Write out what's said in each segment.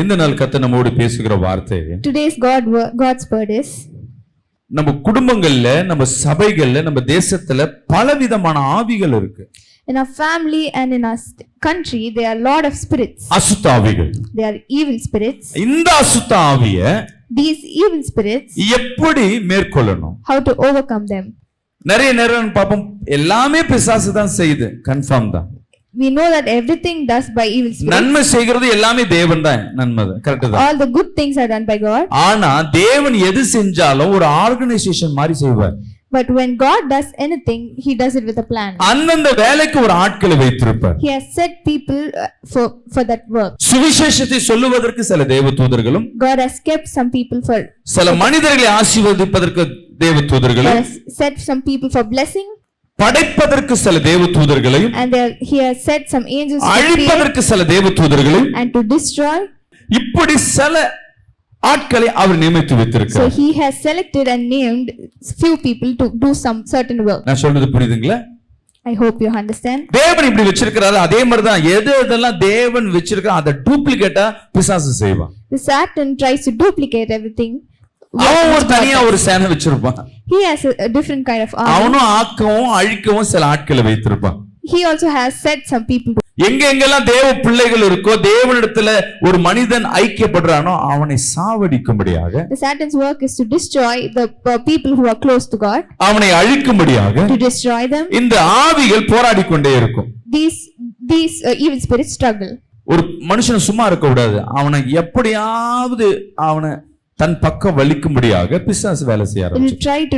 இந்த நாள் கர்த்தர் நம்மோடு பேசுகிற வார்த்தை, Today's God's word is, நம்ம குடும்பங்கள்ல, நம்ம சபைகள்ல, நம்ம தேசத்துல பலவிதமான ஆவிகள் இருக்கு. in our family and in our country there are a lot of spirits. அசுத்த ஆவிகள். They are evil spirits. இந்த அசுத்த ஆவிய These evil spirits, எப்படி மேற்கொள்ளணும்? how to overcome them? நிறைய நேரம் பாப்போம், எல்லாமே பிசாசு தான் செய்யுது, கன்ஃபார்ம் தான். We know that everything does by evil spirits. நன்மை செய்கிறது எல்லாமே தேவன் தான், நன்மை தான், கரெக்ட் தான். All the good things are done by God. ஆனா தேவன் எது செஞ்சாலும் ஒரு ஆர்கனைசேஷன் மாதிரி செய்வார். But when God does anything, He does it with a plan. அந்தந்த வேலைக்கு ஒரு ஆட்களை வைத்திருப்பார். He has set people for that work. சுவிசேஷத்தை சொல்லுவதற்கு சில தேவதூதர்களும், God has kept some people for. சில மனிதர்களை ஆசீர்வதிப்பதற்கு தேவதூதர்களும், God has set some people for blessing. படைப்பதற்கு சில தேவதூதர்களையும், And He has set some angels to create அழிப்பதற்கு சில தேவதூதர்களையும், and to destroy. இப்படி சில ஆட்களை அவர் நியமித்து So வைத்திருக்கிறார். He has selected and named few people to do some certain work. நான் சொல்றது புரியுதுங்களா? I hope you understand. தேவன் இப்படி வச்சிருக்கிறாரு. அதே மாதிரி தான் எதெல்லாம் தேவன் வச்சிருக்கா அதை டூப்ளிகேட்டா பிசாசு செய்வான். The Satan tries to duplicate everything. அவன் ஒரு தனியா ஒரு சேனை வச்சிருப்பான். He has a different kind of army. அவனும் ஆக்கவும் அழிக்கவும் சில ஆட்களை வைத்திருப்பான். He also has set some people. எங்கெங்கெல்லாம் தேவ பிள்ளைகள் இருக்கோ, தேவனிடத்துல ஒரு மனிதன் ஐக்கியப்படுறானோ அவனை சாவடிக்கும்படியாக, The Satan's work is to destroy the people who are close to God. அவனை அழிக்கும்படியாக To destroy them. இந்த ஆவிகள் போராடி கொண்டே இருக்கும். These evil spirits struggle. ஒரு மனுஷன் சும்மா இருக்க கூடாது. அவனை எப்படியாவது அவனை தன் பக்கம் வலிக்கும்படியாக பிசாசு வேலை செய்ய It will ஆரம்பிச்சு. try to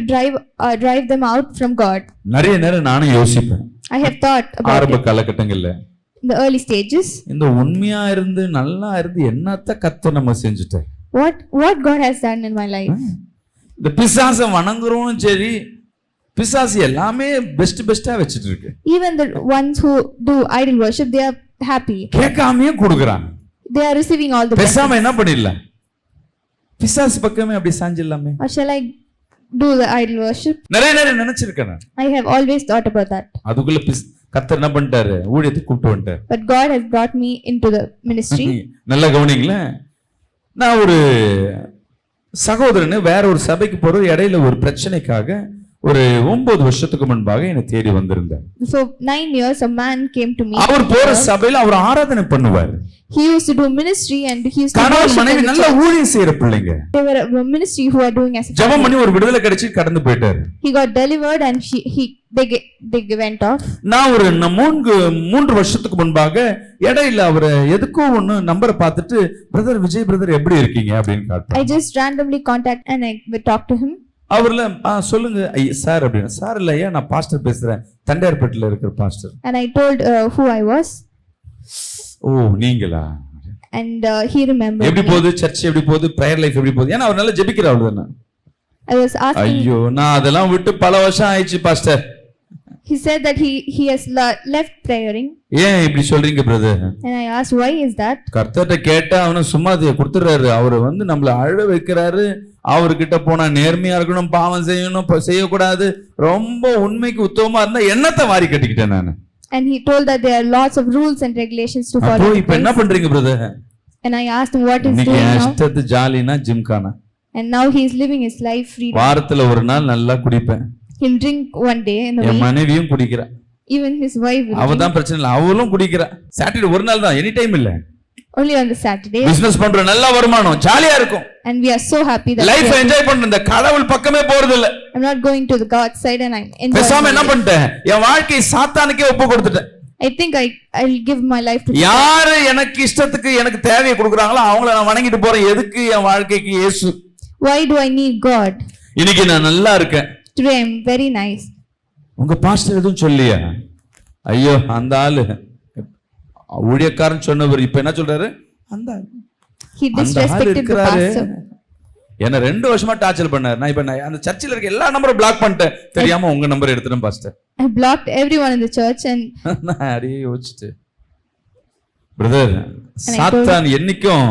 drive them out from God. நிறைய நேரம் நானும் யோசிப்பேன், I have thought about ஆரம்ப it காலகட்டங்கள்ல in the early stages. இந்த உண்மையா இருந்து நல்லா இருந்து என்னத்த கத்த நம்ம செஞ்சுட்டேன். What God has done in my life. இந்த பிசாசை வணங்குறோம் சரி, பிசாசு எல்லாமே பெஸ்டா வச்சிட்டு இருக்கு. Even the ones who do idol worship, they are happy. கேட்காமையே கொடுக்குறாங்க. They are receiving all the பேசாம blessings. என்ன பண்ணிடலாம், பிசாசு பக்கமே அப்படி சாஞ்சிடலாமே. Or shall I do the idol worship? நிறைய நேரம் நினைச்சிருக்கேன் நான். I have always thought about that. அதுக்குள்ள கர்த்தர் என்ன பண்ணிட்டாரு, ஊழியத்துக்கு கூப்பிட்டு வந்துட்டாரு. But God has brought me into the ministry. நல்லா கவனிங்களேன். நான் ஒரு சகோதரன் வேற ஒரு சபைக்கு போற இடையில ஒரு பிரச்சனைக்காக ஒரு 9 வருஷத்துக்கு முன்பாக என்னை தேடி வந்திருந்தார். So 9 years a man came to me. அவர் போற சபையில அவர் ஆராதனை பண்ணுவார். He used to do ministry and he used to கணவன் worship. மனைவி in the நல்ல church. ஊழியம் செய்யற பிள்ளைங்க. They were a ministry who are doing as a ஜெபம் family. பண்ணி ஒரு விடுதலை கிடைச்சு கடந்து போயிட்டாரு. He got delivered and they went off. நான் ஒரு 3 வருஷத்துக்கு முன்பாக இடையில அவரை எதுக்கோ ஒண்ணு நம்பரை பார்த்துட்டு, பிரதர் விஜய் பிரதர் எப்படி இருக்கீங்க அப்படின்னு காட்டுறேன். I just randomly contacted and I talked to him. அவர்ல சொல்லுங்க சார் அப்படின்னு. சார் இல்லையா, நான் பாஸ்டர் பேசுறேன், தண்டையார்பேட்டில் இருக்கிற pastor. And I told who I was. ஓ நீங்களா? And he remembered எப்படி me. போகுது சர்ச், எப்படி போகுது, பிரேயர் லைஃப் எப்படி போகுது? ஏன்னா அவர் நல்லா ஜெபிக்கிற அவரு தானே. I was asking. ஐயோ நான் அதெல்லாம் விட்டு பல வருஷம் ஆயிடுச்சு pastor. He said that he has left praying. ஏன் இப்படி சொல்றீங்க brother? And I asked, why is that? கர்த்தர்ட்ட கேட்டா அவனை சும்மா கொடுத்துறாரு. அவரு நம்மள அழ வைக்கிறாரு. அவர்கிட்ட போனா நேர்மையா இருக்கணும், பாவம் செய்யணும், செய்யக்கூடாது, ரொம்ப உண்மைக்கு உத்தமமா இருந்தா என்னத்தை வாரி கட்டிக்கிட்டேன் நானு. And he told that there are lots of rules and regulations to follow. அப்போ இப்ப என்ன பண்றீங்க brother? And I asked him what is இன்னைக்கு doing now. இஷ்டத்து ஜாலினா gymkhana. And now he is living his life freedom. வாரத்துல ஒரு நாள் நல்லா குடிப்பேன். He'll drink one day in the N week. மனைவியும் குடிக்கிறா. Even his wife will அவ drink. தான் பிரச்சனை இல்ல, அவளும் குடிக்கிறா. சாட்டர்டே ஒரு நாள் தான், எனி டைம் இல்ல. Only on the Saturday. Business பண்ற நல்ல வருமானம், ஜாலியா இருக்கும். And we are so happy that life enjoy பண்ற. இந்த கடவுள் பக்கமே போறது இல்ல. I'm not going to the God side and I'm enjoying. பேசாம என்ன my life. பண்ணிட்டேன், என் வாழ்க்கையை சாத்தானுக்கே ஒப்பு கொடுத்துட்டேன். I think I'll give my life to God. யாரு எனக்கு இஷ்டத்துக்கு எனக்கு தேவையை கொடுக்குறாங்களோ அவங்கள நான் வணங்கிட்டு போறேன். எதுக்கு என் வாழ்க்கைக்கு இயேசு? Why do I need God? இன்னைக்கு நான் நல்லா இருக்கேன். Today I'm very nice. உங்க பாஸ்டர் எதுவும் சொல்லியா? ஐயோ அந்த ஆளு ஊழியக்காரன் சொன்னவர் இப்ப என்ன சொல்றாரு, அந்த He disrespected the pastor. என்ன 2 வருஷமா டார்ச்சர் பண்ணாரு. நான் இப்ப அந்த சர்ச்சில் இருக்க எல்லா நம்பரும் பிளாக் பண்ணிட்டேன். தெரியாம உங்க நம்பர் எடுத்துட்டேன் pastor. I blocked everyone in the church and நான் அப்படியே யோசிச்சுட்டு, பிரதர் சாத்தான் என்னைக்கும்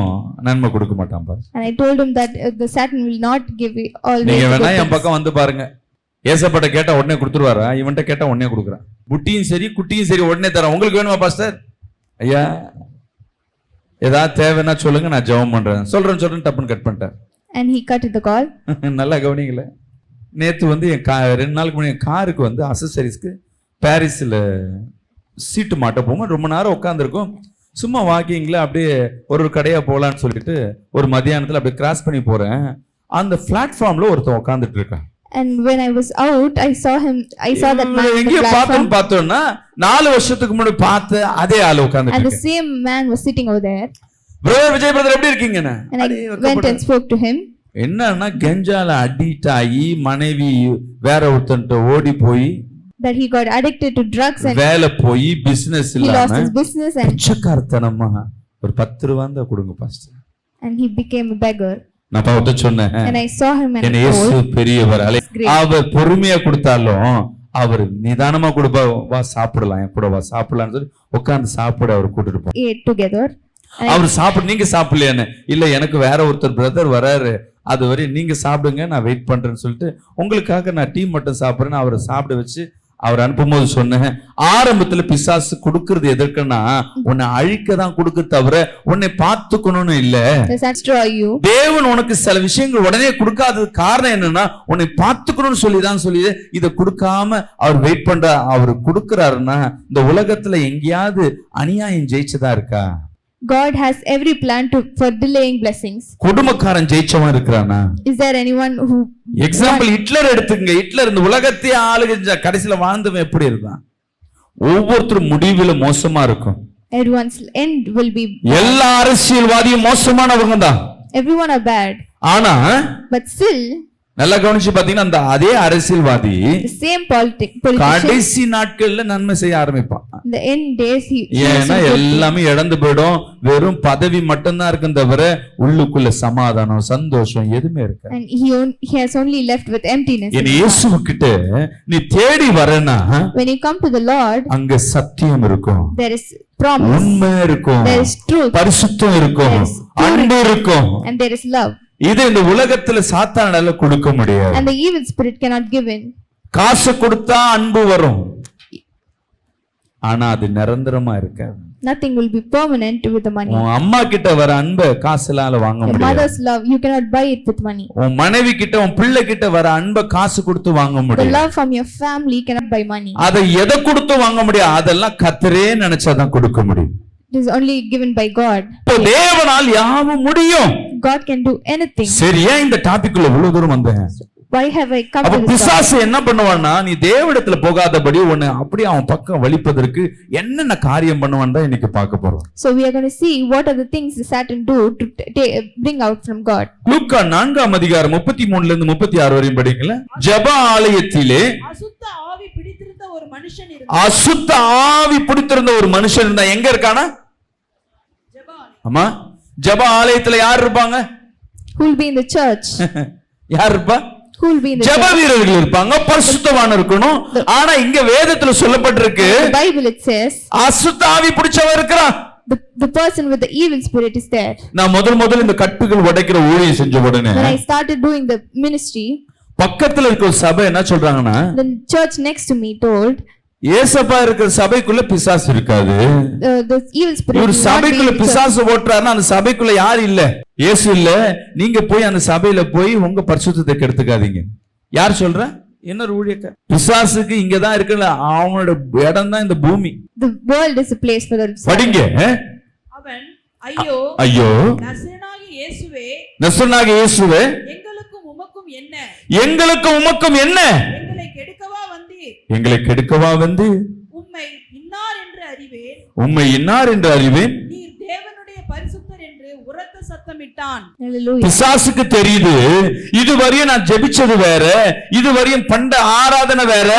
நன்மை கொடுக்க மாட்டான் பாரு. And I told him that the Satan will not give you all the நீங்க வேணா good என் things. பக்கம் வந்து பாருங்க. ஏசப்பட்ட கேட்டா உடனே கொடுத்துருவாரா? இவன்ட்ட கேட்டா உடனே கொடுக்குறான். புட்டியும் சரி குட்டியும் சரி உடனே தரான். உங்களுக்கு வேணுமா பாஸ்டர்? ஐயா ஏதாவது தேவைன்னா சொல்லுங்க, நான் ஜெபம் பண்றேன். சொல்றேன் டப்புன்னு கட் பண்ணிட்டேன். And he cut the call. நல்லா கவனிங்களே. நேத்து வந்து என் 2 நாளுக்கு முன்னாடி என் காருக்கு வந்து அசசரிஸ்க்கு பாரிஸ்ல சீட்டு மாட்ட போகும்போது ரொம்ப நேரம் உட்காந்துருக்கும். சும்மா வாக்கிங்ல அப்படியே ஒரு கடையா போலான்னு சொல்லிட்டு ஒரு மத்தியானத்துல அப்படியே கிராஸ் பண்ணி போறேன். அந்த பிளாட்ஃபார்ம்ல ஒருத்தன் உட்காந்துட்டு இருக்கான். And when I was out, I saw that man on the platform. பார்த்தோம்னா 4 வருஷத்துக்கு முன்னாடி பார்த்த அதே ஆளு உட்கார்ந்துட்டு And the இருக்கான். same man was sitting over there. Brother Vijay brother எப்படி இருக்கீங்கன்னு. And I went and spoke to him. என்னன்னா கெஞ்சால அடிக்ட் ஆகி மனைவி வேற ஒருத்தன்ட்ட ஓடி போய் that he got addicted to drugs and வேலை போய் பிசினஸ் he lost இல்லாம his business and பிச்சைக்காரத்தனமா ஒரு 10 ரூபாய் தான் கொடுங்க pastor. and he became a beggar. நான் பாவத்தை சொன்னேன். And I saw him and என்ன இயேசு பெரியவர். அவர் பொறுமையா கொடுத்தாலும் அவர் நிதானமா கொடுப்பா. வா சாப்பிடலாம், என் கூட வா சாப்பிடலாம்னு சொல்லி உட்கார்ந்து சாப்பிட அவர் கூட்டிட்டு போய் ate together. அவர் சாப்பிடு, நீங்க சாப்பிடலையான்னு. இல்ல எனக்கு வேற ஒருத்தர் பிரதர் வராரு, அது வரை நீங்க சாப்பிடுங்க, நான் வெயிட் பண்றேன்னு சொல்லிட்டு உங்களுக்காக நான் டீ மட்டும் சாப்பிடுறேன்னு அவரை சாப்பிட வச்சு அவர் அனுப்பும்போது சொன்னேன், ஆரம்பத்துல பிசாசு கொடுக்கறது எதற்குன்னா உன்னை அழிக்க தான் கொடுக்க தவிர உன்னை பார்த்துக்கணும்னு இல்ல. தேவன் உனக்கு சில விஷயங்கள் உடனே கொடுக்காதது காரணம் என்னன்னா உன்னை பார்த்துக்கணும்னு சொல்லிதான் சொல்லி இதை கொடுக்காம அவர் வெயிட் பண்ற. அவர் கொடுக்கிறாருன்னா இந்த உலகத்துல எங்கேயாவது அநியாயம் ஜெயிச்சதா இருக்கா? God has every plan for delaying blessings. குடும்பக்காரன் ஜெயிச்சவன் இருக்கிறானா? Is there anyone who example Hitler எடுத்துக்கங்க. ஹிட்லர் இந்த உலகத்தையே ஆளுகின்ற கடைசில வாழ்ந்தவன் எப்படி இருந்தான்? ஒவ்வொருத்தரும் முடிவுல மோசமா இருக்கும். Everyone's end will be எல்லா அரசியல்வாதியும் மோசமானவங்க தான். Everyone are bad. ஆனா but still நல்லா கவனிச்சு பாத்தீங்கன்னா அந்த அதே அரசியல்வாதி the same politician கடைசி நாட்கள்ல நன்மை செய்ய ஆரம்பிப்பான். the end days ஏன்னா எல்லாமே இழந்து போயிடும். வெறும் பதவி மட்டும்தான் இருக்கும் தவிர உள்ளுக்குள்ள சமாதானம் சந்தோஷம் எதுவுமே இருக்கு. and he has only left with emptiness. என் இயேசுவுக்கிட்ட நீ தேடி வரனா when you come to the Lord அங்க சத்தியம் இருக்கும், there is promise, உண்மை இருக்கும், there is truth, பரிசுத்தம் இருக்கும், அன்பு இருக்கும், and there is love. இது இந்த உலகத்துல சாத்தானால கொடுக்க முடியாது. and the evil spirit cannot give in. காசு கொடுத்தா அன்பு வரும், ஆனா அது நிரந்தரமா இருக்காது. nothing will be permanent with the money. உன் அம்மா கிட்ட வர அன்பை காசுலால வாங்க முடியாது. முடியாது. mother's love you cannot buy it with money. உன் மனைவி கிட்ட உன் பிள்ளை கிட்ட வர அன்பை காசு கொடுத்து வாங்க முடியாது. the love from your family cannot buy money. அதை எதை கொடுத்து வாங்க முடியாது? அதெல்லாம் கர்த்தரே நினைச்சாதான் கொடுக்க முடியும். it is only given by God. தேவனால் யாவும் முடியும். God can do anything. சரியா? இந்த டாபிக்குள்ள இவ்வளவு தூரம் வந்தேன். why have I come to this? பிசாசு என்ன பண்ணுவான்னா நீ தேவனிடத்துல போகாதபடி உன்னை அப்படியே அவன் பக்கம் வலிப்பதற்கு என்னென்ன காரியம் பண்ணுவான்னு தான் இன்னைக்கு பார்க்க போறோம். so we are going to see what are the things Satan do to bring out from God. லூக்கா 4ஆம் அதிகாரம் 33ல இருந்து 36 வரையும் படிங்களா. ஜெப ஆலயத்திலே அசுத்த ஆவி பிடித்திருந்த ஒரு மனுஷன் இருந்தா. எங்க இருக்கானா? ஆமா, ஜெப ஆலயத்துல யார் இருப்பாங்க? who will be in the church? யார் இருப்பா? who will be in the ஜெப வீரர்கள் இருப்பாங்க, பரிசுத்தவான் இருக்கணும். ஆனா இங்க வேதத்துல சொல்லப்பட்டிருக்கு the Bible it says அசுத்த ஆவி பிடிச்சவன் இருக்கிறான். the person with the evil spirit is there. நான் முதல் இந்த கட்டுகள் உடைக்கிற ஊழியம் செஞ்ச உடனே when I started doing the ministry, பக்கத்துல இருக்க ஒரு சபை என்ன சொல்றாங்கன்னா the church next to me told ஏசப்பா இருக்கிற சபைக்குள்ள பிசாசு இருக்காது. the evil spirit ஒரு சபைக்குள்ள பிசாசு ஓட்டுறாருன்னா அந்த சபைக்குள்ள யார் இல்ல? இயேசு இல்ல. நீங்க போய் அந்த சபையில போய் உங்க பரிசுத்தத்தை கெடுத்துக்காதீங்க. யார் சொல்ற? என்ன ஊழியக்க? பிசாசுக்கு இங்கதான் இருக்குல்ல, அவனோட இடம் தான் இந்த பூமி. the world is a place for the படிங்க. அவன் ஐயோ ஐயோ நசரேனாகிய இயேசுவே எங்களுக்கும் உமக்கும் என்ன? எங்களை கெடுக்கவா வந்து உம்மை இன்னார் என்று அறிவேன். நீர் தேவனுடைய பரிசுத்தர் என்று உரத்த சத்தமிட்டான். பிசாசுக்கு தெரியுது, இதுவரையும் நான் ஜெபிச்சது வேற, இதுவரையும் பண்ட ஆராதனை வேற.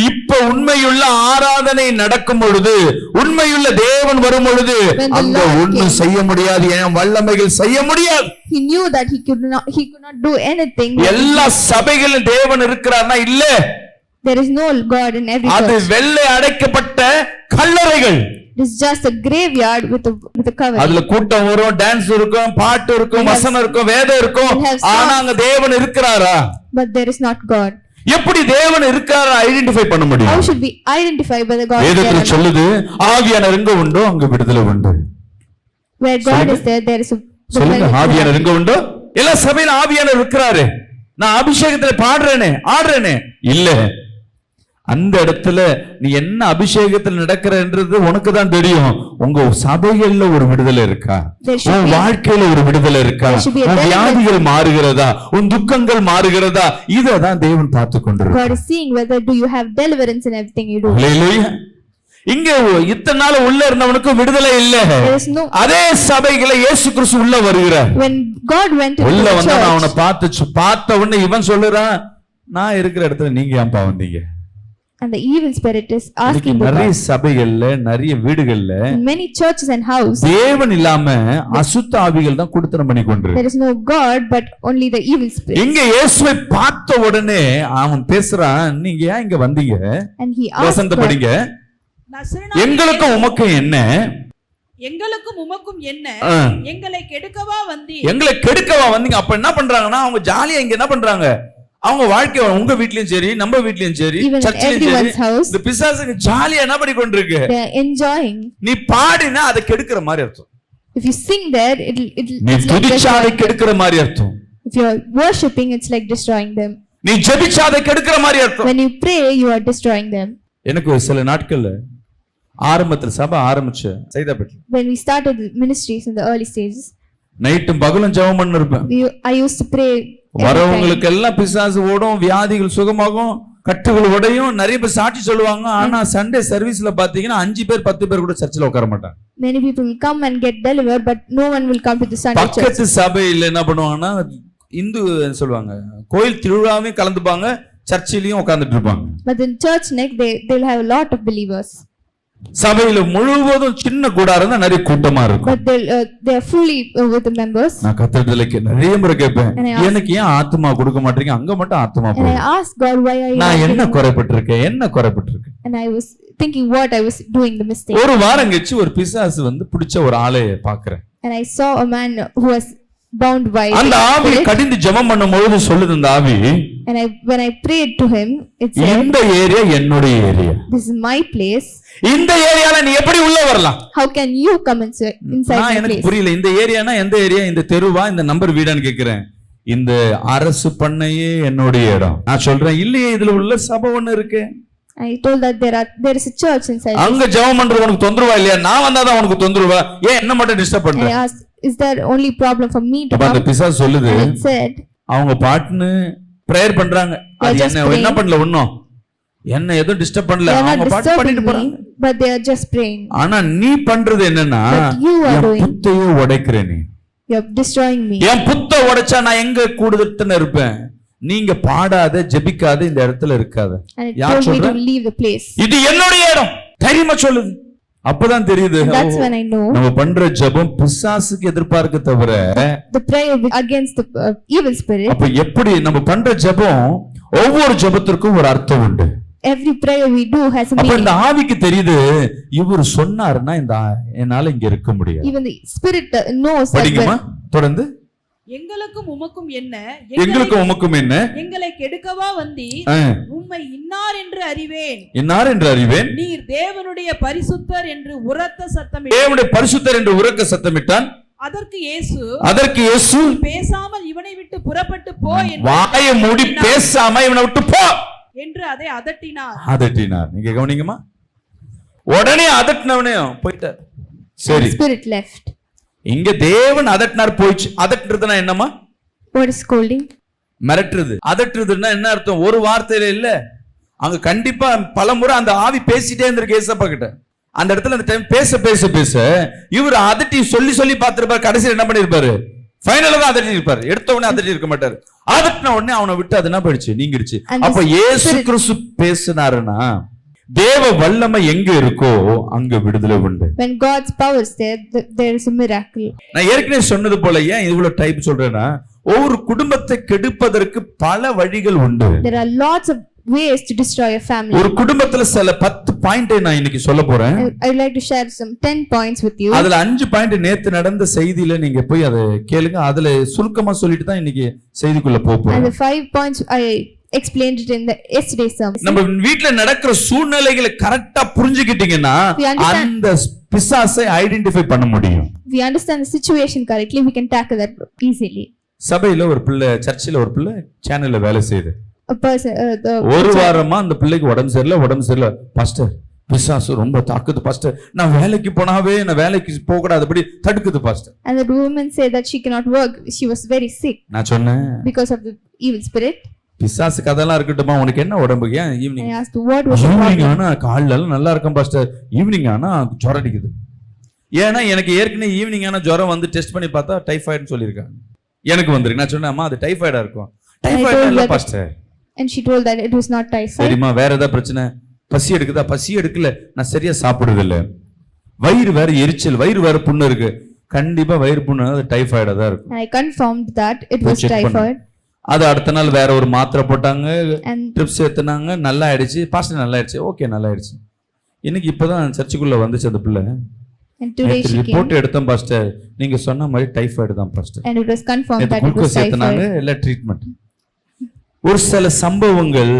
இப்ப உண்மையுள்ள ஆராதனை நடக்கும் பொழுது, உண்மையுள்ள தேவன் வரும் பொழுது அங்க ஒண்ணும் செய்ய முடியாது, என் வல்லமைகள் செய்ய முடியாது. he knew that he could not do anything. எல்லா சபைகளிலும் தேவன் இருக்கிறார்னா இல்ல. there is no God in every church. அது வெள்ளை அடைக்கப்பட்ட கல்லறைகள். it is just a graveyard with a cover. அதுல கூட்டம் வரும், டான்ஸ் இருக்கும், பாட்டு இருக்கும், வசனம் இருக்கும், வேதம் இருக்கும். ஆனா அங்க தேவன் இருக்கிறாரா? but there is not God. எப்படி தேவன் இருக்காரா ஐடென்டிஃபை பண்ண முடியும்? how should we identify by the God? வேதத்துல சொல்லுது, ஆவியானவர் எங்க உண்டோ அங்க விடுதலை உண்டு. Where God is there, there is a சொல்லுங்க, ஆவியானவர் எங்க உண்டோ எல்லா சபையில ஆவியானவர் இருக்கிறாரு. நான் அபிஷேகத்துல பாடுறேனே ஆடுறேனே இல்ல, அந்த இடத்துல நீ என்ன அபிஷேகத்தில் நடக்கிறன்றது உனக்கு தான் தெரியும். உங்க சபைகள்ல ஒரு விடுதலை இருக்கா? உன் வாழ்க்கையில ஒரு விடுதலை இருக்கா? உன் வியாதிகள் மாறுகிறதா? உன் துக்கங்கள் மாறுகிறதா? இததான் தேவன் பார்த்து கொண்டிருக்கிறார். God is seeing whether do you have deliverance in everything you do. ஹல்லேலூயா. இங்க இத்தனை நாள் உள்ள இருந்தவனுக்கு விடுதலை இல்ல. அதே சபைகளை இயேசு கிறிஸ்து உள்ள வருகிறார். When God went into உள்ள the வந்தா church, அவனை பார்த்த உடனே இவன் சொல்லுறான், நான் இருக்கிற இடத்துல நீங்க ஏன்பா வந்தீங்க? and the evil spirit is asking to நிறைய God. சபைகள்ல நிறைய வீடுகள்ல In many churches and houses, தேவன் இல்லாம அசுத்த ஆவிகள் தான் குடுத்தனம் பண்ணி கொண்டிருக்கு. there is no God but only the evil spirit. இங்க இயேசுவை பார்த்த உடனே அவன் பேசுறான், நீங்க ஏன் இங்க வந்தீங்க? And he asked Vasantha God, படிங்க. நசரேனாகிய எங்களுக்கும் உமக்கும் என்ன? எங்களுக்கும் உமக்கும் என்ன? எங்களை கெடுக்கவா வந்தி? எங்களை கெடுக்கவா வந்தீங்க? அப்ப என்ன பண்றாங்கன்னா அவங்க ஜாலியா இங்க என்ன பண்றாங்க? அவங்க வாழ்க்கை உங்க வீட்லயும் சரி நம்ம வீட்லயும் சரி even in சர்ச்சிலும் everyone's சரி house, இந்த பிசாசுங்க ஜாலியா என்ன பண்ணி கொண்டிருக்கு? they are enjoying. நீ பாடினா அதை கெடுக்கிற மாதிரி அர்த்தம். If you sing there, நீ it's like துதிச்சா அதை destroying. கெடுக்கிற மாதிரி அர்த்தம். If you are worshipping, it's like destroying them. நீ ஜெபிச்சா அதை கெடுக்கிற மாதிரி அர்த்தம். When you pray, you are destroying them. எனக்கு ஒரு சில நாட்கள்ல ஆரம்பத்துல சபை ஆரம்பிச்சு Saidapet When we started the ministries in the early stages, நைட்டும் பகலும் ஜெபம் பண்ணி இருப்பேன். I used to pray every time. வரவங்களுக்கு எல்லாம் பிசாசு ஓடும், வியாதிகள் சுகமாகும், கட்டுகள் உடையும், நிறைய பேர் சாட்சி சொல்லுவாங்க. ஆனா சண்டே சர்வீஸ்ல பாத்தீங்கன்னா 5 பேர் 10 பேர் கூட சர்ச்சில் உட்கார மாட்டாங்க. Many people will come and get delivered, but no one will come to the Sunday church. பக்கத்து சபையில என்ன பண்ணுவாங்கன்னா இந்து சொல்லுவாங்க, கோயில் திருவிழாவையும் கலந்துப்பாங்க, சர்ச்சிலையும் உட்கார்ந்துட்டு இருப்பாங்க. But in church next, they'll have a lot of believers. சபையில முழுவதும் சின்ன கூடாரம் தான் நிறைய கூட்டமா இருக்கும். But they are fully with the members. நான் கத்தத்துல நிறைய முறை கேட்பேன், And I ask- எனக்கு ஏன் ஆத்மா கொடுக்க மாட்டீங்க? அங்க மட்டும் ஆத்மா And I போகுது. asked God, why are you நான் not என்ன giving me? குறைப்பட்டிருக்கேன்? என்ன குறைப்பட்டிருக்கேன்? And I was thinking what I was doing the mistake. ஒரு வாரம் கழிச்சு ஒரு பிசாசு வந்து பிடிச்ச ஒரு ஆளை பாக்குறேன். And I saw a man who was bound by அந்த ஆவி spirit. கடிந்து ஜெபம் பண்ணும்போது சொல்லுது அந்த ஆவி, And when I prayed to him, it said, இந்த ஏரியா என்னுடைய area, this is my place. இந்த ஏரியால நீ எப்படி உள்ள வரலாம்? How can you come inside நான் my எனக்கு place? புரியல. இந்த ஏரியானா எந்த ஏரியா? இந்த தெருவா, இந்த நம்பர் வீடான்னு கேக்குறேன். இந்த அரசு பண்ணையே என்னுடைய இடம். நான் சொல்றேன், இல்லையே இதுல உள்ள சபை ஒண்ணு இருக்கு. I told that there is a church inside. அங்க ஜெபம் பண்றது உனக்கு தொந்தரவா இல்லையா? நான் வந்தாதான் உனக்கு தொந்தரவா? ஏன் என்ன மட்டும் டிஸ்டர்ப் And I பண்ற? asked, is there only problem for me to அப்ப அந்த come? பிசாசு சொல்லுது, And it said, அவங்க பாட்டுன்னு பிரேயர் பண்றாங்க. அது just என்ன praying. பண்ணல, ஒண்ணும் என்ன எதுவும் டிஸ்டர்ப் பண்ணல, they are அவங்க not பாட்டு disturbing பண்ணிட்டு me, போறாங்க. but they are just praying. ஆனா நீ பண்றது என்னன்னா, But you are N doing- புத்தையே உடைக்கிற நீ. You are destroying me. என் புத்தை உடைச்சா நான் எங்க கூடுதல்னு இருப்பேன்? நீங்க பாடாத ஜெபிக்காத இந்த இடத்துல இருக்காத. And it யார் told me சொல்ற? to leave the place. இது என்னுடைய இடம் தைரியமா சொல்லுது. அப்பதான் தெரியுது, And that's when I know நம்ம பண்ற ஜெபம் பிசாசுக்கு எதிர்பார்க்க தவிர, the prayer against the evil spirit. அப்ப எப்படி நம்ம பண்ற ஜெபம், ஒவ்வொரு ஜெபத்திற்கும் ஒரு அர்த்தம் உண்டு. Every prayer we do has a அப்ப meaning. இந்த ஆவிக்கு தெரியுது, இவர் சொன்னாருன்னா இந்த என்னால இங்க இருக்க முடியாது. Even the spirit knows that படிங்கம்மா தொடர்ந்து. எங்களுக்கும் உமக்கும் என்ன? எங்களுக்கும் உமக்கும் என்ன? எங்களை கெடுக்கவா வந்தி? ஆ, உம்மை இன்னார் என்று அறிவேன். இன்னார் என்று அறிவேன். நீர் தேவனுடைய பரிசுத்தர் என்று உரத்த சத்தம் தேவனுடைய பரிசுத்தர் என்று உரக்க சத்தமிட்டான். அதற்கு இயேசு பேசாமல் இவனை விட்டு புறப்பட்டு போ என்று வாயை மூடி பேசாம இவனை விட்டு போ என்று அதை அதட்டினார். நீங்க கவனிங்கம்மா, உடனே அதட்டினவனே போயிட்டார். சரி, spirit left. இங்க தேவன் அதட்டினார் போயிடுச்சு. அதட்டுறதுன்னா என்னம்மா? What is scolding? மிரட்டுறது. அதட்டுறதுன்னா என்ன அர்த்தம்? ஒரு வார்த்தையில இல்ல, அங்க கண்டிப்பா பலமுறை அந்த ஆவி பேசிட்டே இருந்திருக்கு ஏசப்பா கிட்ட. அந்த இடத்துல அந்த டைம் பேச பேச பேச இவர் அதட்டி சொல்லி பார்த்திருப்பாரு. கடைசியில் என்ன பண்ணிருப்பாரு? ஃபைனலா தான் அதட்டி இருப்பாரு. எடுத்த உடனே அதட்டி இருக்க மாட்டாரு. அதட்டின உடனே அவனை விட்டு அது என்ன போயிடுச்சு? நீங்கிடுச்சு. அப்ப இயேசு கிறிஸ்து பேசினாருன்னா தேவ வல்லமை எங்க இருக்கோ அங்க விடுதலை உண்டு. When God's power is there, there is a miracle. நான் ஏற்கனவே சொன்னது போல, ஏன் இவ்வளவு டைப் சொல்றேன்னா, ஒவ்வொரு குடும்பத்தை கெடுப்பதற்கு பல வழிகள் உண்டு. There are lots of ways to destroy a family. ஒரு குடும்பத்துல சில 10 பாயிண்ட் நான் இன்னைக்கு சொல்ல போறேன். I would like to share some 10 points with you. அதுல 5 பாயிண்ட் நேத்து நடந்த செய்தியில நீங்க போய் அதை கேளுங்க. அதுல சுருக்கமா சொல்லிட்டு தான் இன்னைக்கு செய்திக்குள்ள போக And போறேன். the 5 points I explained it in the yesterday's sermon. நம்ம வீட்ல நடக்கிற சூழ்நிலைகளை கரெக்டா புரிஞ்சுக்கிட்டீங்கன்னா We understand- அந்த பிசாசை ஐடென்டிஃபை பண்ண முடியும். If we understand the situation correctly, we can tackle that easily. சபையில ஒரு பிள்ளை, சர்ச்சில் ஒரு பிள்ளை சேனல்ல வேலை செய்யுது. A person, ஒரு வாரமா அந்த பிள்ளைக்கு உடம்பு சரியில்லை. பாஸ்டர் பிசாசு ரொம்ப தாக்குது பாஸ்டர், நான் வேலைக்கு போனாவே நான் வேலைக்கு போக கூடாதபடி தடுக்குது pastor. and the woman said that she cannot work. She was very sick நான் சொன்னேன், because of the evil spirit. பிசாசு கதெல்லாம் இருக்கட்டுமா, உனக்கு என்ன உடம்பு, ஏன் I evening asked what was the evening problem. ஆனா காலைல எல்லாம் நல்லா இருக்கும் பாஸ்டர், ஈவினிங் ஆனா ஜுரம் அடிக்குது. ஏன்னா எனக்கு ஏற்கனவே ஈவினிங் ஆனா ஜுரம் வந்து டெஸ்ட் பண்ணி பார்த்தா டைஃபாய்டுன்னு சொல்லியிருக்காங்க. எனக்கு வந்திருக்கு. நான் சொன்னேன், அம்மா அது டைஃபாய்டா இருக்கும். டைஃபாய்டு இல்ல pastor. And she told that it was not typhoid. சரிம்மா, வேற ஏதாவது பிரச்சனை, பசி எடுக்குதா? பசி எடுக்கல, நான் சரியா சாப்பிடுறது இல்ல, வயிறு வேற எரிச்சல், வயிறு வேற புண்ணு இருக்கு. கண்டிப்பா வயிறு புண்ணு அது டைஃபாய்டா தான் இருக்கும். And I confirmed that it was check பண்ணு. typhoid. அது அடுத்த நாள் வேற ஒரு மாத்திரை போட்டாங்க, And ட்ரிப்ஸ் ஏத்துனாங்க, நல்லா ஆயிடுச்சு. பாஸ்டர் நல்லா ஆயிடுச்சு, ஓகே நல்லா ஆயிடுச்சு. இன்னைக்கு இப்பதான் சர்ச்சுக்குள்ள வந்துச்சு அந்த பிள்ளை. today she came. ரிப்போர்ட் எடுத்தோம் பாஸ்டர், நீங்க சொன்ன மாதிரி டைஃபாய்டு தான் pastor. And it was confirmed that it was glucose ஏத்துனாங்க, typhoid. இல்ல ட்ரீட்மெண்ட். ஒரு சில சம்பவங்கள்,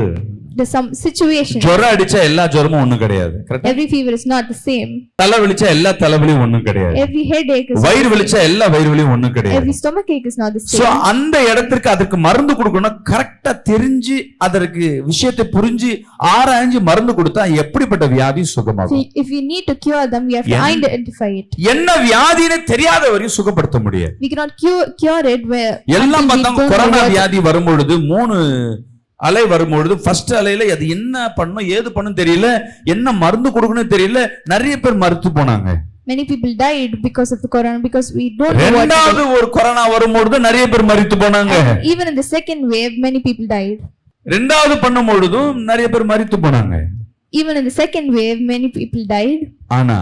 The some situation. ஜுரம் அடிச்சா எல்லா ஜுரமும் ஒண்ணும் கிடையாது. கரெக்டா? Every fever is not the same. தலை வலிச்சா எல்லா தலைவலியும் ஒண்ணும் கிடையாது. Every headache is. வயிறு வலிச்சா எல்லா வயிறு வலியும் ஒண்ணும் கிடையாது. Every stomach ache is not the so same. அந்த இடத்துக்கு அதுக்கு மருந்து கொடுக்கணும். கரெக்டா தெரிஞ்சு அதற்கு விஷயத்தை புரிஞ்சு ஆராய்ஞ்சு மருந்து கொடுத்தா எப்படிப்பட்ட வியாதி So சுகமாகும். if we need to cure them, we have to Yeah. identify it. என்ன வியாதின்னு தெரியாத வரையும் சுகப்படுத்த முடியாது. We cannot cure it where. எல்லாம் until we பார்த்தாங்க. don't know கொரோனா what- வியாதி வரும்பொழுது 3 அலை வரும்பொழுது ஃபர்ஸ்ட் அலையில அது என்ன பண்ணும் ஏது பண்ணும் தெரியல, என்ன மருந்து கொடுக்கணும் தெரியல, நிறைய பேர் மறுத்து போனாங்க. Many people died because of the corona because we don't know what. இரண்டாவது ஒரு கொரோனா வரும்பொழுது நிறைய பேர் மரித்து போனாங்க. Even in the second wave, many people died. இரண்டாவது பண்ணும் பொழுதும் நிறைய பேர் மரித்து போனாங்க. Even in the second wave, many people died. ஆனா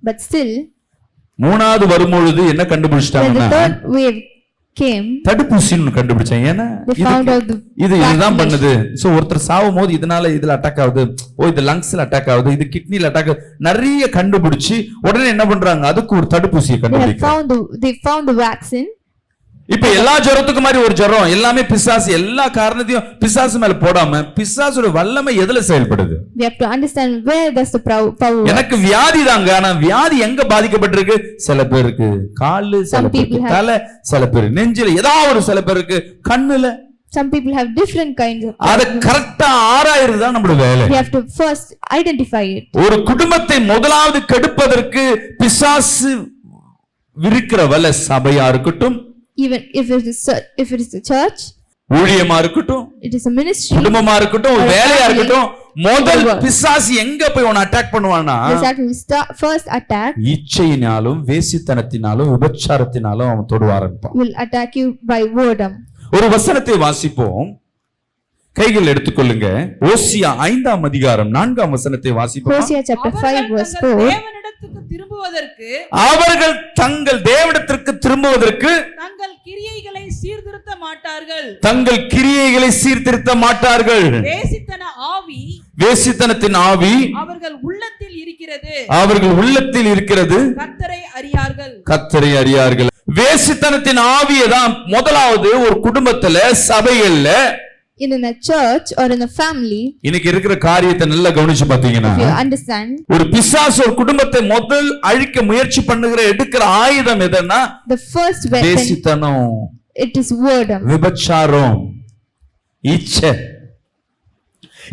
But still, மூணாவது வரும்பொழுது என்ன when the கண்டுபிடிச்சிட்டாங்கன்னா third wave came, தடுப்பூசின்னு கண்டுபிடிச்சாங்க. ஏன்னா they found out the இதுதான் vaccination. பண்ணுது. சோ ஒருத்தர் சாவும் போது இதனால இதுல அட்டாக் ஆகுது, இது லங்ஸ்ல அட்டாக் ஆகுது, இது கிட்னில அட்டாக் ஆகுது, நிறைய கண்டுபிடிச்சு உடனே என்ன பண்றாங்க, அதுக்கு ஒரு தடுப்பூசியை They have கண்டுபிடிக்கிறாங்க. they found the vaccine. இப்ப எல்லா ஜுரத்துக்கு மாதிரி ஒரு ஜுரம், எல்லாமே பிசாசு, எல்லா காரணத்தையும் பிசாசு மேல போடாம பிசாசோட வல்லமை எதுல செயல்படுது? We have to understand where does the power. எனக்கு வியாதி தாங்க, ஆனா வியாதி எங்க பாதிக்கப்பட்டிருக்கு? சில பேருக்கு காலு, சில Some people பேருக்கு have- தலை, சில பேர் நெஞ்சில, ஏதாவது ஒரு சில பேருக்கு கண்ணுல. Some people have different kinds of. அத கரெக்டா ஆராயிறது தான் நம்மளோட வேலை. We have to first identify it. ஒரு குடும்பத்தை முதலாவது கெடுப்பதற்கு பிசாசு விரிக்கிற வலை, சபையா இருக்கட்டும், Even if it is a church, ஊழியமா இருக்கட்டும், it is a ministry. குடும்பமா இருக்கட்டும், ஒரு Or a வேலையா family. இருக்கட்டும், முதல் Or work. பிசாசு எங்க போய் உன்னை அட்டாக் பண்ணுவானா? The Satan will first attack. இச்சையினாலும் வேசித்தனத்தினாலும் விபச்சாரத்தினாலும் அவன் தொடுவ ஆரம்பிப்பான். Will attack you by boredom. ஒரு வசனத்தை வாசிப்போம், கைகள் எடுத்துக்கொள்ளுங்க. ஓசியா 5ஆம் அதிகாரம் 4ஆம் வசனத்தை வாசிப்போம். Hosea chapter 5 verse 4. தேவனிடத்துக்கு திரும்புவதற்கு அவர்கள் தங்கள் தேவனிடத்திற்கு திரும்புவதற்கு தங்கள் கிரியைகளை சீர்திருத்த மாட்டார்கள். தங்கள் கிரியைகளை சீர்திருத்த மாட்டார்கள். வேசித்தன ஆவி வேசித்தனத்தின் ஆவி அவர்கள் உள்ளத்தில் இருக்கிறது. அவர்கள் உள்ளத்தில் இருக்கிறது, கர்த்தரை அறியார்கள். கர்த்தரை அறியார்கள். வேசித்தனத்தின் ஆவியை தான் முதலாவது ஒரு குடும்பத்துல, சபைகள்ல, In a church or in a family, இன்னைக்கு இருக்கிற காரியத்தை நல்லா கவனிச்சு பாத்தீங்கன்னா, if you understand, ஒரு பிசாசு ஒரு குடும்பத்தை முதல் அழிக்க முயற்சி பண்ணுகிற எடுக்கிற ஆயுதம் எதுன்னா the first weapon, வேசித்தனம், it is boredom. விபச்சாரம், இச்சை.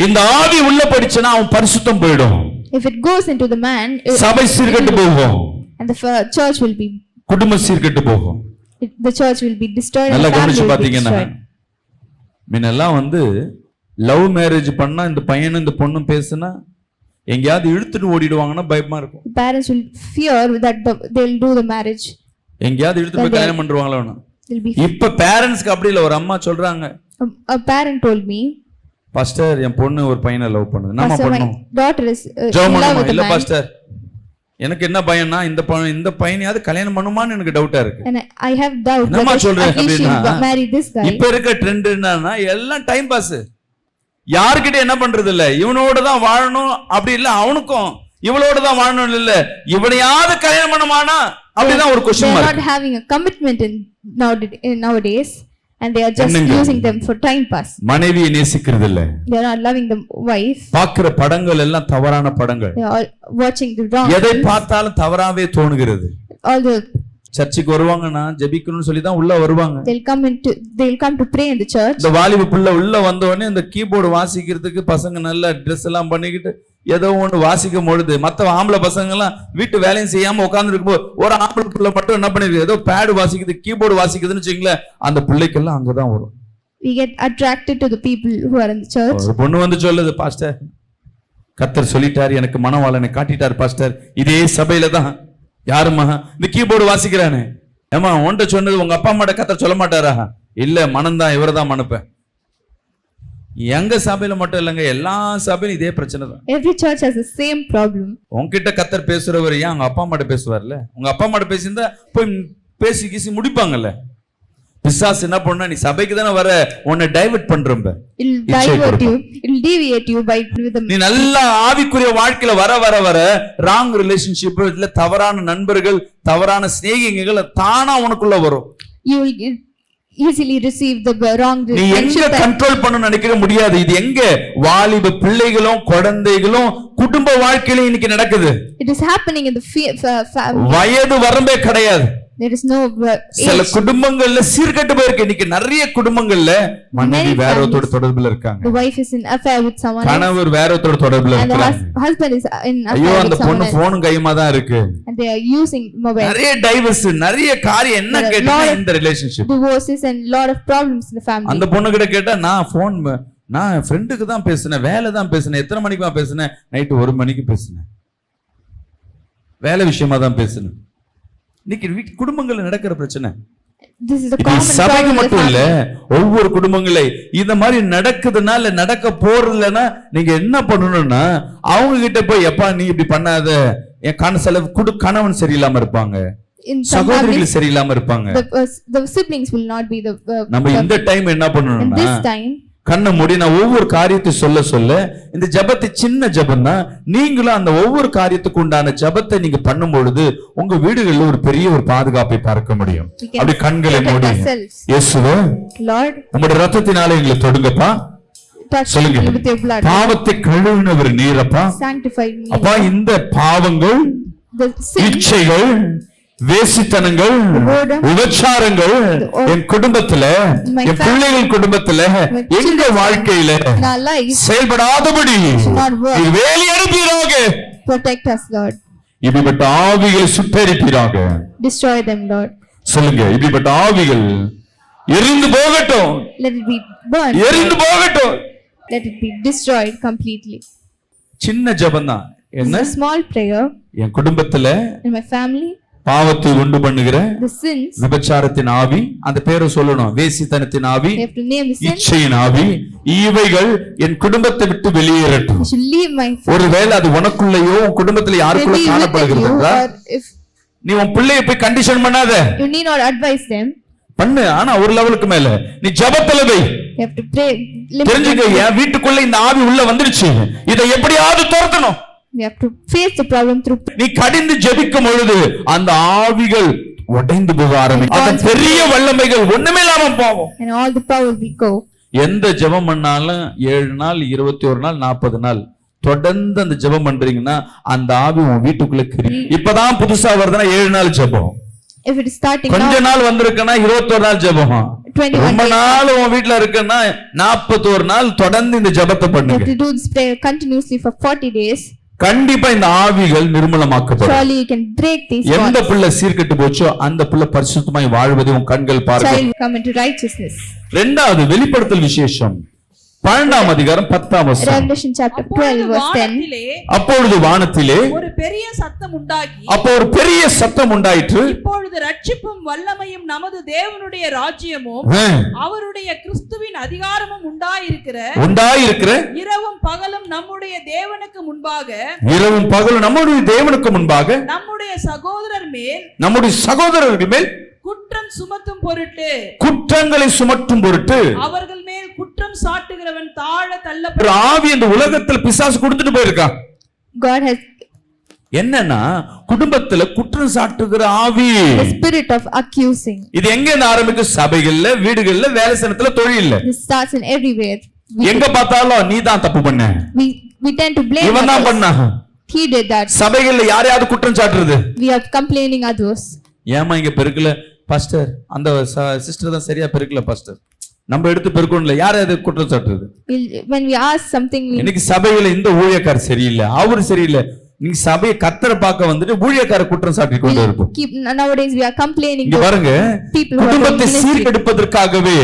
இந்த ஆவி உள்ள படிச்சனா அவன் பரிசுத்தம் போயிடும், If it goes into the man, சபை சீர்கெட்டு போகும், and the church will be, குடும்பம் சீர்கெட்டு போகும். the church will be destroyed and நல்லா the family கவனிச்சு will be பாத்தீங்கன்னா, destroyed. முன்னெல்லாம் லவ் மேரேஜ் பண்ணா இந்த பையனும் இந்த பொண்ணும் பேசுனா எங்கேயாவது இழுத்துட்டு ஓடிடுவாங்கன்னா பயமா இருக்கும். Parents will fear that they'll do the marriage. எங்கேயாவது இழுத்து போய் கல்யாணம் பண்றாங்களோ. They'll be. இப்ப பேரண்ட்ஸ்க்கு அப்படி இல்ல. ஒரு அம்மா சொல்றாங்க, A parent told me, pastor என் பொண்ணு ஒரு பையனை லவ் பண்ணுது, நம்ம Pastor, my பண்ணோம் daughter is in ஜெபம் love பண்ணுமா? with a இல்ல man. பாஸ்டர் எனக்கு என்ன பயம்னா இந்த பையனையாவது கல்யாணம் பண்ணுமான்னு எனக்கு டவுட்டா இருக்கு. And I have doubt என்னம்மா whether சொல்றேன் at least she அப்படின்னா, will marry this guy. இப்ப இருக்க ட்ரெண்ட் என்னன்னா எல்லாம் டைம் பாஸ். யாருக்கிட்ட என்ன பண்றது இல்ல, இவனோட தான் வாழணும் அப்படி இல்ல, அவனுக்கும் இவளோட தான் வாழணும் இல்ல, இவனையாவது கல்யாணம் பண்ணுமானா அப்படிதான் ஒரு They question are mark. not having a commitment in nowadays. and they are just என்னங்க? using them for time pass. மனைவியை நேசிக்கிறது இல்ல. They are not loving the wife. பார்க்கிற படங்கள் எல்லாம் தவறான படங்கள். They are all watching the wrong எதை things. பார்த்தாலும் தவறாவே தோணுகிறது. All the சர்ச்சுக்கு வருவாங்கன்னா ஜெபிக்கணும்னு சொல்லி தான் உள்ள வருவாங்க. they'll come to pray in the church. இந்த வாலிப பிள்ளை உள்ள வந்த உடனே இந்த கீபோர்டு வாசிக்கிறதுக்கு பசங்க நல்ல ட்ரெஸ் எல்லாம் பண்ணிக்கிட்டு ஏதோ ஒன்று வாசிக்கும் பொழுது மற்ற ஆம்பளை பசங்க எல்லாம் வீட்டு வேலையும் செய்யாம உட்கார்ந்து இருக்கும்போது ஒரு ஆம்பளை பிள்ளை மட்டும் என்ன பண்ணிருக்கு, ஏதோ பேடு வாசிக்குது, கீபோர்டு வாசிக்குதுன்னு வச்சுங்களேன், அந்த பிள்ளைக்கெல்லாம் அங்கதான் வரும். We get attracted to the people who are in the church. ஒரு பொண்ணு வந்து சொல்லுது, பாஸ்டர் கர்த்தர் சொல்லிட்டாரு, எனக்கு மனவாளனை காட்டிட்டார் பாஸ்டர், இதே சபையில தான். யாருமா இந்த கீபோர்டு வாசிக்கிறானே? ஏமா உன்கிட்ட சொன்னது உங்க அப்பா அம்மாட்ட கர்த்தர் சொல்ல மாட்டாரா? இல்ல, மனம்தான், இவரதான் மனுப்பேன். எங்க சபையில மட்டும் இல்லைங்க, எல்லா சபையிலும் இதே பிரச்சனை தான். Every church has the same problem. உங்ககிட்ட கர்த்தர் பேசுறவர் ஏன் உங்க அப்பா அம்மாட்ட பேசுவார்ல? உங்க அப்பா அம்மாட்ட பேசியிருந்தா போய் பேசி கீசி முடிப்பாங்கல்ல. பிசாசு என்ன பண்ணா, நீ சபைக்கு தானே வர, உன்னை divert பண்றம்ப, It'll divert you, it'll deviate you by with the நீ நல்லா ஆவிக்குரிய வாழ்க்கையில வர வர வர ராங் ரிலேஷன்ஷிப், இல்ல தவறான நண்பர்கள், தவறான சிநேகிகள் தானா உனக்குள்ள வரும். you will easily receive the wrong நீ எங்க கண்ட்ரோல் பண்ண நினைக்கிற முடியாது. இது எங்க வாலிப பிள்ளைகளும் குழந்தைகளும் குடும்ப வாழ்க்கையில இன்னைக்கு நடக்குது. It is happening in the வயது வரம்பே கிடையாது. there is no சில குடும்பங்கள்ல சீர்கெட்டு போயிருக்கு. இன்னைக்கு நிறைய குடும்பங்கள்ல மனைவி வேற ஒருத்தரோட தொடர்புல இருக்காங்க, the wife is in affair with someone else, கணவர் வேற ஒருத்தரோட தொடர்புல and the இருக்காங்க, husband is in ஐயோ affair அந்த with someone பொண்ணு else, போனும் கையுமா தான் இருக்கு. and they are using mobile. நிறைய டைவர்ஸ், நிறைய காரியம் என்ன There are கேட்டா lot of இந்த relationship. divorces and lot of problems in the family. அந்த பொண்ணு கிட்ட கேட்டா, நான் ஃப்ரெண்டுக்கு தான் பேசினேன், வேலை தான் பேசினேன், எத்தனை மணிக்கு பேசினேன், நைட்டு 1 மணிக்கு பேசினேன், வேலை விஷயமா தான் பேசினேன். இன்னைக்கு குடும்பங்கள்ல நடக்கிற பிரச்சனை. This is a இது common சபைக்கு problem in the மட்டும் இல்ல, family. ஒவ்வொரு குடும்பங்களே இந்த மாதிரி நடக்குதுனால, நடக்க போறதுலன்னா நீங்க என்ன பண்ணணும்னா, அவங்க கிட்ட போய், எப்பா நீ இப்படி பண்ணாத, என் செலவு கணவன் சரியில்லாம இருப்பாங்க, In some சகோதரிகள் families, சரியில்லாம இருப்பாங்க. the siblings will not be the நம்ம இந்த டைம் என்ன in பண்ணணும்னா, this time கண்ணை மூடி நான் ஒவ்வொரு காரியத்தை சொல்ல சொல்ல, இந்த ஜபத்தை சின்ன ஜபம் தான், நீங்களும் அந்த ஒவ்வொரு காரியத்துக்கு உண்டான ஜபத்தை நீங்க பண்ணும் பொழுது உங்க வீடுகளில் ஒரு பெரிய ஒரு பாதுகாப்பை பார்க்க முடியும். we can அப்படி கண்களை protect மூடி, ourselves. இயேசுவே Lord, உங்களுடைய ரத்தத்தினால எங்களை தொடுங்கப்பா, touch சொல்லுங்க, me with your blood. பாவத்தை கழுவினவர் நீரப்பா. Sanctify me. அப்பா, இந்த பாவங்கள், The sin, இச்சைகள், வேசித்தனங்கள், விபச்சாரங்கள் என் குடும்பத்துல, என் பிள்ளைகள் குடும்பத்துல, எங்க வாழ்க்கையில in our life செயல்படாதபடி நீர் வேலி அனுப்பீராக. protect us, Lord. இப்படிப்பட்ட ஆவிகளை சுட்டெரிப்பீராக. Destroy them, Lord. சொல்லுங்க, இப்படிப்பட்ட ஆவிகள் எரிந்து போகட்டும், Let it be burned. எரிந்து போகட்டும். Let it be destroyed completely. சின்ன ஜபம் தான். It's என்ன? a small prayer என் குடும்பத்துல in my family. பாவத்தை உண்டு பண்ணுகிற The sins, விபச்சாரத்தின் ஆவி, அந்த பேரை சொல்லணும், வேசித்தனத்தின் ஆவி, you have to name the sin. இச்சையின் ஆவி, இவைகள் என் குடும்பத்தை விட்டு வெளியேறட்டும். You should leave my ஒருவேளை அது உனக்குள்ளேயோ உன் குடும்பத்துல யாருக்குள்ள maybe within காணப்படுகிறது you, என்றால், or if நீ உன் பிள்ளையை போய் கண்டிஷன் பண்ணாத, you need not advise them, பண்ணு. ஆனா ஒரு லெவலுக்கு மேல நீ ஜபத்துல வை. you have to pray. தெரிஞ்சுக்க, என் வீட்டுக்குள்ள இந்த ஆவி உள்ள வந்துருச்சு, இதை எப்படியாவது துரத்தணும். You have to face the problem through நீ கடிந்து ஜெபிக்கும் பொழுது அந்த ஆவிகள் உடைந்து போக ஆரம்பிக்கும். அந்த பெரிய வல்லமைகள் ஒண்ணுமே இல்லாம போகும். and all the power will go. எந்த ஜெபம் பண்ணாலும் 7 நாள், 21 நாள், 40 நாள் தொடர்ந்து அந்த ஜெபம் பண்றீங்கன்னா அந்த ஆவி உன் வீட்டுக்குள்ள கிரி. இப்பதான் புதுசா வருதுன்னா 7 நாள் ஜெபம். If it is starting கொஞ்ச now, நாள் வந்திருக்குன்னா 21 நாள் ஜெபம். 21 ரொம்ப days. நாள் உன் வீட்டுல இருக்குன்னா 41 நாள் தொடர்ந்து இந்த ஜெபத்தை You have பண்ணுங்க. to do this prayer continuously for 40 days. கண்டிப்பா இந்த ஆவிகள் நிர்மூலமாக்கப்படும். Surely you can break these எந்த bonds. பிள்ளை சீர்கெட்டு போச்சோ அந்த பிள்ளை பரிசுத்தமாய் வாழ்வதை உன் கண்கள் Child பார்க்கும். will come into righteousness. இரண்டாவது வெளிப்படுத்தல் விசேஷம் 12ஆம் அதிகாரம் 10ஆம் வசனம். Revelation chapter 12 verse 10. அப்பொழுது வானத்திலே ஒரு பெரிய சத்தம் உண்டாகி, அப்போ ஒரு பெரிய சத்தம் உண்டாயிற்று. இப்பொழுது ரட்சிப்பும் வல்லமையும் நமது தேவனுடைய ராஜ்யமும் அவருடைய கிறிஸ்துவின் அதிகாரமும் உண்டாயிருக்கிற இரவும் பகலும் நம்முடைய தேவனுக்கு முன்பாக, இரவும் பகலும் நம்முடைய தேவனுக்கு முன்பாக நம்முடைய சகோதரர்கள் மேல் குற்றம் சுமத்தும் பொருட்டு, குற்றங்களை சுமத்தும் பொருட்டு அவர்கள் மேல் குற்றம் சாட்டுகிறவன் தாழ ஒரு தள்ளப்பட்ட ஆவி இந்த உலகத்தில் பிசாசு கொடுத்துட்டு போயிருக்கான். God has என்னன்னா குடும்பத்துல குற்றம் சாட்டுகிற ஆவி. The spirit of accusing. இது எங்க இருந்து ஆரம்பிக்கும்? சபைகள்ல, வீடுகள்ல, வேலை ஸ்தலத்துல, தொழில்ல. This starts in everywhere. எங்க பார்த்தாலும் நீ தான் தப்பு பண்ண, We tend to blame இவன் தான் others. பண்ணா. He did that. சபைகள்ல யாரையாவது குற்றம் சாட்டுறது. We are complaining others. ஏமா இங்க பெருக்கல பாஸ்டர், அந்த சிஸ்டர் தான் சரியா பெருக்கல பாஸ்டர், நம்ம எடுத்து பெருக்கணும்ல, யாரையாவது குற்றம் சாட்டுறது. When we ask something, இன்னைக்கு சபையில இந்த ஊழியக்காரர் சரியில்லை, அவரு சரியில்லை, நீங்க சபையை கத்தரை பார்க்க வந்துட்டு ஊழியக்கார குற்றம் சாட்டி கொண்டு இருப்போம். nowadays we are complaining இங்க to பாருங்க, people who are குடும்பத்தை doing சீர்கெடுப்பதற்காகவே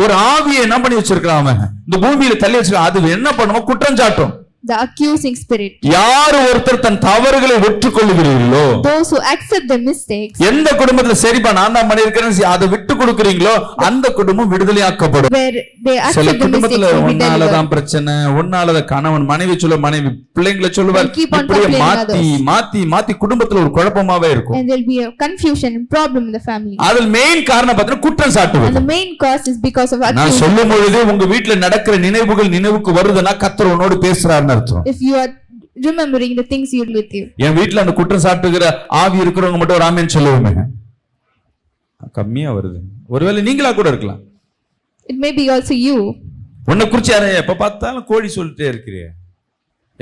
ஒரு ஆவியை என்ன பண்ணி வச்சிருக்கான் அவன், இந்த பூமியில தள்ளி வச்சிருக்கான். அது என்ன பண்ணுவோம்? குற்றம் சாட்டும். the accusing spirit. யார் ஒருத்தர் தன் தவறுகளை ஒற்றுக்கொள்ளுகிறீர்களோ, those who accept their mistakes, எந்த குடும்பத்துல சரிப்பா நான் தான் பண்ணிருக்கேன்னு அதை விட்டு கொடுக்குறீங்களோ அந்த குடும்பம் விடுதலையாக்கப்படும். where they சில accept the mistakes குடும்பத்துல will be உன்னாலதான் delivered. பிரச்சனை, உன்னாலதான் கணவன், மனைவி சொல்ல மனைவி, பிள்ளைங்களை சொல்லுவார், They keep on இப்படியே complaining மாத்தி others. மாத்தி மாத்தி குடும்பத்துல ஒரு குழப்பமாவே இருக்கும். And there will be a confusion and problem in the family. அதில் மெயின் காரணம் பார்த்தீங்கன்னா குற்றம் And சாட்டுவது. the main cause is because of நான் accusing. சொல்லும் பொழுது உங்க வீட்டுல நடக்கிற நினைவுகள் நினைவுக்கு வருதுன்னா கர்த்தர் உன்னோடு பேசுறாருன்னு அர்த்தம். If you are remembering the things you with you. என் வீட்டுல அந்த குற்றம் சாட்டுகிற ஆவி இருக்கிறவங்க மட்டும் ஒரு ஆமென் சொல்லுவோமே, கம்மியா வருது. ஒருவேளை நீங்களா கூட இருக்கலாம். It may be also you. உன்னை குறிச்சு எப்ப பார்த்தாலும் கோழி சொல்லிட்டே இருக்கிறே,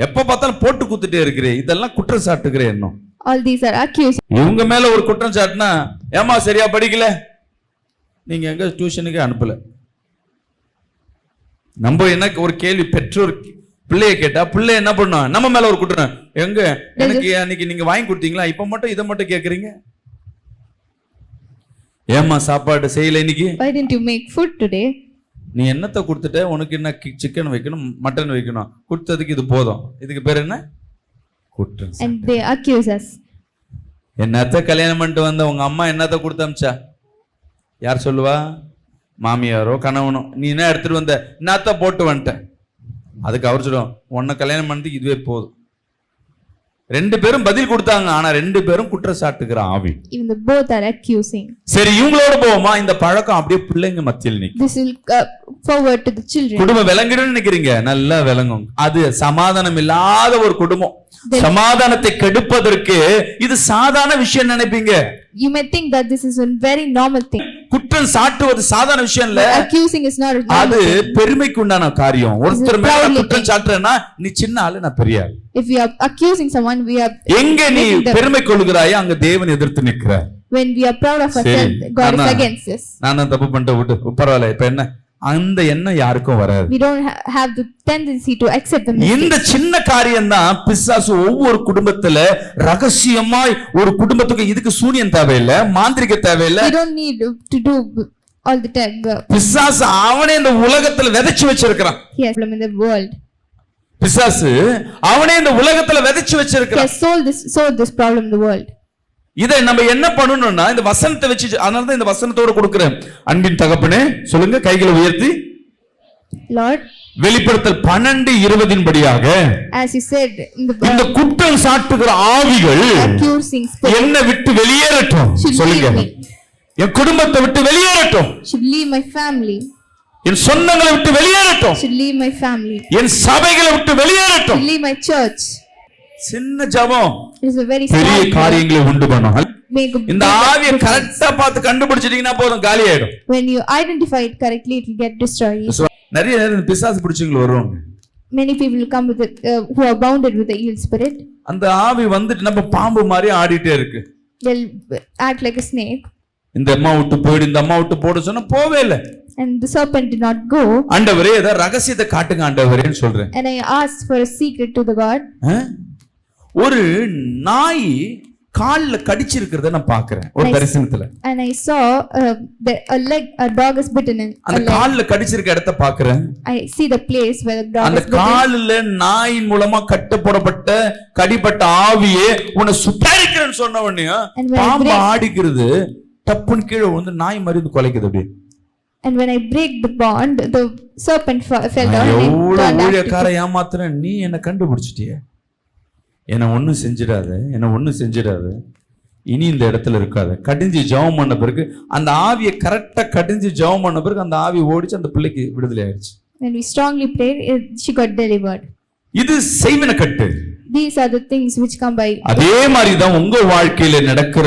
எப்ப பார்த்தாலும் போட்டு குத்துட்டே இருக்கிறே, இதெல்லாம் குற்றம் சாட்டுகிற எண்ணம். All these are accusing. இவங்க மேல ஒரு குற்றம் சாட்டினா, ஏமா சரியா படிக்கல, நீங்க எங்க டியூஷனுக்கு அனுப்பல. நம்ம என்ன ஒரு கேள்வி, பெற்றோர் பிள்ளைய கேட்டா பிள்ளை என்ன பண்ணும், நம்ம மேல ஒரு குற்றம், எங்க எனக்கு அன்னைக்கு நீங்க வாங்கி கொடுத்தீங்களா, இப்ப மட்டும் இதை மட்டும் கேக்குறீங்க, ஏமா சாப்பாடு செய்யல இன்னைக்கு, Why didn't you make food today? நீ என்னத்தை கொடுத்துட்ட, உனக்கு என்ன சிக்கன் வைக்கணும், மட்டன் வைக்கணும், கொடுத்ததுக்கு இது போதும், இதுக்கு பேர் என்ன? குற்றம். And they accuse us. என்னத்த கல்யாணம் பண்ணிட்டு வந்த உங்க அம்மா என்னத்த கொடுத்து அமிச்சா, யார் சொல்லுவா? மாமியாரோ கணவனோ. நீ என்ன எடுத்துட்டு வந்த, என்னத்த போட்டு வந்துட்ட, அதுக்கு அவர் சொல்லுவோம், உன்னை கல்யாணம் பண்ணதுக்கு இதுவே போதும். ரெண்டு பேரும் பதில் கொடுத்தாங்க, ஆனா ரெண்டு பேரும் குற்றம் சாட்டுகிற ஆவி. Even the both are accusing. சரி இவங்களோட போவோமா? இந்த பழக்கம் அப்படியே பிள்ளைங்க மத்தியில் நிக்கும். This will forward to the children. குடும்பம் விளங்கிடும் நினைக்கிறீங்க, நல்லா விளங்கும். அது சமாதானம் இல்லாத ஒரு குடும்பம். சமாதானத்தை கெடுப்பதற்கு இது சாதாரண விஷயம் நினைப்பீங்க. You may think that this is a very normal thing. குற்றம் சாட்டுவது சாதாரண விஷயம் இல்ல. Accusing is not a normal அது thing. பெருமைக்கு உண்டான காரியம். ஒருத்தர் மேல குற்றம் சாட்டுறேன்னா நீ சின்ன ஆளு, நான் பெரிய ஆளு. If we are accusing someone, we are. எங்க நீ பெருமை கொள்கிறாயோ அங்க தேவன் எதிர்த்து நிற்கிறார். When we are proud of ourselves, God is against us. நான் தான் தப்பு பண்ணிட்டு விட்டு பரவாயில்ல, இப்ப என்ன, அந்த எண்ணம் யாருக்கும் வராது. We don't have the tendency to accept the mistake. இந்த சின்ன காரியம் தான் பிசாசு ஒவ்வொரு குடும்பத்துல ரகசியமாய், ஒரு குடும்பத்துக்கு இதுக்கு சூனியம் தேவையில்லை, மாந்திரிக தேவையில்லை. We don't need to do all the time. பிசாசு அவனே இந்த உலகத்துல விதைச்சு வச்சிருக்கிறான். Yes, in the world. பிசாசு அவனே இந்த உலகத்துல விதைச்சு He வச்சிருக்கிறான். has sold this problem in the world. இதை நம்ம என்ன பண்ணணும்னா இந்த வசனத்தை வச்சு, அதனாலதான் இந்த வசனத்தோட கொடுக்கிறேன். அன்பின் தகப்பனே சொல்லுங்க, கைகளை உயர்த்தி. Lord, வெளிப்படுத்தல் 12:20 படியாக, as you said in இந்த the குற்றம் சாட்டுகிற ஆவிகள் accusing spirit என்னை விட்டு வெளியேறட்டும். சொல்லுங்க, என் குடும்பத்தை விட்டு வெளியேறட்டும், should leave my family, என் சொந்தங்களை விட்டு வெளியேறட்டும், should leave my family, என் சபைகளை விட்டு வெளியேறட்டும். should leave my church. சின்ன ஜெபம் It is a very பெரிய small prayer. காரியங்களை உண்டு பண்ணும். Make a இந்த big ஆவியை difference. கரெக்டா பார்த்து கண்டுபிடிச்சிட்டீங்கன்னா போதும், காலி ஆயிடும். When you identify it correctly, it will get destroyed. நிறைய நேரம் பிசாசு பிடிச்சவங்க வருவாங்க. Many people will come with it, who are bounded with the evil spirit. அந்த ஆவி வந்துட்டு நம்ம பாம்பு மாதிரி ஆடிட்டே இருக்கு. They'll act like a snake. இந்த அம்மா விட்டு போயிடு, இந்த அம்மா விட்டு போட சொன்னா போவே இல்லை. And the serpent did not go. ஆண்டவரே ஏதாவது ரகசியத்தை காட்டுங்க ஆண்டவரேன்னு சொல்றேன். And I asked for a secret to the God. ஒரு நாய் கால்ல கடிச்சிருக்கிறத நான் பாக்குறேன் ஒரு தரிசனத்துல. And I saw a dog is bitten in அந்த கால்ல கடிச்சிருக்க இடத்தை பாக்குறேன். I see the place where the dog அந்த is bitten. கால்ல நாயின் மூலமா கட்டப்படப்பட்ட கடிப்பட்ட ஆவியே உன்னை சுட்டரிக்கிறேன்னு சொன்ன உடனே பாம்பு ஆடிக்கிறது டப்புன்னு கீழே வந்து நாய் மாதிரி வந்து கொலைக்குது அப்படியே. And when I break the bond, the serpent fell down and it turned ஊழியக்கார ஏமாத்துறேன், நீ என்ன கண்டுபிடிச்சிட்டிய, என்ன ஒண்ணும் செஞ்சிடாத, என்ன ஒண்ணும் செஞ்சிடாத, இனி இந்த இடத்துல இருக்காது. கடிஞ்சு ஜெபம் பண்ண பிறகு அந்த ஆவியை கரெக்டா கடிஞ்சு ஜெபம் பண்ண பிறகு அந்த ஆவி ஓடிச்சு, அந்த பிள்ளைக்கு விடுதலை ஆயிடுச்சு. When we strongly prayed, she got delivered. இது செய்வன கட்டு. These are the things which come by. அதே மாதிரிதான் உங்க வாழ்க்கையில நடக்கிற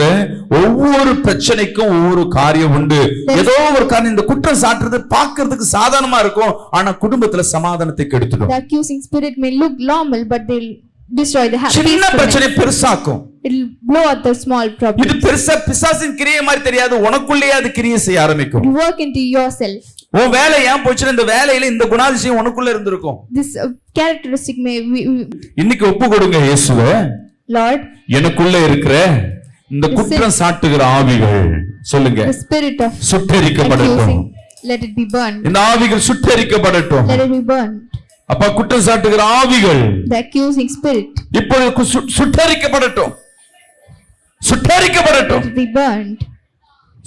ஒவ்வொரு பிரச்சனைக்கும் ஒவ்வொரு காரியம் உண்டு. ஏதோ ஒரு காரணம், இந்த குற்றம் சாட்டுறது பார்க்கிறதுக்கு சாதாரணமா இருக்கும், ஆனா குடும்பத்துல சமாதானத்தை கெடுத்துடும். The accusing spirit may look normal, but they'll destroy the சின்ன பிரச்சனை happiness. பெருசாக்கும். It'll blow up the small இது problem. பெருசா பிசாசின் கிரியை மாதிரி தெரியாது, உனக்குள்ளேயே அது கிரியை செய்ய ஆரம்பிக்கும். You work into yourself. உன் வேலை ஏன் போச்சுன்னா இந்த வேலையில இந்த குணாதிசயம் உனக்குள்ள இருந்திருக்கும். This characteristic may இன்னைக்கு ஒப்பு கொடுங்க இயேசுவே, Lord, எனக்குள்ள இருக்கிற இந்த குற்றம் சாட்டுகிற ஆவிகள் சொல்லுங்க the spirit of சுட்டெரிக்கப்படட்டும். accusing, let it be burned. இந்த ஆவிகள் சுட்டெரிக்கப்படட்டும். Let it be burned. அப்ப குற்றம் சாட்டுகிற ஆவிகள் The accusing spirit, இப்பொழுது சுட்டெரிக்கப்படட்டும். சுட்டெரிக்கப்படட்டும். let it be burned.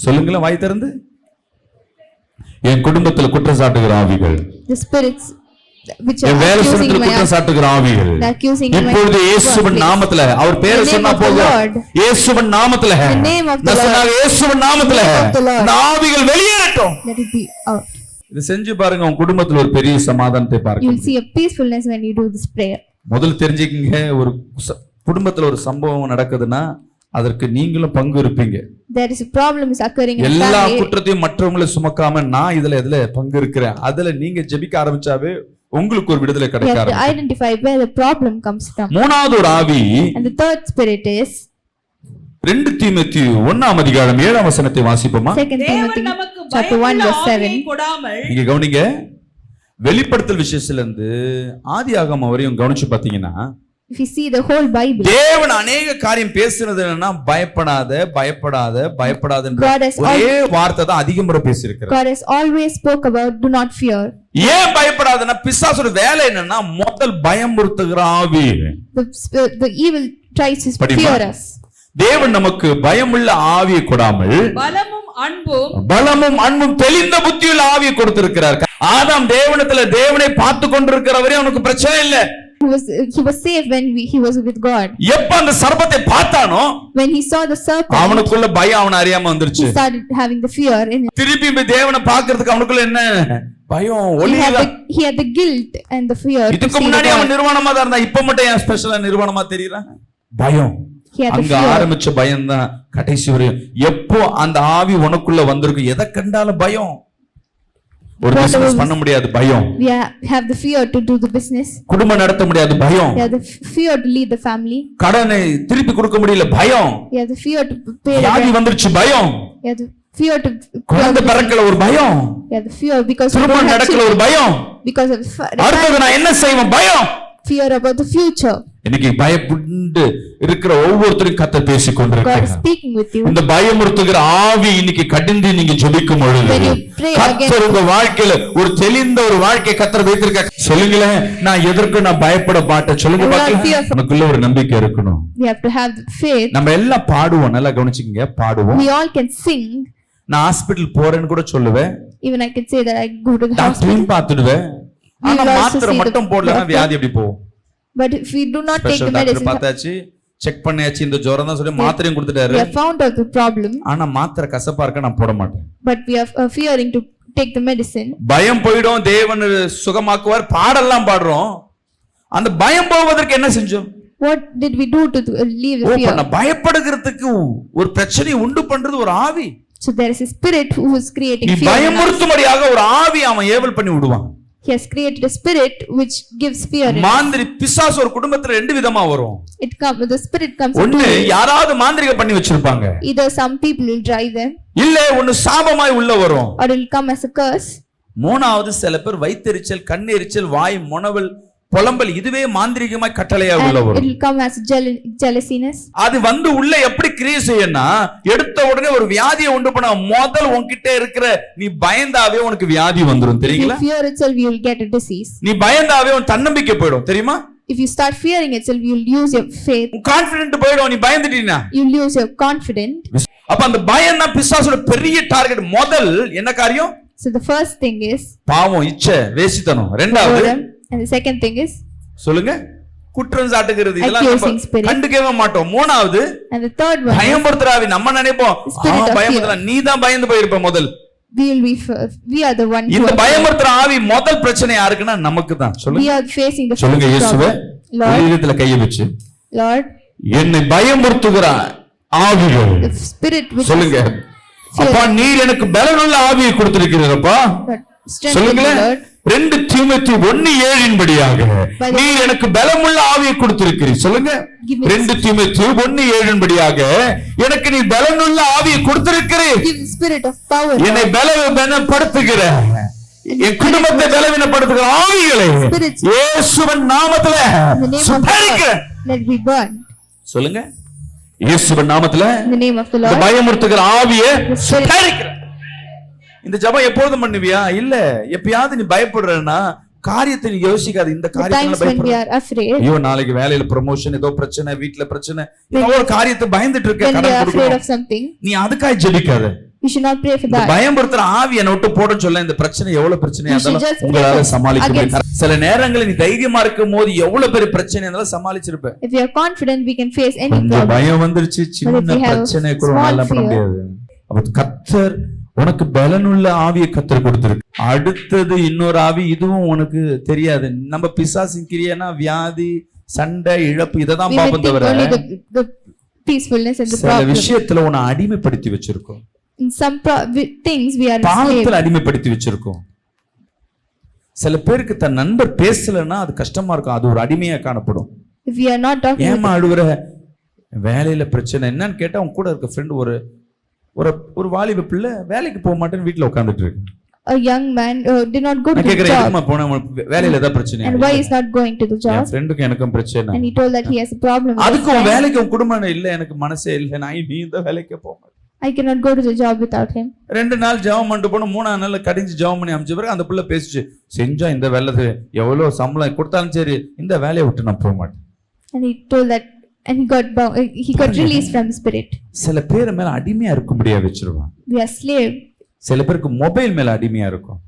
சொல்லுங்களேன் வாய் திறந்து. என் குடும்பத்துல குற்றம் சாட்டுகிற ஆவிகள், The spirits which are என் வேலை accusing ஸ்தலத்துல my குற்றம் சாட்டுகிற ஆவிகள் the accusing my இப்பொழுது இயேசுவின் workplace. நாமத்துல, அவர் பேரை The name சொன்னா of the போதும், Lord. இயேசுவின் நாமத்துல, The name of the நான் Lord. சொன்னாங்க, இயேசுவின் நாமத்துல The name of the Lord. இந்த ஆவிகள் வெளியேறட்டும். Let it be out. இது செஞ்சு பாருங்க, உங்க குடும்பத்துல ஒரு பெரிய சமாதானத்தை You பார்க்க will see a peacefulness when you do this prayer. முதல்ல தெரிஞ்சுக்கங்க, ஒரு குடும்பத்துல ஒரு சம்பவம் நடக்குதுன்னா அதற்கு நீங்களும் பங்கு இருப்பீங்க. There is a problem is occurring in a எல்லா family. குற்றத்தையும் மற்றவங்களை சுமக்காம நான் எதுல பங்கு இருக்கிறேன், அதுல நீங்க ஜெபிக்க ஆரம்பிச்சாவே உங்களுக்கு ஒரு விடுதலை You கிடைக்க have to ஆரம்பிக்கும். identify where the problem comes from. மூணாவது ஒரு ஆவி, And the third spirit is 2 தீமோத்தேயு 1:7 வாசிப்போமா? 2 Timothy தேவன் நமக்கு chapter 1 பயமுள்ள verse ஆவியை 7. கொடாமல் நீங்க கவனிங்க, வெளிப்படுத்தல் விஷயத்துல இருந்து ஆதியாகமம் வரையும் கவனிச்சு பாத்தீங்கன்னா, If you see the whole Bible, தேவன் அநேக காரியம் பேசுனது என்னன்னா, பயப்படாத பயப்படாத பயப்படாதன்ற God has ஒரே வார்த்தை தான் அதிக முறை பேசியிருக்கிறார். God has always spoke about do not fear. ஏன் பயப்படாதன்னா, பிசாசோட வேலை என்னன்னா முதல் பயமுறுத்துகிற ஆவி. The evil tries to படிமா. fear us. தேவன் நமக்கு பயமுள்ள ஆவியை கொடாமல் பலமும் அன்பும் தெளிந்த புத்தியுள்ள ஆவியை கொடுத்திருக்கிறார். ஆதாம் தேவனை பார்த்து கொண்டிருக்கிறவரே அவனுக்கு பிரச்சனை இல்ல. He was safe when he was with God. எப்ப அந்த சர்ப்பத்தை பார்த்தானோ, when he saw the serpent, அவனுக்குள்ள பயம் அவன அறியாம வந்துருச்சு. He started having the fear in him. திருப்பி போய் தேவனை பார்க்கிறதுக்கு அவனுக்குள்ள என்ன பயம், ஒளியில. He had the guilt and the fear. இதுக்கு முன்னாடி அவன் நிர்வாணமா தான் இருந்தான், இப்ப மட்டும் ஏன் ஸ்பெஷலா நிர்வாணமா தெரியறான்? பயம். அங்க ஆரம்பிச்ச பயம் தான் கடைசி வரையும். எப்போ அந்த ஆவி உனக்குள்ள வந்திருக்கு, எதை கண்டாலும் பயம். ஒரு பிசினஸ் பண்ண முடியாது பயம். We have the fear to do the business. குடும்பம் நடத்த முடியாது பயம். We have the fear to lead the family. கடனை திருப்பி கொடுக்க முடியல பயம். We have the fear to pay. வியாதி வந்துருச்சு பயம். We have the fear to குழந்தை பிறக்கல ஒரு பயம். We have the fear because திருமணம் நடக்கல ஒரு பயம். Because of அடுத்து நான் என்ன செய்வேன் பயம். Fear about the future. இன்னைக்கு பயப்பட்டு இருக்கிற ஒவ்வொருத்தரும் கர்த்தர் பேசிக் கொண்டிருக்கிறார். God is speaking with you. இந்த பயமுறுத்துகிற ஆவி இன்னைக்கு கடிந்து நீங்க ஜெபிக்கும் பொழுது கர்த்தர் உங்க வாழ்க்கையில ஒரு தெளிந்த ஒரு வாழ்க்கை கர்த்தர் வைத்திருக்கார். சொல்லுங்களேன், நான் எதற்கு நான் பயப்பட மாட்டேன் சொல்லுங்க பார்க்கலாம். நமக்குள்ள ஒரு நம்பிக்கை இருக்கணும். We have to have faith. நம்ம எல்லாம் பாடுவோம், நல்லா கவனிச்சுக்கங்க, பாடுவோம். We all can sing. நான் ஹாஸ்பிடல் போறேன்னு கூட சொல்லுவேன். Even I can say that I go to the hospital. டாக்டரையும் பார்த்துடுவேன். ஆனா மாத்திரை மட்டும் போடலன்னா வியாதி எப்படி போகும்? But if we do not take the medicine, பார்த்தாச்சு, செக் பண்ணியாச்சு, இந்த ஜுரம் தான் சொல்லி மாத்திரையும் கொடுத்துட்டாரு. We have found out the problem. ஆனா மாத்திரை கசப்பா இருக்க நான் போட மாட்டேன். But we are fearing to take the medicine. பயம் போய்டும், தேவன் சுகமாக்குவார், பாடெல்லாம் பாடுறோம். அந்த பயம் போவதற்கு என்ன செஞ்சோம்? What did we do to leave the fear? நான் பயப்படுகிறதுக்கு ஒரு பிரச்சனை உண்டு பண்றது ஒரு ஆவி. So there is a spirit who is creating fear. பயமுறுத்தும்படியாக ஒரு ஆவி அவன் ஏவல் பண்ணி விடுவான். He has created a spirit which gives fear. மாந்திரி பிசாசு ஒரு குடும்பத்துல ரெண்டு விதமா வரும். The spirit comes. ஒன்னு யாராவது மாந்திரிக பண்ணி வச்சிருப்பாங்க. Either some people will drive them. இல்ல ஒன்னு சாபமாய் உள்ள வரும். Or it will come as a curse. மூணாவது சில பேர் வயித்தெரிச்சல், கண்ணெரிச்சல், வாய் முனவல், புலம்பல், இதுவே மாந்திரிகமாய் கட்டளையா உள்ள வரும். It will come as jealousiness. அது வந்து உள்ள எப்படி கிரியை செய்யனா, எடுத்த உடனே ஒரு வியாதியை உண்டு பண்ண முதல் உன்கிட்ட இருக்கிற நீ பயந்தாவே உனக்கு வியாதி வந்துரும் தெரியுங்களா? If you fear itself you will get a disease. நீ பயந்தாவே உன் தன்னம்பிக்கை போய்டும் தெரியுமா? If you start fearing itself you will lose your faith. Confident போய்டும், நீ பயந்துட்டீனா you will lose your confidence. அப்ப அந்த பயம் தான் பிசாசோட பெரிய டார்கெட். முதல் என்ன காரியம்? So the first thing is பாவம், இச்சை, வேசித்தனம். இரண்டாவது and the second thing is சொல்லுங்க, குற்றம் சாட்டுகிறது. இதெல்லாம் கண்டுக்கவே மாட்டோம். மூணாவது and the third one பயமுறுத்துறாவி. நம்ம நினைப்போம் பயமுறுத்துறா, நீ தான் பயந்து போயிருப்ப. முதல் we are the one. இந்த பயமுறுத்துற ஆவி முதல் பிரச்சனை யாருக்குன்னா நமக்கு தான். சொல்லுங்க, we are facing the சொல்லுங்க இயேசுவே, Lord, இதயத்துல கையை வச்சு Lord, என்னை பயமுறுத்துகிற ஆவிகள் the spirit which சொல்லுங்க. அப்பா நீர் எனக்கு பலனுள்ள ஆவியை கொடுத்திருக்கிறீரப்பா. strengthen me, சொல்லுங்களேன். Lord. 2 தீமோத்தேயு 1:7 படியாக நீர் எனக்கு பலமுள்ள ஆவியை கொடுத்திருக்கிறீர். சொல்லுங்க. Give me 2 தீமோத்தேயு 1:7 படியாக எனக்கு நீ பலனுள்ள ஆவியை கொடுத்திருக்கிறீர். give the spirit of power, என்னை பலவீனப்படுத்துகிற என் குடும்பத்தை பலவீனப்படுத்துகிற ஆவிகளை Spirits. இயேசுவின் நாமத்துல in the name of the சுட்டரிக்கிறேன். Lord, let it be burned. சொல்லுங்க. இயேசுவின் நாமத்துல In the name of the இந்த Lord, பயமுறுத்துகிற ஆவியை the spirit. சுட்டரிக்கிறேன். இந்த ஜெபம் எப்போதும் பண்ணுவியா? இல்ல, எப்பயாவது நீ பயப்படுறன்னா காரியத்தை நீ யோசிக்காத. இந்த The காரியத்துல times when we பயப்படுற, are afraid, ஐயோ நாளைக்கு வேலையில ப்ரமோஷன், ஏதோ பிரச்சனை, வீட்டுல பிரச்சனை, ஏதோ ஒரு காரியத்தை பயந்துட்டு இருக்க, when we கடன் are afraid கொடுக்கணும், of something, நீ அதுக்காக ஜெபிக்காத. we should not pray for இந்த that. பயம்படுத்துற ஆவி என்னை விட்டு போட சொல்ல. இந்த பிரச்சனை எவ்வளவு பிரச்சனையா You should இருந்தாலும் just உங்களால pray சமாளிக்க against- முடியும். சில நேரங்களில் நீ தைரியமா இருக்கும் போது எவ்வளவு பெரிய பிரச்சனை இருந்தாலும் சமாளிச்சிருப்ப. If we are confident, we can face any கொஞ்சம் problem. பயம் வந்துருச்சு, சின்ன But if we have பிரச்சனை கூட small நல்லா பண்ண fear, முடியாது. அப்ப கர்த்தர் உனக்கு பலனுள்ள ஆவியை கர்த்தர் கொடுத்திருக்கு. அடுத்தது இன்னொரு ஆவி, இதுவும் உனக்கு தெரியாது. நம்ம பிசாசின் கிரியைனா வியாதி, சண்டை, இழப்பு இததான் We may பாப்போம் think தவிர only the peacefulness and the சில problem. விஷயத்துல உன்னை அடிமைப்படுத்தி வச்சிருக்கோம். In some things we are பாவத்துல enslaved. அடிமைப்படுத்தி வச்சிருக்கோம். சில பேருக்கு தன் நண்பர் பேசலன்னா அது கஷ்டமா இருக்கும். அது ஒரு அடிமையா காணப்படும். If we are not talking with ஏமா அழுவுற? வேலையில பிரச்சனை என்னன்னு கேட்டா அவங்க கூட இருக்க ஃப்ரெண்ட் ஒரு வாலிப பிள்ளை வேலைக்கு போக மாட்டேன்னு வீட்டுல உட்கார்ந்துட்டு இருக்கு. a young man did not go to நான் the கேக்குறேன், job, எதுக்குமா போன? வேலையில ஏதாவது பிரச்சனை? and why is not going to the N job, ஃப்ரெண்டுக்கு எனக்கும் பிரச்சனை. and he told that he has a problem with his அதுக்கு உன் friend. வேலைக்கு உன் குடும்பம் இல்ல, எனக்கு மனசே இல்ல, நான் நீ இந்த வேலைக்கு போக மாட்டேன். I cannot go to the job without him. 2 நாள் ஜெபம் பண்ணிட்டு போன, 3ஆம் நாள் கடிஞ்சு ஜெபம் பண்ணி அமிச்ச பிறகு அந்த பிள்ளை பேசிச்சு, செஞ்சா இந்த வேலை எவ்வளவு சம்பளம் கொடுத்தாலும் சரி இந்த வேலையை விட்டு நான் போக மாட்டேன். And he told that, and he got released from the spirit. சில பேர் மேல அடிமையா இருக்கும்படியா வச்சிருவான். We are slave. சில பேருக்கு மொபைல் மேல அடிமையா இருக்கும்.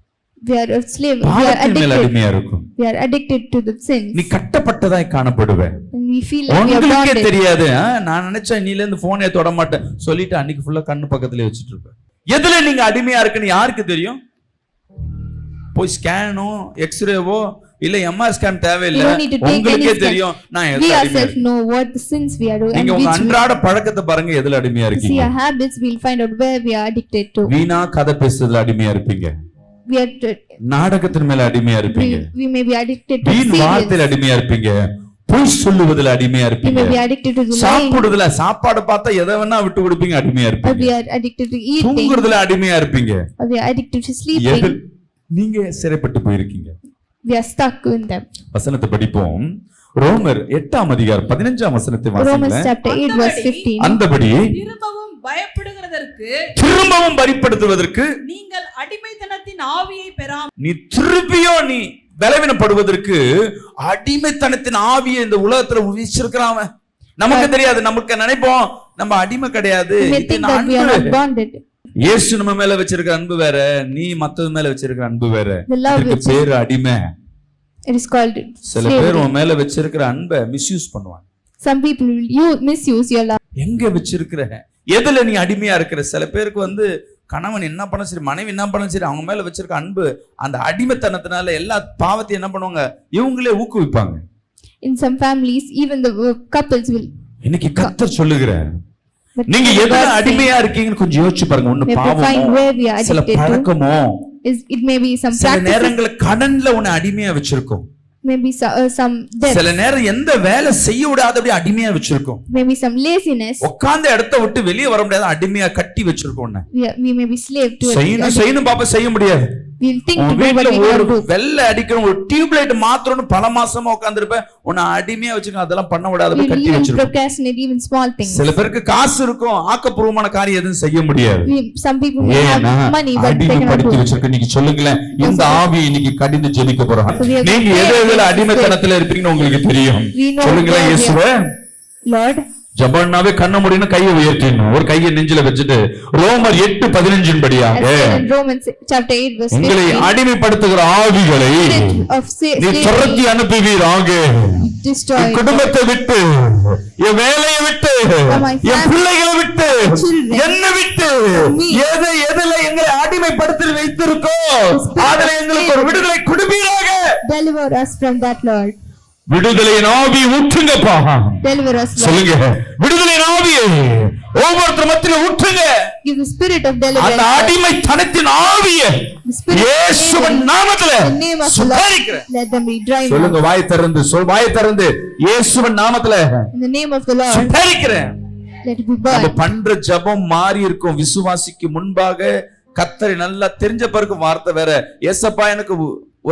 We are a slave. We are பாவத்தின் மேல addicted. அடிமையா இருக்கும். We are addicted to the sins. நீ கட்டப்பட்டதாய் காணப்படுவே. And we feel like we are உங்களுக்கே bonded. தெரியாது. நான் நினைச்சேன் நீல இருந்து போனே தொட மாட்டேன் சொல்லிட்டு அன்னைக்கு ஃபுல்லா கண்ணு பக்கத்துல வச்சிட்டு இருப்பேன். எதுல நீங்க அடிமையா இருக்குன்னு யாருக்கு தெரியும்? போய் ஸ்கேனோ எக்ஸ்ரேவோ இல்ல எம்ஆர் ஸ்கேன் தேவையில்லை. You don't need to take உங்களுக்கே any step. தெரியும் நான் We எதுல அடிமையா ourselves இருக்கேன். know what the sins we are doing. நீங்க And உங்க which we அன்றாட பழக்கத்தை பாருங்க, எதுல அடிமையா see இருக்கீங்க? our habits, we'll find out where we are addicted to. வீணா கதை பேசுறதுல அடிமையா இருப்பீங்க. We are நாடகத்தின் மேல அடிமையா இருப்பீங்க. we may be addicted to வீண் serials. வார்த்தையில அடிமையா இருப்பீங்க. பொய் சொல்லுவதில் அடிமையா We இருப்பீங்க. may be addicted to the lying. சாப்பிடுறதுல சாப்பாடு பார்த்தா எதை வேணா விட்டு கொடுப்பீங்க, அடிமையா Or இருப்பீங்க. we are addicted to eating. தூங்குறதுல அடிமையா இருப்பீங்க. Or we are addicted to எது sleeping. நீங்க சிறைப்பட்டு போயிருக்கீங்க. We are stuck in them. வசனத்தை படிப்போம். ரோமர் 8ஆம் அதிகாரம் 15ஆம் வசனத்தை Romans வாசிங்க. chapter 8 verse 15. அந்தபடி திரும்பவும் பயப்படுகிறதற்கு திரும்பவும் பரிப்படுத்துவதற்கு நீங்கள் அடிமைத்தனத்தின் ஆவியை பெறாமல் நீ திருப்பியும் நீ பலவீனப்படுவதற்கு அடிமைத்தனத்தின் ஆவியை இந்த உலகத்துல வீசிருக்கிறான். நமக்கு தெரியாது, நமக்கு நினைப்போம் நம்ம அடிமை கிடையாது. We may இது think நான் that we are not அன்பு. bonded. இயேசு நம்ம மேல வச்சிருக்கிற அன்பு வேற, நீ மத்தது மேல வச்சிருக்கிற அன்பு வேற. The love இதுக்கு which is- பேரு அடிமை. It is called சில பேர் slavery. உன் மேல வச்சிருக்கிற அன்பை மிஸ்யூஸ் பண்ணுவாங்க. Some people will misuse your love. எங்க வச்சிருக்கிற எதுல நீ அடிமையா இருக்கிற? சில பேருக்கு கணவன் என்ன பண்ண சரி, மனைவி என்ன பண்ண சரி, அவங்க மேல வச்சிருக்க அன்பு அந்த அடிமைத்தனத்தினால எல்லா பாவத்தையும் என்ன பண்ணுவாங்க, இவங்களே ஊக்குவிப்பாங்க. In some families, even the couples will. இன்னைக்கு கர்த்தர் சொல்லுகிறார், But நீங்க God எதுல says, அடிமையா இருக்கீங்கன்னு கொஞ்சம் யோசிச்சு பாருங்க. ஒண்ணு we have to find பாவமோ, where we are சில addicted to. பழக்கமோ, It may be some சில practices, நேரங்கள்ல கடன்ல உன்னை அடிமையா வச்சிருக்கோம். maybe some debt, சில நேரம் எந்த வேலை செய்ய விடாதபடி அடிமையா வச்சிருக்கோம். maybe some laziness. உட்கார்ந்த இடத்தை விட்டு வெளியே வர முடியாது, அடிமையா கட்டி வச்சிருக்கோம். உன்னை We may be slave to it. செய்யணும் பாப்பா, செய்ய முடியாது. We'll think to உன் do what வீட்டுல we ஒரு want to do. வெள்ளை அடிக்கிற ஒரு டியூப்லைட் மாத்திரம்னு பல மாசமா உட்கார்ந்திருப்ப, உன்னை அடிமையா வச்சிருக்க, அதெல்லாம் பண்ண விடாதபடி We'll கட்டி even வச்சிருக்கோம். procrastinate even small things. சில பேருக்கு காசு இருக்கும், ஆக்கப்பூர்வமான காரியம் எதுவும் செய்ய முடியாது. Some people may have ஏன்னா money but they cannot அடிமைப்படுத்தி do it. வச்சிருக்க. நீங்க சொல்லுங்களேன், இந்த ஆவி இன்னைக்கு கடிந்து ஜெபிக்க போறோம். We have நீங்க prayed எது எதுல against அடிமைத்தனத்துல இருப்பீங்கன்னு உங்களுக்கு தெரியும். We know சொல்லுங்களேன், where we are. இயேசுவே Lord, ஜபன்னாவே கண்ண முடின்னு கையை உயர்த்திடணும். ஒரு கையை நெஞ்சில வச்சுட்டு ரோமர் 8:15 படியாக as said in Romans chapter 8 verse உங்களை 15, அடிமைப்படுத்துகிற ஆவிகளை of நீ துரத்தி slavery அனுப்புவீராக. destroy என் குடும்பத்தை விட்டு, என் வேலையை விட்டு, my என் family, பிள்ளைகளை விட்டு, children, என்னை விட்டு, me. எதுல எங்களை அடிமைப்படுத்தி வைத்திருக்கோ அதுல எங்களுக்கு ஒரு விடுதலை கொடுப்பீராக. deliver us from that, Lord. விடுதலையின் ஆவி ஊற்றுங்கப்பா. Deliver us, Lord. சொல்லுங்க, விடுதலையின் ஆவியை ஒவ்வொருத்தர் மத்தியில ஊற்றுங்க. Give the spirit of அந்த deliverance. அடிமைத்தனத்தின் ஆவியை The spirit of இயேசுவின் slavery. நாமத்தில In the name of the Lord. சுட்டரிக்கிறேன். Let them be driven சொல்லுங்க, out. வாய் திறந்து வாய் திறந்து இயேசுவின் நாமத்தில In the name of the Lord. சுட்டரிக்கிறேன். Let it be நம்ம burned. பண்ற ஜெபம் மாறி இருக்கும். விசுவாசிக்கு முன்பாக கர்த்தரை நல்லா தெரிஞ்ச பிறகு வார்த்தை வேற. ஏசப்பா எனக்கு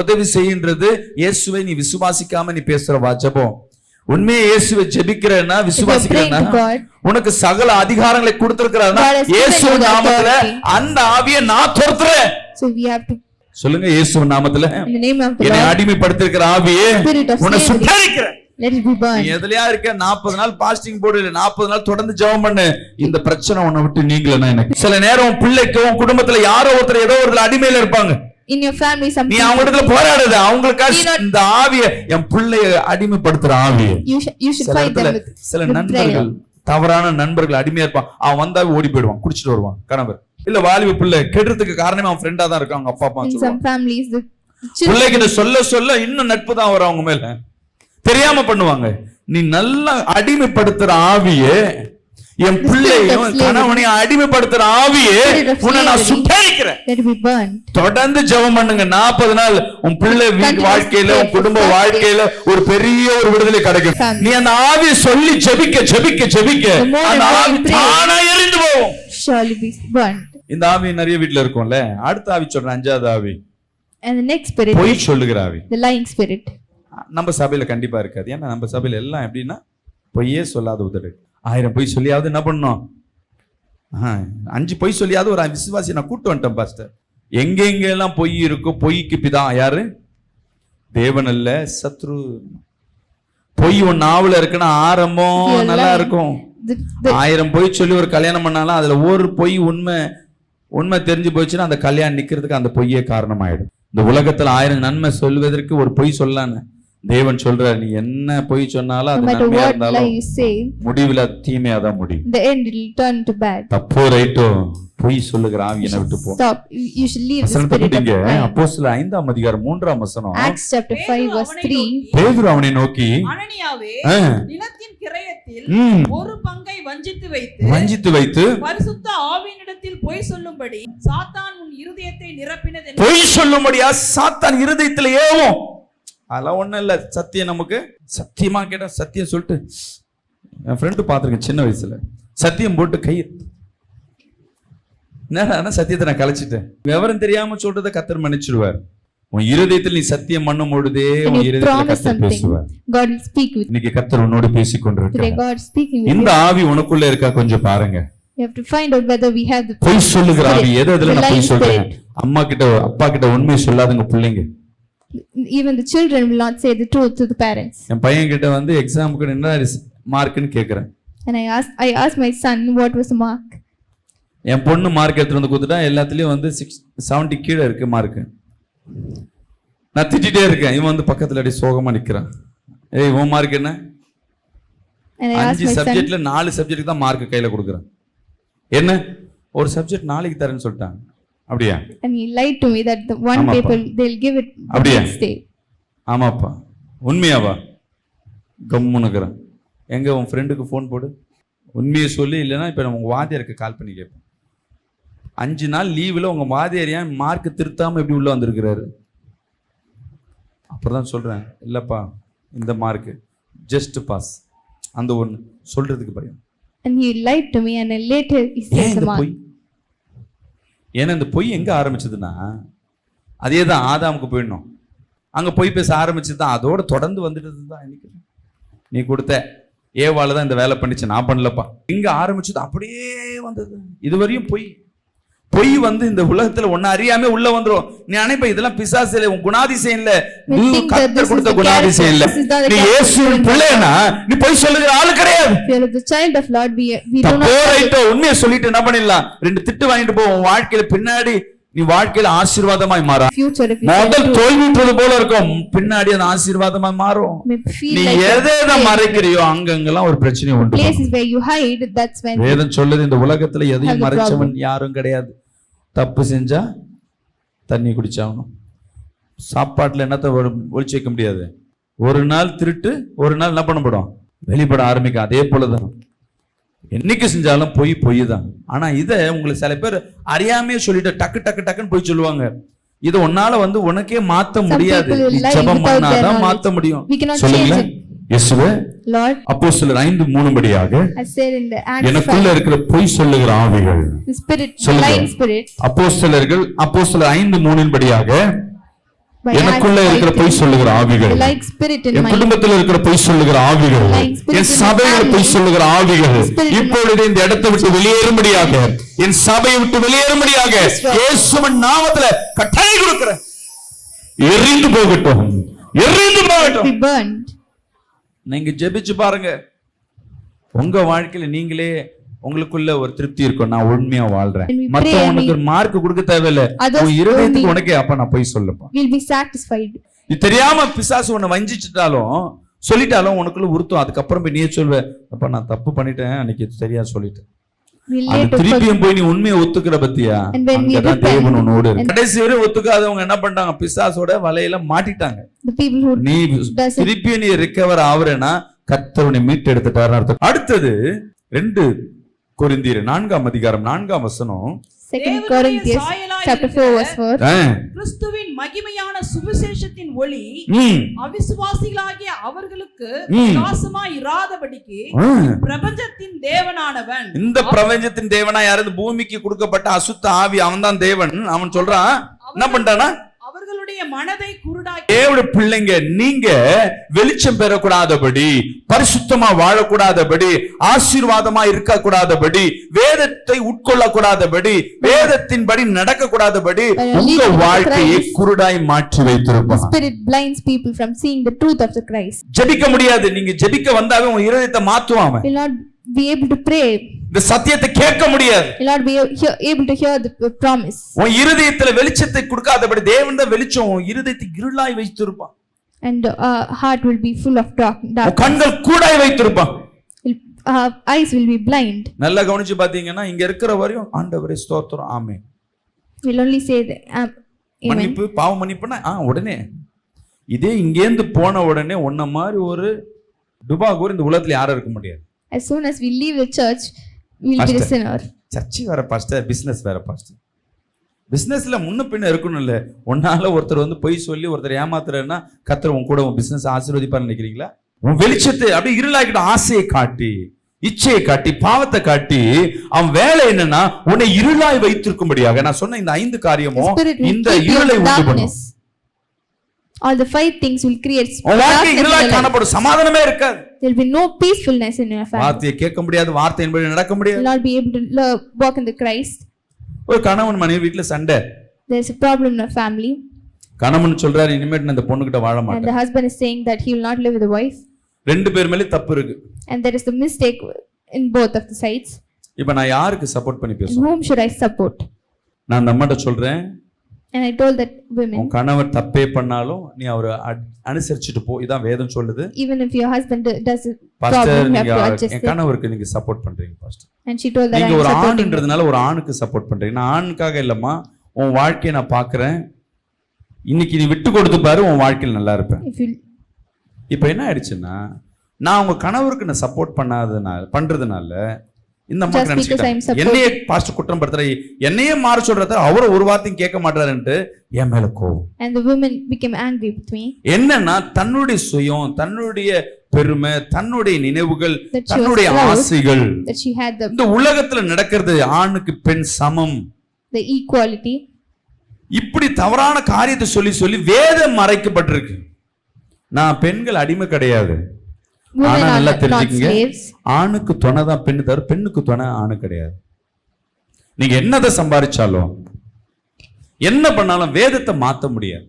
உதவி செய்கின்றது. இயேசுவை நீ விசுவாசிக்காம நீ பேசுற ஜெபம். உண்மையே இயேசுவை ஜெபிக்கிறேன்னா விசுவாசிக்கிறேன்னா praying to God, உனக்கு சகல அதிகாரங்களை கொடுத்திருக்கிறாருன்னா God has given இயேசுவின் you the நாமத்துல authority. அந்த ஆவியை நான் துரத்துறேன். So we have to, சொல்லுங்க, இயேசுவின் நாமத்துல in the name of the என்னை Lord, அடிமைப்படுத்திருக்கிற ஆவியே spirit of உன்னை slavery, சுட்டரிக்கிறேன். let it be நீ burned. எதுலயா இருக்க 40 நாள் பாஸ்டிங் போடு, 40 நாள் தொடர்ந்து ஜெபம் பண்ணு. இந்த பிரச்சனை உன்னை விட்டு நீங்களா? எனக்கு சில நேரம் உன் பிள்ளைக்கு உன் குடும்பத்துல யாரோ ஒருத்தர் ஏதோ ஒரு அடிமையில இருப்பாங்க. In your family, some நீ people, அவங்க இடத்துல போராடுது. அவங்களுக்காக நீ not- இந்த ஆவிய, என் பிள்ளைய அடிமைப்படுத்துற ஆவிய. you should சில fight இடத்துல them with சில with நண்பர்கள், prayer. தவறான நண்பர்கள் அடிமையா இருப்பான். அவன் வந்தா ஓடி போயிடுவான், குடிச்சிட்டு வருவான் கணவர். இல்ல வாலிப பிள்ளை கெடுறதுக்கு காரணமே அவன் ஃப்ரெண்டா தான் இருக்காங்க. அப்பா அப்பா In some சொல்லுவாங்க. families, the children, பிள்ளைகிட்ட சொல்ல சொல்ல இன்னும் நட்பு தான் வரும் அவங்க மேல. தெரியாம பண்ணுவாங்க. நீ நல்லா அடிமைப்படுத்துற ஆவியே, என் பிள்ளையும் கணவனையும் அடிமைப்படுத்துற ஆவியே, உன்னை நான் சுட்டரிக்கிறேன். let it be burned. தொடர்ந்து ஜெபம் பண்ணுங்க. 40 நாள் உன் பிள்ளை வீட்டு வாழ்க்கையில, உன் குடும்ப வாழ்க்கையில ஒரு பெரிய ஒரு விடுதலை கிடைக்கும். நீ அந்த ஆவியை சொல்லி ஜெபிக்க ஜெபிக்க ஜெபிக்க அந்த ஆவி தானா எரிந்து போகும். Surely be burned. இந்த ஆவி நிறைய வீட்டுல இருக்கும்ல. அடுத்த ஆவி சொல்றேன், 5வது ஆவி, And the next spirit பொய் is சொல்லுகிற ஆவி. the lying spirit. நம்ம சபையில கண்டிப்பா இருக்காது. ஏன்னா நம்ம சபையில எல்லாம் எப்படின்னா பொய்யே சொல்லாத உதடு. 1000 பொய் சொல்லியாவது என்ன பண்ணணும்? 5 பொய் சொல்லியாவது ஒரு விசுவாசி நான் கூட்டு வந்துட்டேன் பாஸ்டர். எங்க எல்லாம் பொய் இருக்கோ பொய்க்கு பிதா யாரு? தேவன் அல்ல, சத்ரு. பொய் ஒன்னு நாவல இருக்குன்னா ஆரம்பம் நல்லா இருக்கும். The 1000 பொய் சொல்லி ஒரு கல்யாணம் பண்ணாலும் அதுல ஒரு பொய் உண்மை தெரிஞ்சு போச்சுன்னா அந்த கல்யாணம் நிக்கிறதுக்கு அந்த பொய்யே காரணமாயிடும். இந்த உலகத்துல 1000 நன்மை சொல்வதற்கு ஒரு பொய் சொல்லலான்னு தேவன் சொல்றார். நீ என்ன பொய் சொன்னாலும் no அது matter நன்மையா what lie இருந்தாலும் you say, முடிவுல தீமையா தான் முடியும். the end it will turn to bad. தப்போ ரைட்டோ பொய் சொல்லுகிற ஆவி என்னை விட்டு போ. Stop. You should leave the வசனத்தை spirit of படிங்க. lying. அப்போஸ்தலர் 5ஆம் அதிகாரம் 3ஆம் வசனம். Acts chapter 5 verse 3. பேதுரு அவனை நோக்கி, அனனியாவே, ஆ, நிலத்தின் கிரயத்தில் ம், ஒரு பங்கை வஞ்சித்து வஞ்சித்து வைத்து பரிசுத்த ஆவியினிடத்தில் பொய் சொல்லும்படி சாத்தான் உன் இருதயத்தை நிரப்பினது பொய் சொல்லும்படியா சாத்தான் இருதயத்துல ஏவும். அதெல்லாம் ஒண்ணும் இல்ல. சத்தியம் நமக்கு சத்தியமா கேட்டா சத்தியம் சொல்லிட்டு, என் ஃப்ரெண்டு பாத்துருக்கேன் சின்ன வயசுல, சத்தியம் போட்டு கை என்ன சத்தியத்தை நான் கலைச்சிட்டேன். விவரம் தெரியாம சொல்றதை கர்த்தர் மன்னிச்சிடுவார். உன் இருதயத்தில் நீ சத்தியம் பண்ணும் பொழுதே When உன் you இருதயத்துல promise கர்த்தர் something, பேசுவார். God will speak with you. இன்னைக்கு கர்த்தர் உன்னோடு பேசிக் Today கொண்டிருக்கிறார். God is speaking with இந்த you. ஆவி உனக்குள்ள இருக்கா கொஞ்சம் பாருங்க. You have to find out whether we have the பொய் சொல்லுகிற ஆவி. spirit, எதுல the நான் lying பொய் சொல்றேன்? spirit. அம்மா கிட்ட அப்பா கிட்ட உண்மையை சொல்லாதுங்க பிள்ளைங்க. Even the children will not say the truth to the parents. என் பையன் கிட்ட வந்து எக்ஸாமுக்கு என்ன மார்க்னு கேக்குறேன். And I asked my son what was the mark. என் பொண்ணு மார்க் எடுத்துட்டு வந்து கொடுத்துட்டா எல்லாத்துலயும் வந்து 70 கீழே இருக்கு மார்க். நான் திட்டிட்டே இருக்கேன். இவன் வந்து பக்கத்துல அப்படியே சோகமா நிக்கிறான். ஏய் உன் மார்க் என்ன? And I asked 5 my son, சப்ஜெக்ட்ல 4 சப்ஜெக்ட்டுக்கு தான் மார்க் கையில கொடுக்குறான். என்ன ஒரு சப்ஜெக்ட் நாளைக்கு தரேன்னு சொல்லிட்டாங்க. அப்படியா? and he lied to me that the one ஆமாப்பா. paper they'll give it the அப்படியா? next day. ஆமாப்பா. உண்மையாவா? கம்முனுக்குறான். எங்க உன் ஃப்ரெண்டுக்கு ஃபோன் போடு, உண்மையை சொல்லி. இல்லைன்னா இப்ப உங்க வாத்தியாருக்கு கால் பண்ணி கேட்பேன். 5 நாள் லீவுல உங்க வாத்தியார் ஏன் மார்க் திருத்தாம எப்படி உள்ள வந்திருக்கிறாரு? அப்புறம் தான் சொல்றேன், இல்லப்பா இந்த மார்க் ஜஸ்ட் பாஸ். அந்த ஒண்ணு சொல்றதுக்கு பயம். And he lied to me and then later he ஏன் said the இந்த mark. பொய்? ஏன்னா இந்த பொய் எங்க ஆரம்பிச்சதுன்னா அதே தான் ஆதாமுக்கு போயிடணும். அங்க பொய் பேச ஆரம்பிச்சது தான், அதோட தொடர்ந்து வந்துட்டு தான். இன்னைக்கு நீ கொடுத்த ஏவால தான் இந்த வேலை பண்ணிச்சு, நான் பண்ணலப்பா. இங்க ஆரம்பிச்சது அப்படியே வந்தது. இதுவரையும் பொய் வந்து இந்த உலகத்துல ஒன்னு அறியாம உள்ள வந்துரும். நீ நினைப்ப இதெல்லாம் பிசாசு இல்ல, உன் குணாதிசயம் இல்ல, We think that கர்த்தர் this is கொடுத்த the குணாதிசயம் இல்ல. character. This is not the நீ character. இயேசுவின் பிள்ளைனா நீ பொய் சொல்லுகிற ஆளு கிடையாது. If you are the child of Lord, we do not தப்போ ரைட்டோ உண்மையை சொல்லிட்டு என்ன பண்ணிடலாம், 2 திட்டு வாங்கிட்டு போ. உன் வாழ்க்கையில பின்னாடி நீ வாழ்க்கையில ஆசீர்வாதமாய் மாற. future if you முதல் தோல்விட்டுறது போல இருக்கும், பின்னாடி அது ஆசீர்வாதமாய் மாறும். may feel நீ like எதை மறைக்கிறியோ அங்கங்கெல்லாம் ஒரு பிரச்சனை உண்டு. places where you hide, that's when வேதம் சொல்லுது, இந்த உலகத்துல Have எதையும் the மறைச்சவன் யாரும் கிடையாது. தப்பு செஞ்சா தண்ணி குடிச்சாகணும். சாப்பாட்டுல என்னத்தை ஒழிச்சு வைக்க முடியாது? ஒரு நாள் திருட்டு, ஒரு நாள் என்ன பண்ணப்படும், வெளிப்பட ஆரம்பிக்கும். அதே போலதான் என்னைக்கு செஞ்சாலும் பொய் தான். ஆனா இதை உங்களுக்கு சில பேர் அறியாமையே சொல்லிட்டு டக்கு டக்கு டக்குன்னு போய் சொல்லுவாங்க. இதை உன்னால உனக்கே மாத்த முடியாது. people lie ஜெபம் without their பண்ணாதான் knowledge. மாத்த முடியும். We cannot சொல்லுங்க. change it. இயேசுவே, Lord, அப்போஸ்தலர் 5:3 படியாக I said in the Acts எனக்குள்ள 5, இருக்கிற பொய் சொல்லுகிற ஆவிகள். the spirit, சொல்லுங்க. lying spirit, அப்போஸ்தலர் 5:3 படியாக by எனக்குள்ள Acts இருக்கிற 5, பொய் சொல்லுகிற ஆவிகள், the lying spirit in N my குடும்பத்தில் இருக்கிற பொய் சொல்லுகிற ஆவிகள், lying spirit N in my சபையில் family, பொய் சொல்லுகிற ஆவிகள் spirit in my- இப்பொழுது இந்த இடத்தை விட்டு வெளியேறும்படியாக, என் சபையை விட்டு வெளியேறும்படியாக இயேசுவின் நாமத்துல கட்டளை கொடுக்கிறேன். எரிந்து போகட்டும், எரிந்து போகட்டும். be burned. நீங்க ஜெபிச்சு பாருங்க, உங்க வாழ்க்கையில நீங்களே உங்களுக்குள்ள ஒரு திருப்தி இருக்கும். நான் உண்மையா வாழ்றேன். When we pray மத்த and உனக்கு ஒரு மார்க் கொடுக்க தேவையில்லை. Others உன் இருதயத்துக்கு only- உனக்கே அப்ப நான் போய் சொல்லப்பா. We'll be satisfied. இது தெரியாம பிசாசு உன்னை வஞ்சிச்சுட்டாலும் சொல்லிட்டாலும் உனக்குள்ள உறுத்தும். அதுக்கப்புறம் போய் நீயே சொல்வ, அப்ப நான் தப்பு பண்ணிட்டேன், அன்னைக்கு சரியா சொல்லிட்டேன். We'll அது later திருப்பியும் போய் நீ உண்மையை ஒத்துக்கிற பத்தியா, And when we அங்கதான் repent தேவன் உன்னோடு இருக்கு. and- கடைசி வரை ஒத்துக்காதவங்க என்ன பண்றாங்க, பிசாசோட வலையில மாட்டிட்டாங்க. the people who நீ doesn't- திருப்பியும் நீ ரிகவர் ஆவறேன்னா கர்த்தர் உன்னை மீட்டு எடுத்துட்டாருன்னு அர்த்தம். அடுத்தது 2 கொரிந்தியர் 4ஆம் அதிகாரம் 4ஆம் வசனம். 2 Corinthians chapter 4 verse 4. கிறிஸ்துவின் மகிமையான சுவிசேஷத்தின் ஒளி அவிசுவாசிகளாகிய அவர்களுக்கு பிரகாசமாய் இராதபடிக்கு பிரபஞ்சத்தின் தேவனானவன். இந்த பிரபஞ்சத்தின் தேவனா யாரு? இந்த பூமிக்கு கொடுக்கப்பட்ட அசுத்த ஆவி, அவன் தான் தேவன். அவன் சொல்றான், என்ன பண்றானா, அவர்களுடைய மனதை குருடாக்கி தேவனுடைய பிள்ளைங்க நீங்க வெளிச்சம் பெறக்கூடாதபடி, பரிசுத்தமா வாழக்கூடாதபடி, ஆசீர்வாதமா இருக்க கூடாதபடி, வேதத்தை உட்கொள்ள கூடாதபடி, வேதத்தின்படி நடக்க கூடாதபடி உங்க வாழ்க்கையை குருடாய் மாற்றி வைத்திருப்பான். Spirit blinds people from seeing the truth of the Christ. ஜெபிக்க முடியாது. நீங்க ஜெபிக்க வந்தாவே உங்க இருதயத்தை மாத்துவான். Will not be able to pray. இந்த சத்தியத்தை கேட்க முடியாது. Will not be able to hear the promise. உன் இருதயத்துல வெளிச்சத்தை கொடுக்காதபடி தேவன் தான் வெளிச்சம் உன் இருதயத்தை இருளாய் வைத்திருப்பான். And heart will be full of உன் darkness. கண்கள் கூடாய் வைத்திருப்பான். Eyes will be blind. நல்லா கவனிச்சு பாத்தீங்கன்னா இங்க இருக்கிற வரையும் ஆண்டவரே ஸ்தோத்திரம், ஆமென். Will only say that, amen. மன்னிப்பு, பாவ மன்னிப்புனா உடனே. இதே இங்கேந்து போன உடனே உன்ன மாதிரி ஒரு டுபாகூர் இந்த உலகத்துல யாரும் இருக்க முடியாது. As soon as we leave the church, we will be a sinner. Church வேற பாஸ்டர், பிசினஸ் வேற பாஸ்டர். பிசினஸ்ல முன்ன பின்ன இருக்கணும் இல்ல. ஒன்னால ஒருத்தர் பொய் சொல்லி ஒருத்தர் ஏமாத்துறேன்னா கர்த்தர் உன் கூட உன் பிசினஸ் ஆசீர்வதிப்பார் நினைக்கிறீங்களா? உன் வெளிச்சத்தை அப்படியே இருளாக்கிட்டு ஆசையை காட்டி, இச்சையை காட்டி, பாவத்தை காட்டி, அவன் வேலை என்னன்னா உன்னை இருளாய் வைத்திருக்கும்படியாக. நான் சொன்ன இந்த 5 காரியமும் இந்த இருளை உண்டு பண்ணும். All the 5 things will create உன் வாழ்க்கை darkness in இருளாய் your life. காணப்படும், சமாதானமே இருக்காது. There will be no peacefulness in your family. வார்த்தையை கேட்க முடியாது, வார்த்தையின்படி நடக்க You will முடியாது. not be able to walk in the Christ. ஒரு கணவன் மனைவி வீட்டுல சண்டை. There is a problem in a family. கணவன் சொல்றாரு, இனிமேட்டு நான் இந்த பொண்ணுகிட்ட வாழ And the மாட்டேன். husband is saying that he will not live with the wife. 2 பேர் மேலே தப்பு இருக்கு. And there is the mistake in both of the sides. இப்ப நான் யாருக்கு சப்போர்ட் பண்ணி And பேசுவேன்? whom should I support? நான் இந்த அம்மாட்ட சொல்றேன், And I told that women, உன் கணவர் தப்பே பண்ணாலும் நீ அவரை அனுசரிச்சுட்டு போ. இதான் வேதம் சொல்லுது. even if your husband does a pastor, problem, you have நீங்க to adjust என் it. கணவருக்கு நீங்க சப்போர்ட் பண்றீங்க pastor. And she told that I நீங்க am ஒரு supporting him. ஆண்ன்றதுனால ஒரு ஆணுக்கு சப்போர்ட் பண்றீங்க. நான் ஆணுக்காக இல்லம்மா, உன் வாழ்க்கையை நான் பாக்குறேன். இன்னைக்கு நீ விட்டு கொடுத்து பாரு, உன் வாழ்க்கையில் நல்லா இருப்பேன். If you இப்ப என்ன ஆயிடுச்சுன்னா, நான் உங்க கணவருக்கு நான் சப்போர்ட் பண்றதுனால இந்த Just because I am மாதிரி supporting- என்னையே பாஸ்டர் குற்றம் படுத்துற, என்னையே மாற சொல்றத அவரை ஒரு வார்த்தையும் கேட்க மாட்டாருன்ட்டு என் மேல கோவம். and the women became angry with me. என்னன்னா தன்னுடைய சுயம், தன்னுடைய பெருமை, தன்னுடைய நினைவுகள், That she was தன்னுடைய proud. ஆசைகள், That she had இந்த உலகத்துல நடக்கிறது ஆணுக்கு பெண் சமம், the equality. இப்படி தவறான காரியத்தை சொல்லி சொல்லி வேதம் மறைக்கப்பட்டிருக்கு. நான் பெண்கள் அடிமை கிடையாது. Women ஆனா are நல்லா not தெரிஞ்சுக்கங்க, slaves. ஆணுக்கு துணை தான் பெண்ணு தவிர பெண்ணுக்கு துணை ஆணு கிடையாது. நீங்க என்னதை சம்பாதிச்சாலும் என்ன பண்ணாலும் வேதத்தை மாத்த முடியாது.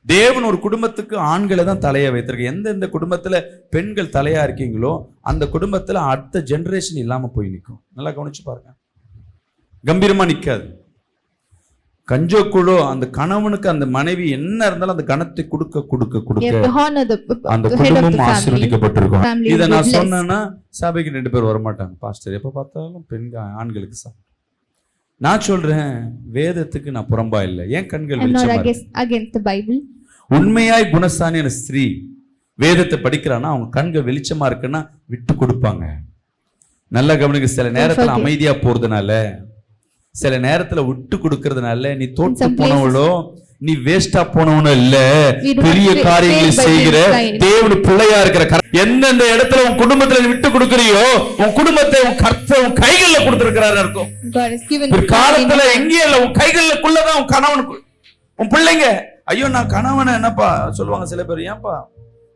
தேவன் ஒரு குடும்பத்துக்கு ஆண்களை தான் தலையா வைத்திருக்கு. எந்தெந்த குடும்பத்துல பெண்கள் தலையா இருக்கீங்களோ அந்த குடும்பத்துல அடுத்த ஜெனரேஷன் இல்லாம போய் நிற்கும். நல்லா கவனிச்சு பாருங்க, கம்பீரமா நிக்காது. கஞ்சோ குழோ அந்த கணவனுக்கு அந்த மனைவி என்ன இருந்தாலும் அந்த கணத்தை கொடுக்க கொடுக்க You have கொடுக்க to honor அந்த the head of the குடும்பம் family. ஆசீர்வதிக்கப்பட்டிருக்கும். Family இதை will be நான் blessed. சொன்னேன்னா சபைக்கு 2 பேர் வரமாட்டாங்க. பாஸ்டர் எப்ப பார்த்தாலும் பெண்கள் ஆண்களுக்கு நான் சொல்றேன், வேதத்துக்கு நான் புறம்பா இல்லை. ஏன் கண்கள் I'm not வெளிச்சமா இருக்கு. against the Bible. உண்மையாய் குணசாலியான ஸ்திரீ வேதத்தை படிக்கிறான்னா அவங்க கண்கள் வெளிச்சமா இருக்குன்னா விட்டு கொடுப்பாங்க. நல்ல கவனிக்க, சில நேரத்துல அமைதியா போறதுனால, சில நேரத்துல விட்டு கொடுக்கறதுனால நீ தோற்று போனவளோ நீ வேஸ்டா போனவனோ இல்ல, பெரிய காரியங்களை செய்கிற தேவனுடைய பிள்ளையா இருக்கிற எந்தெந்த இடத்துல உன் குடும்பத்துல நீ விட்டு கொடுக்கறியோ உன் குடும்பத்தை உன் கர்த்தர் உன் கைகள்ல கொடுத்திருக்கிறாரு இருக்கும். காலத்துல எங்கே இல்ல, உன் கைகளுக்குள்ளதான் உன் கணவனுக்கு உன் பிள்ளைங்க. ஐயோ நான் கணவனை என்னப்பா சொல்லுவாங்க சில பேர், ஏன்பா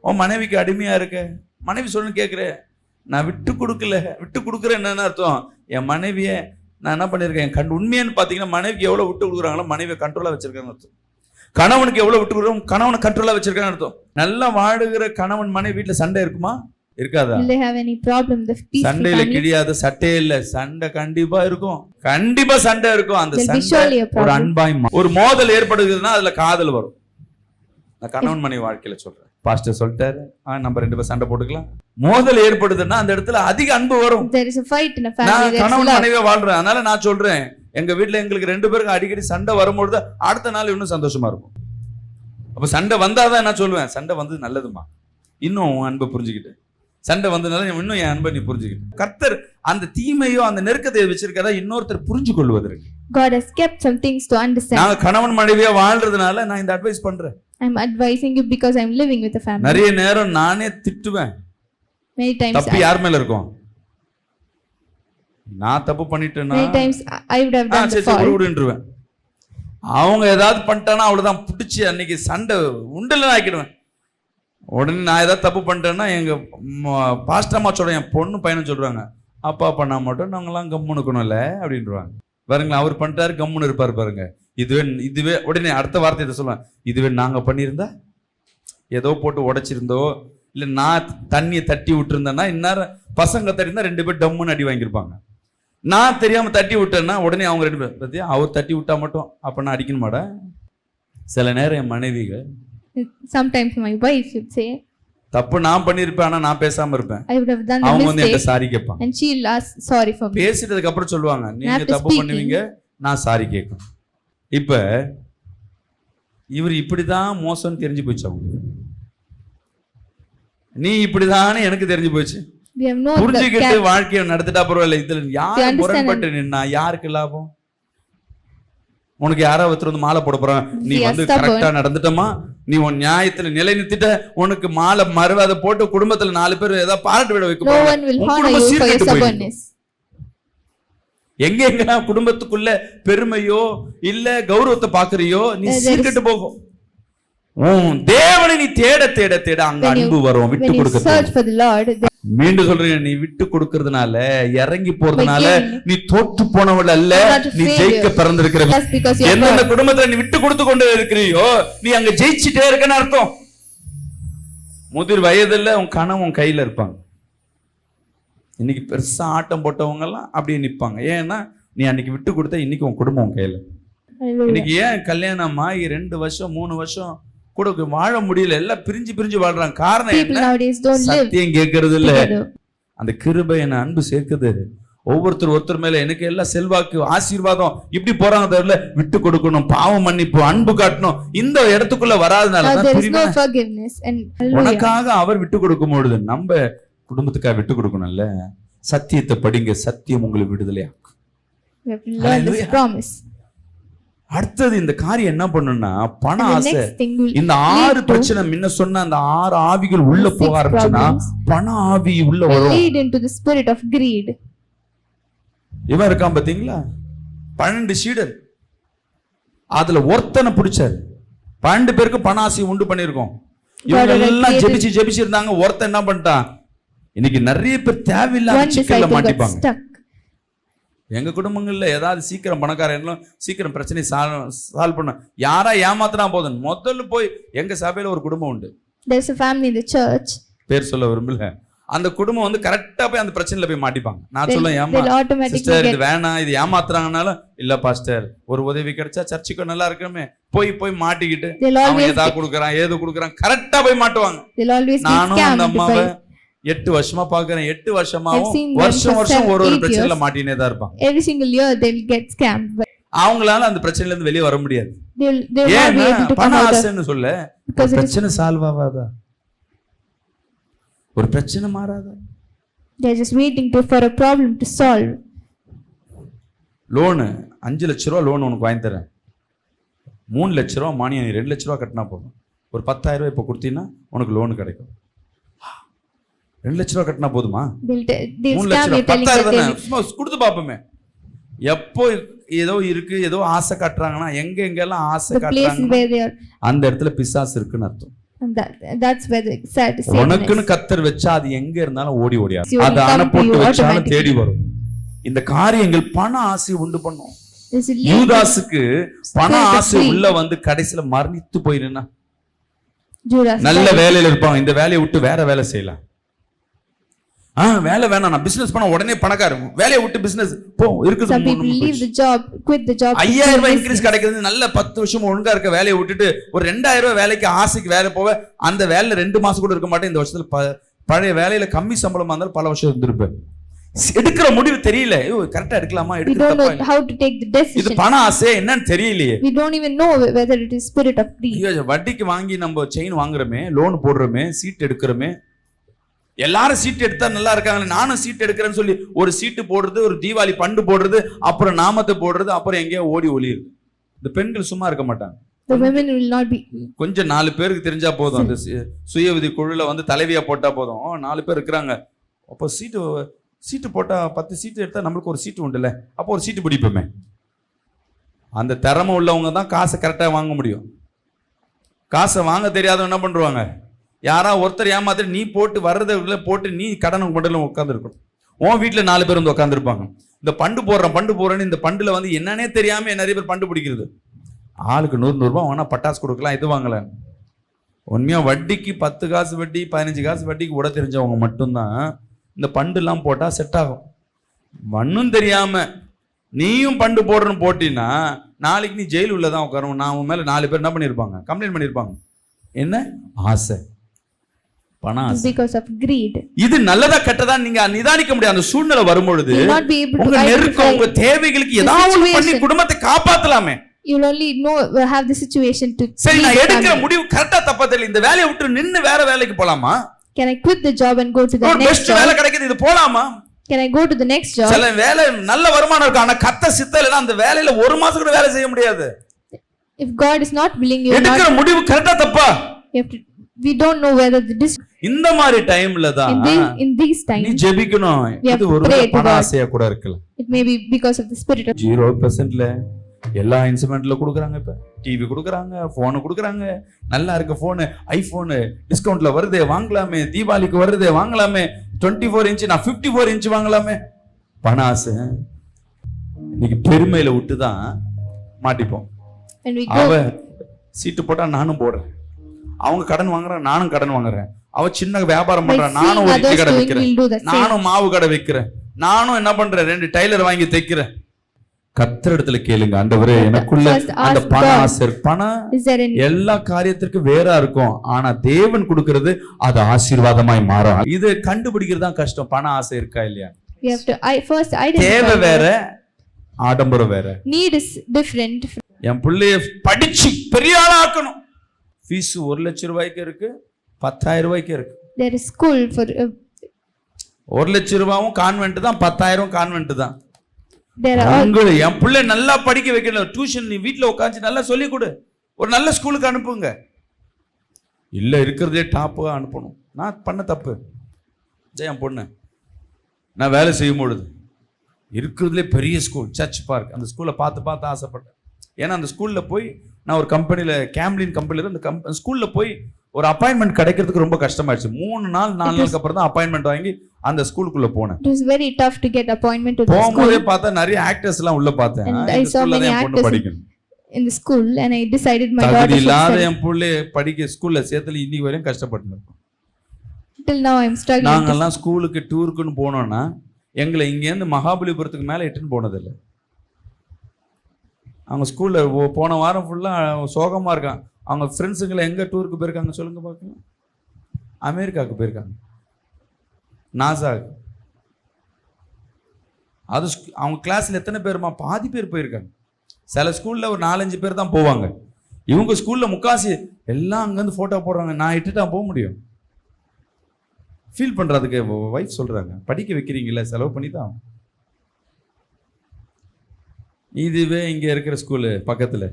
உன் மனைவிக்கு அடிமையா இருக்க, மனைவி சொல்லு கேட்கிறேன், நான் விட்டு கொடுக்கல. விட்டு கொடுக்குறேன் என்னன்னு அர்த்தம், என் மனைவியை நான் என்ன பண்ணிருக்கேன், என் கண் உண்மையான்னு பாத்தீங்கன்னா மனைவிக்கு எவ்வளவு விட்டு கொடுக்குறாங்களோ மனைவியை கண்ட்ரோலா வச்சிருக்காங்க அர்த்தம். கணவனுக்கு எவ்வளவு விட்டு கொடுக்குறோம், கணவனை கண்ட்ரோலா வச்சிருக்காங்க அர்த்தம். நல்லா வாழுகிற கணவன் மனைவி வீட்டுல சண்டை இருக்குமா, இருக்காதா? சண்டையில கிழியாத சட்டையே இல்ல, சண்டை கண்டிப்பா இருக்கும், கண்டிப்பா சண்டை இருக்கும். அந்த சண்டை ஒரு அன்பாய் ஒரு மோதல் ஏற்படுகிறதுனா அதுல காதல் வரும். நான் கணவன் மனைவி வாழ்க்கையில சொல்றேன், பாஸ்டர் சொல்லிட்டாரு நம்ம 2 பேரும் சண்டை போட்டுக்கலாம். மோதல் ஏற்படுதுன்னா அந்த இடத்துல அதிக அன்பு வரும். நான் கணவன் மனைவியா வாழ்றேன், அதனால நான் சொல்றேன் எங்க வீட்டுல எங்களுக்கு 2 பேருக்கு அடிக்கடி சண்டை வரும்பொழுது அடுத்த நாள் இன்னும் சந்தோஷமா இருக்கும். அப்ப சண்டை வந்தாதான் நான் சொல்லுவேன், சண்டை வந்து நல்லதுமா, இன்னும் அன்பை புரிஞ்சுக்கிட்டு, சண்டை வந்ததுனால இன்னும் என் அன்பை நீ புரிஞ்சுக்கிட்டு. கர்த்தர் அந்த தீமையோ அந்த நெருக்கத்தை வச்சிருக்கதா இன்னொருத்தர் புரிஞ்சு கொள்வதற்கு. God has kept some things to understand. நான் கணவன் மனைவியா வாழ்றதுனால நான் இந்த அட்வைஸ் பண்றேன். I'm advising you because I'm living with a family. நிறைய நேரம் நானே திட்டுவேன். Many times தப்பு யார் மேல இருக்கும், நான் தப்பு பண்ணிட்டேன்னா many times I would have done the fault. விடுன்றேன். அவங்க ஏதாவது பண்ணிட்டானா அவ்வளவுதான், பிடிச்சி அன்னைக்கு சண்டை உண்டல ஆக்கிடுவேன். உடனே நான் ஏதாவது தப்பு பண்ணிட்டேன்னா எங்க பாஸ்டம்மா சொல்றேன், என் பொண்ணு பையனும் சொல்றாங்க, அப்பா பண்ணா மட்டும் நாங்கெல்லாம் கம்முன்னு இருக்கணும்ல அப்படின்றாங்க. பாருங்களேன், அவர் பண்ணிட்டாரு கம்முன்னு இருப்பாரு பாருங்க. இதுவே உடனே அடுத்த வார்த்தை சொல்லுவேன், இதுவே நாங்க பண்ணியிருந்தா ஏதோ போட்டு உடைச்சிருந்தோ இல்ல நான் தண்ணியை தட்டி விட்டுருந்தேன்னா இந்நேரம் பசங்க தட்டிருந்தா 2 பேர் டம்முன்னு அடி வாங்கியிருப்பாங்க. நான் தெரியாம தட்டி விட்டேன்னா உடனே அவங்க 2 பேர் பத்தியா அவர் தட்டி விட்டா மட்டும் அப்ப நான் அடிக்கணுமாடா. சில நேரம் என் மனைவிகள், sometimes my wife would say தப்பு நான் பண்ணிருப்பேன், ஆனா நான் பேசாம இருப்பேன். I would have done the அவங்க வந்து mistake என்கிட்ட சாரி கேட்பாங்க and she'll ask sorry for me. பேசிட்டதுக்கு அப்புறம் சொல்லுவாங்க, நீங்க தப்பு பண்ணுவீங்க, நான் சாரி கேட்கணும். இப்ப இவர் இப்படிதான் மோசம் தெரிஞ்சு போச்சு, அவங்க நீ இப்படிதானே எனக்கு தெரிஞ்சு போச்சு. புரிஞ்சுக்கிட்டு வாழ்க்கையை நடத்திட்டா பரவாயில்ல. இதுல யாரு முரண்பட்டு நின்னா யாருக்கு லாபம்? உனக்கு யாராவது ஒருத்தர் வந்து மாலை போட போறான், நீ வந்து கரெக்டா நடந்துட்டமா, நீ உன் நியாயத்துல நிலை நிறுத்திட்ட, உனக்கு மாலை மறுவாத போட்டு குடும்பத்துல 4 பேர் ஏதாவது பாராட்டு விட வைக்க, எங்க எங்க குடும்பத்துக்குள்ள பெருமையோ இல்ல கௌரவத்தை பாக்குறியோ நீ சீர்கெட்டு போகும். தேவனை நீ தேட தேட தேட அங்க அன்பு வரும். விட்டு கொடுக்க, மீண்டும் சொல்றேன், நீ விட்டு கொடுக்கறதுனால இறங்கி போறதுனால நீ தோற்று போனவள் அல்ல, நீ ஜெயிக்க பிறந்திருக்கிற. எந்தெந்த குடும்பத்துல நீ விட்டு கொடுத்து கொண்டு இருக்கிறியோ நீ அங்க ஜெயிச்சுட்டே இருக்கன்னு அர்த்தம். முதிர் வயதுல உன் கணவன் உன் கையில இருப்பாங்க. இன்னைக்கு பெருசா ஆட்டம் போட்டவங்க எல்லாம் அப்படியே நிப்பாங்க. ஏன்னா நீ அன்னைக்கு விட்டு கொடுத்த இன்னைக்கு உன் குடும்பம் உன் கையில. இன்னைக்கு ஏன் கல்யாணம் ஆகி 2 வருஷம் 3 வருஷம் கூட வாழ முடியல, எல்லாம் பிரிஞ்சு பிரிஞ்சு வாழ்றாங்க. காரணம் என்ன? சத்தியம் கேட்கறது இல்ல, அந்த கிருபை என்ன அன்பு சேர்க்குது. ஒவ்வொருத்தர் ஒருத்தர் மேல எனக்கு எல்லாம் செல்வாக்கு ஆசீர்வாதம் இப்படி போறாங்க தவிர விட்டு கொடுக்கணும், பாவம் மன்னிப்பு, அன்பு காட்டணும், இந்த இடத்துக்குள்ள வராதனால உனக்காக அவர் விட்டு கொடுக்கும் பொழுது நம்ம குடும்பத்துக்காக விட்டு கொடுக்கணும்ல. சத்தியத்தை படிங்க, சத்தியம் உங்களை விடுதலை ஆக்கும். அடுத்தது இந்த காரியம் என்ன பண்ணுன்னா பண ஆசை. இந்த 6 பிரச்சனை முன்ன சொன்ன அந்த 6 ஆவிகள் உள்ள போக ஆரம்பிச்சுன்னா பண ஆவி உள்ள வரும். இவன் இருக்கான் பாத்தீங்களா, 12 சீடர், அதுல ஒருத்தனை பிடிச்சாரு. 12 பேருக்கு பண ஆசையை உண்டு பண்ணிருக்கோம். இவங்க எல்லாம் ஜெபிச்சு ஜெபிச்சு இருந்தாங்க. ஒருத்தன் என்ன பண்ணிட்டான், இன்னைக்கு நிறைய பேர் தேவையில்லாத சிக்கல்ல மாட்டிப்பாங்க. எங்க குடும்பங்கள்ல ஏதாவது சீக்கிரம் பணக்காரங்களும் சீக்கிரம் பிரச்சனை சால்வ் பண்ண யாரா ஏமாத்தினா போதும் முதல்ல போய் எங்க சபையில ஒரு குடும்பம் உண்டு. There's a family in the church. பேர் சொல்ல விரும்பல. அந்த குடும்பம் வந்து கரெக்டா போய் அந்த பிரச்சனையில போய் மாட்டிப்பாங்க. நான் சொல்லுவேன், சிஸ்டர் இது வேணாம், இது ஏமாத்துறாங்கனாலும் இல்ல பாஸ்டர் ஒரு உதவி கிடைச்சா சர்ச்சுக்கு நல்லா இருக்குமே, போய் போய் மாட்டிக்கிட்டு அவன் ஏதாவது கொடுக்குறான் ஏதோ கொடுக்குறான் கரெக்டா போய் மாட்டுவாங்க. நானும் அந்த அம்மாவை 8 வருஷமா பாக்குறேன். 8 வருஷமாவும் வருஷம் வருஷம் ஒரு பிரச்சனையில மாட்டினே தான் இருப்பாங்க. Every single year they'll get scammed. அவங்களால அந்த பிரச்சனையில இருந்து வெளியே வர முடியாது. They will not be ஏன்னா able to பண come out of, ஆசைன்னு சொல்ல because it is, பிரச்சனை சால்வ் ஆகாதா? ஒரு பிரச்சனை மாறாதா? they are just waiting for a problem to solve. Loan 5 லட்ச ரூபா லோன் உனக்கு வாங்கி தரேன், 3 லட்ச ரூபா மானியம், நீ 2 லட்ச ரூபா கட்டினா போதும், ஒரு 10,000 ரூபாய் இப்போ கொடுத்தீங்கன்னா உனக்கு லோன் கிடைக்கும். 2 லட்ச ரூபா கட்டினா போதுமா? They'll 3 லட்ச scam ரூபா you telling 10,000 that தானே, சும்மா கொடுத்து பார்ப்போமே. எப்போ ஏதோ இருக்கு, ஏதோ ஆசை காட்டுறாங்கன்னா, எங்கெல்லாம் ஆசை the places காட்டுறாங்க where they are, அந்த இடத்துல பிசாசு இருக்குன்னு அர்த்தம். and that's where the Satan உனக்குன்னு is. கத்தர் வச்சா அது எங்க இருந்தாலும் ஓடி ஓடியாது, You will அது come அணை to போட்டு you வச்சாலும் automatically. தேடி வரும். இந்த காரியங்கள் பண ஆசை உண்டு பண்ணும். This will lead யூதாசுக்கு பண spirit of ஆசை greed. உள்ள வந்து கடைசியில மரணித்து போயிருந்தா, Judas நல்ல died. வேலையில இருப்பாங்க, இந்த வேலையை விட்டு வேற வேலை செய்யலாம். வேலை வேணாம், நான் பிசினஸ் பண்ண உடனே பணக்காரன், வேலையை விட்டு பிசினஸ் போ இருக்குது. Some people leave the job, quit the job. 5,000 ரூபாய் இன்க்ரீஸ் கிடைக்கிறது, நல்ல 10 வருஷம் ஒழுங்கா இருக்க வேலையை விட்டுட்டு ஒரு 2,000 ரூபாய் வேலைக்கு ஆசைக்கு வேலை போவ, அந்த வேலையில 2 மாசம் கூட இருக்க மாட்டேன். இந்த வருஷத்துல பழைய வேலையில கம்மி சம்பளமா இருந்தாலும் பல வருஷம் இருந்திருப்பேன். எடுக்கிற முடிவு தெரியல, கரெக்டா எடுக்கலாமா, We எடுக்க don't know தப்பா, how to take the இது decision. பண ஆசை என்னன்னு தெரியலையே. We don't even know whether it is spirit of greed. ஐயோ, வட்டிக்கு வாங்கி நம்ம செயின் வாங்குறோமே, லோன் போடுறோமே, சீட் எடுக்கிறோமே, எல்லாரும் சீட் எடுத்தா நல்லா இருக்காங்க, நானும் சீட் எடுக்கிறேன்னு சொல்லி ஒரு சீட்டு போடுறது, ஒரு தீபாவளி பண்டு போடுறது, அப்புறம் நாமத்தை போடுறது, அப்புறம் எங்கேயோ ஓடி ஒளியுது. இந்த பெண்கள் சும்மா இருக்க மாட்டாங்க. The women will not be. கொஞ்சம் 4 பேருக்கு தெரிஞ்சா போதும், அந்த சுய விதி குழுல வந்து தலைவியா போட்டா போதும், 4 பேர் இருக்கிறாங்க, அப்போ சீட்டு போட்டா 10 சீட்டு எடுத்தா நம்மளுக்கு ஒரு சீட்டு உண்டுல்ல, அப்போ ஒரு சீட்டு பிடிப்போமே. அந்த திறமை உள்ளவங்க தான் காசை கரெக்டாக வாங்க முடியும். காசை வாங்க தெரியாதவங்க என்ன பண்ணுவாங்க, யாரா ஒருத்தர் ஏமாத்திர நீ போட்டு வர்றதை போட்டு நீ கடனுக்கு மட்டும் உட்காந்துருக்கணும். உன் வீட்டில் 4 பேர் வந்து உட்காந்துருப்பாங்க. இந்த பண்டு போடுறேன்னு இந்த பண்டுல வந்து என்னன்னே தெரியாம நிறைய பேர் பண்டு பிடிக்கிறது. ஆளுக்கு 100 ரூபாய் வேணா பட்டாசு கொடுக்கலாம், இது வாங்கல. உண்மையா வட்டிக்கு 10 காசு வட்டி 15 காசு வட்டிக்கு விட தெரிஞ்சவங்க மட்டும்தான் இந்த பண்டுலாம் போட்டா செட் ஆகும். ஒன்னும் தெரியாம நீயும் பண்டு போடுறன்னு போட்டினா நாளைக்கு நீ ஜெயில் உள்ளதான் உட்காரணும். நான் உன் மேல 4 பேர் என்ன பண்ணிருப்பாங்க, கம்ப்ளைண்ட் பண்ணிருப்பாங்க. என்ன ஆசை, பண ஆசை. Because of greed. இது நல்லதா கெட்டதா நீங்க நிதானிக்க முடியாது. அந்த சூழ்நிலை வரும்பொழுது You will not be able to உங்க நெருக்கம், identify உங்க தேவைகளுக்கு the ஏதாவது பண்ணி situation. குடும்பத்தை காப்பாத்தலாமே. You will only know, have the situation to சரி, lead நான் the எடுக்கிற family. முடிவு கரெக்டா தப்பா தெரியல, இந்த வேலையை விட்டு நின்னு வேற வேலைக்கு போலாமா, Can I quit the job and go to the ஒரு next பெஸ்ட் வேலை job? கிடைக்குது, இது போலாமா? Can I go to the next job? சில வேலை நல்ல வருமானம் இருக்கு, ஆனா கத்த சித்தல அந்த வேலையில 1 மாசம் கூட வேலை செய்ய முடியாது. If God is not willing, you will எடுக்கிற not. முடிவு கரெக்டா தப்பா? You have to, we don't know whether இந்த மாதிரி டைம்ல தான் in these நீ times ஜெபிக்கணும். we have இது to ஒரு pray to பண God. ஆசையா கூட இருக்கலாம். it may be because of the spirit of 0%ல எல்லா இன்ஸ்ட்ருமெண்ட்ல கொடுக்குறாங்க, இப்ப டிவி கொடுக்குறாங்க, போனு கொடுக்குறாங்க, நல்லா இருக்க போனு, ஐபோனு டிஸ்கவுண்ட்ல வருதே வாங்கலாமே, தீபாவளிக்கு வருதே வாங்கலாமே, 24 இன்ச் நான் 54 இன்ச் வாங்கலாமே. பண ஆசை இன்னைக்கு பெருமையில விட்டுதான் மாட்டிப்போம். when we அவ go. சீட்டு போட்டா நானும் போடுறேன், அவங்க கடன் வாங்குறான் நானும் கடன் வாங்குறேன், அவ சின்ன வியாபாரம் By பண்றான் seeing நானும் ஒரு இட்லி others கடை doing, வைக்கிறேன், we'll do the same. நானும் மாவு கடை வைக்கிறேன், நானும் என்ன பண்றேன் 2 டைலர் வாங்கி தைக்கிறேன். கர்த்தர் இடத்துல கேளுங்க, ஆண்டவரே எனக்குள்ள First ask அந்த பண God. ஆசை இருக்கு. பணம் Is there any எல்லா காரியத்திற்கும் வேறா இருக்கும், ஆனா தேவன் கொடுக்கிறது அது ஆசீர்வாதமாய் மாறும். இது கண்டுபிடிக்கிறது தான் கஷ்டம். பண ஆசை இருக்கா இல்லையா? we have to first தேவை identify. வேற, ஆடம்பரம் வேற. Need is different. என் பிள்ளைய படிச்சு பெரிய ஆளா ஆக்கணும். ஃபீஸ் 1 லட்சம் ரூபாய்க்கு இருக்கு, 10,000 ரூபாய்க்கு இருக்கு. There is school for 1 லட்சம் ரூபாயும் கான்வென்ட் தான், 10,000 கான்வென்ட் தான். there are உங்களை என் பிள்ளை நல்லா படிக்க வைக்கணும், டியூஷன் நீ வீட்டுல உட்காந்து நல்லா சொல்லி கொடு, ஒரு நல்ல ஸ்கூலுக்கு அனுப்புங்க. இல்ல இருக்கிறதே டாப்புగా அனுப்பணும். நான் பண்ண தப்பு, என் பொண்ணு நான் வேலை செய்யும் பொழுது இருக்கிறதுலே பெரிய ஸ்கூல் சர்ச் பார்க், அந்த ஸ்கூலை பார்த்து ஆசைப்பட்டேன். ஏன்னா அந்த ஸ்கூல்ல போய் நான் ஒரு கம்பெனியில கேம்லின் கம்பெனில அந்த ஸ்கூல்ல போய் ஒரு அப்பாயின்மெண்ட் கிடைக்கிறதுக்கு ரொம்ப கஷ்டமாயிடுச்சு. 3 நாள் 4 நாளுக்கு அப்புறம் தான் அப்பாயின்மெண்ட் வாங்கி அந்த ஸ்கூலுக்குள்ள போனேன். it was very tough to get appointment to the school. போகும்போதே பார்த்தா நிறைய ஆக்டர்ஸ் எல்லாம் உள்ள பார்த்தேன். And I saw many actors படிக்கணும் in the school and I decided my daughter தகுதி should இல்லாத study. என் பிள்ளை படிக்க ஸ்கூல்ல சேர்த்துல இன்னைக்கு வரையும் கஷ்டப்பட்டு இருக்கோம். Till now I am struggling. நாங்கெல்லாம் ஸ்கூலுக்கு டூருக்குன்னு போனோம்னா எங்களை இங்கேருந்து மகாபலிபுரத்துக்கு மேலே இட்டுன்னு போனதில்லை. அவங்க ஸ்கூல்ல போன வாரம் ஃபுல்லா சோகமா இருக்கான். அவங்க ஃப்ரெண்ட்ஸுங்களை எங்க டூருக்கு போயிருக்காங்க சொல்லுங்க பார்க்கலாம்? அமெரிக்காவுக்கு போயிருக்காங்க, நாசாவுக்கு. அது அவங்க கிளாஸ்ல எத்தனை பேருமா? பாதி பேர் போயிருக்காங்க. சில ஸ்கூல்ல ஒரு 4-5 பேர் தான் போவாங்க. இவங்க ஸ்கூல்ல முக்காசி எல்லாம் அங்கேருந்து போட்டோ போடுறாங்க. நான் இட்டுட்டா போக முடியும்? ஃபீல் பண்றதுக்கு வைஃப் சொல்றாங்க, படிக்க வைக்கிறீங்களா, செலவு பண்ணி தான். இதுவே இங்க இருக்கிற ஸ்கூலு பக்கத்துல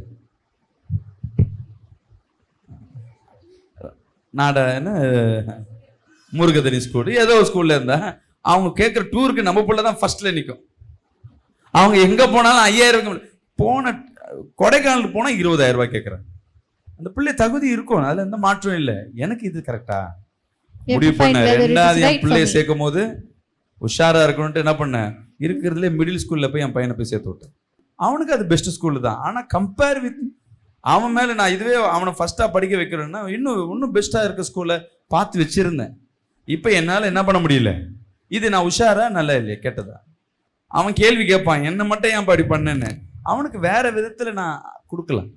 என்ன முருகதனி ஸ்கூல் ஏதோ ஒரு ஸ்கூல்ல இருந்தா அவங்க கேட்குற டூருக்கு நம்ம பிள்ளை தான் ஃபர்ஸ்ட்ல நிற்கும். அவங்க எங்க போனாலும் 5000 போன கொடைக்கானல் போனா 20,000 ரூபாய் கேட்குறாங்க. அந்த பிள்ளை தகுதி இருக்கும், அதுல எந்த மாற்றம் இல்லை. எனக்கு இது கரெக்டா முடிவு பண்ண. ரெண்டாவது என் பிள்ளைய சேர்க்கும் போது உஷாரா இருக்கணும்ட்டு என்ன பண்ணேன், இருக்கிறதுலே மிடில் ஸ்கூல்ல போய் என் பையனை போய் சேர்த்து விட்டேன். அவனுக்கு அது பெஸ்ட் ஸ்கூல் தான். ஆனா கம்பேர் வித் அவன் மேல நான் இதுவே அவனை ஃபர்ஸ்டா படிக்க வைக்கிறேன்னா இன்னும் பெஸ்டா இருக்க ஸ்கூல்ல பார்த்து வச்சிருந்தேன். இப்போ என்னால என்ன பண்ண முடியல. இது நான் உஷாரா நல்லா இல்லையா கெட்டதா? அவன் கேள்வி கேட்பான், என்ன மட்டும் ஏன் படி பண்ணேன்னு. அவனுக்கு வேற விதத்துல நான் கொடுக்கலாம்.